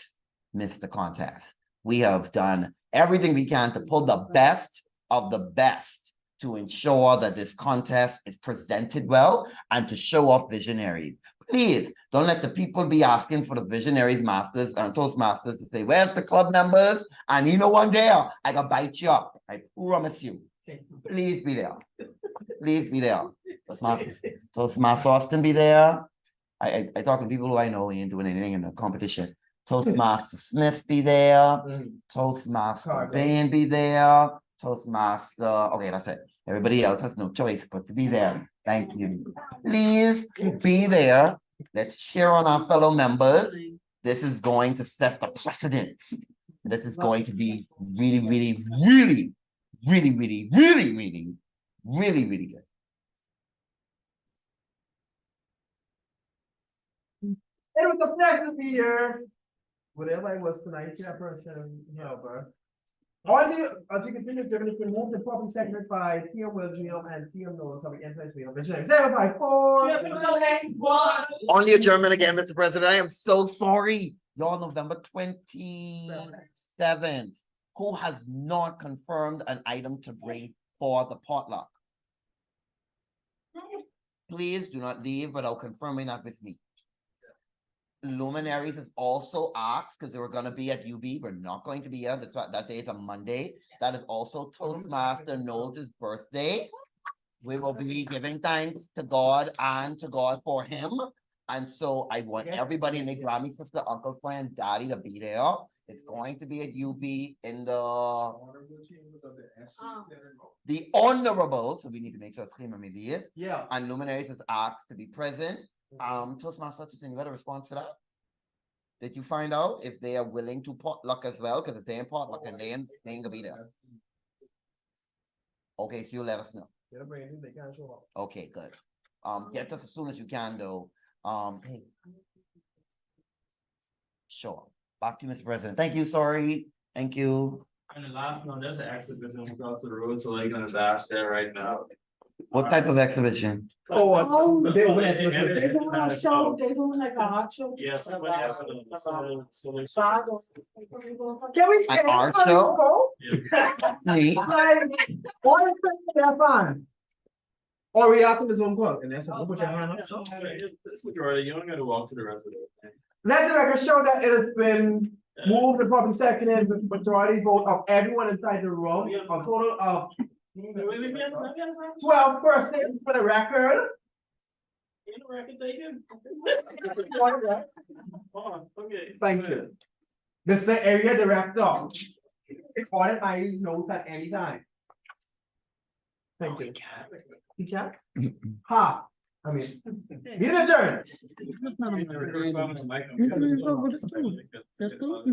miss the contest. We have done everything we can to pull the best of the best to ensure that this contest is presented well and to show off visionaries. Please don't let the people be asking for the visionaries masters and Toastmasters to say, where's the club members? And you know, one day I can bite you up. I promise you. Please be there. Please be there. Toastmaster Austin be there. I talk to people who I know ain't doing anything in the competition. Toastmaster Smith be there. Toastmaster Bain be there. Toastmaster, okay, that's it. Everybody else has no choice but to be there. Thank you. Please be there. Let's cheer on our fellow members. This is going to set the precedence. This is going to be really, really, really, really, really, really, really, really, really good. It was a pleasure to be here. Whatever I was tonight, chairperson, as we continue, they're going to remove the property segment by TM William and TM Knowles. So we enter this meeting. Visionary 0 by 4. On the adjournment again, Mr. President, I am so sorry. Y'all, November 27th. Who has not confirmed an item to bring for the potluck? Please do not leave without confirming that with me. Luminaries is also asked because they were going to be at UB. We're not going to be here. That's that day is a Monday. That is also Toastmaster Knowles' birthday. We will be giving thanks to God and to God for him. And so I want everybody in the Grammy sister, uncle, friend, daddy to be there. It's going to be at UB in the honorable. So we need to make sure it's clean immediate. Yeah. And Luminaries is asked to be present. Toastmaster, you got a response to that? Did you find out if they are willing to potluck as well? Because if they're in potluck and they ain't gonna be there. Okay, so you let us know. Okay, good. Get us as soon as you can though. Hey. Sure. Back to you, Mr. President. Thank you, sorry. Thank you. And the last one, there's an exhibition across the road, so they're gonna dash there right now. What type of exhibition? They're doing a show, they're doing like a hot show. Yes, somebody else. Can we An art show? Me? All the things they're fine. Or react to the Zoom call. And that's put your hand up. So. This majority, you don't gotta walk to the rest of it. Let the record show that it has been moved and probably seconded with majority vote of everyone inside the room. A total of 12 persons for the record. Thank you. This is the area director. It's ordered my notes at any time. Thank you. You can't? Ha. I mean, meeting adjourned. That's cool.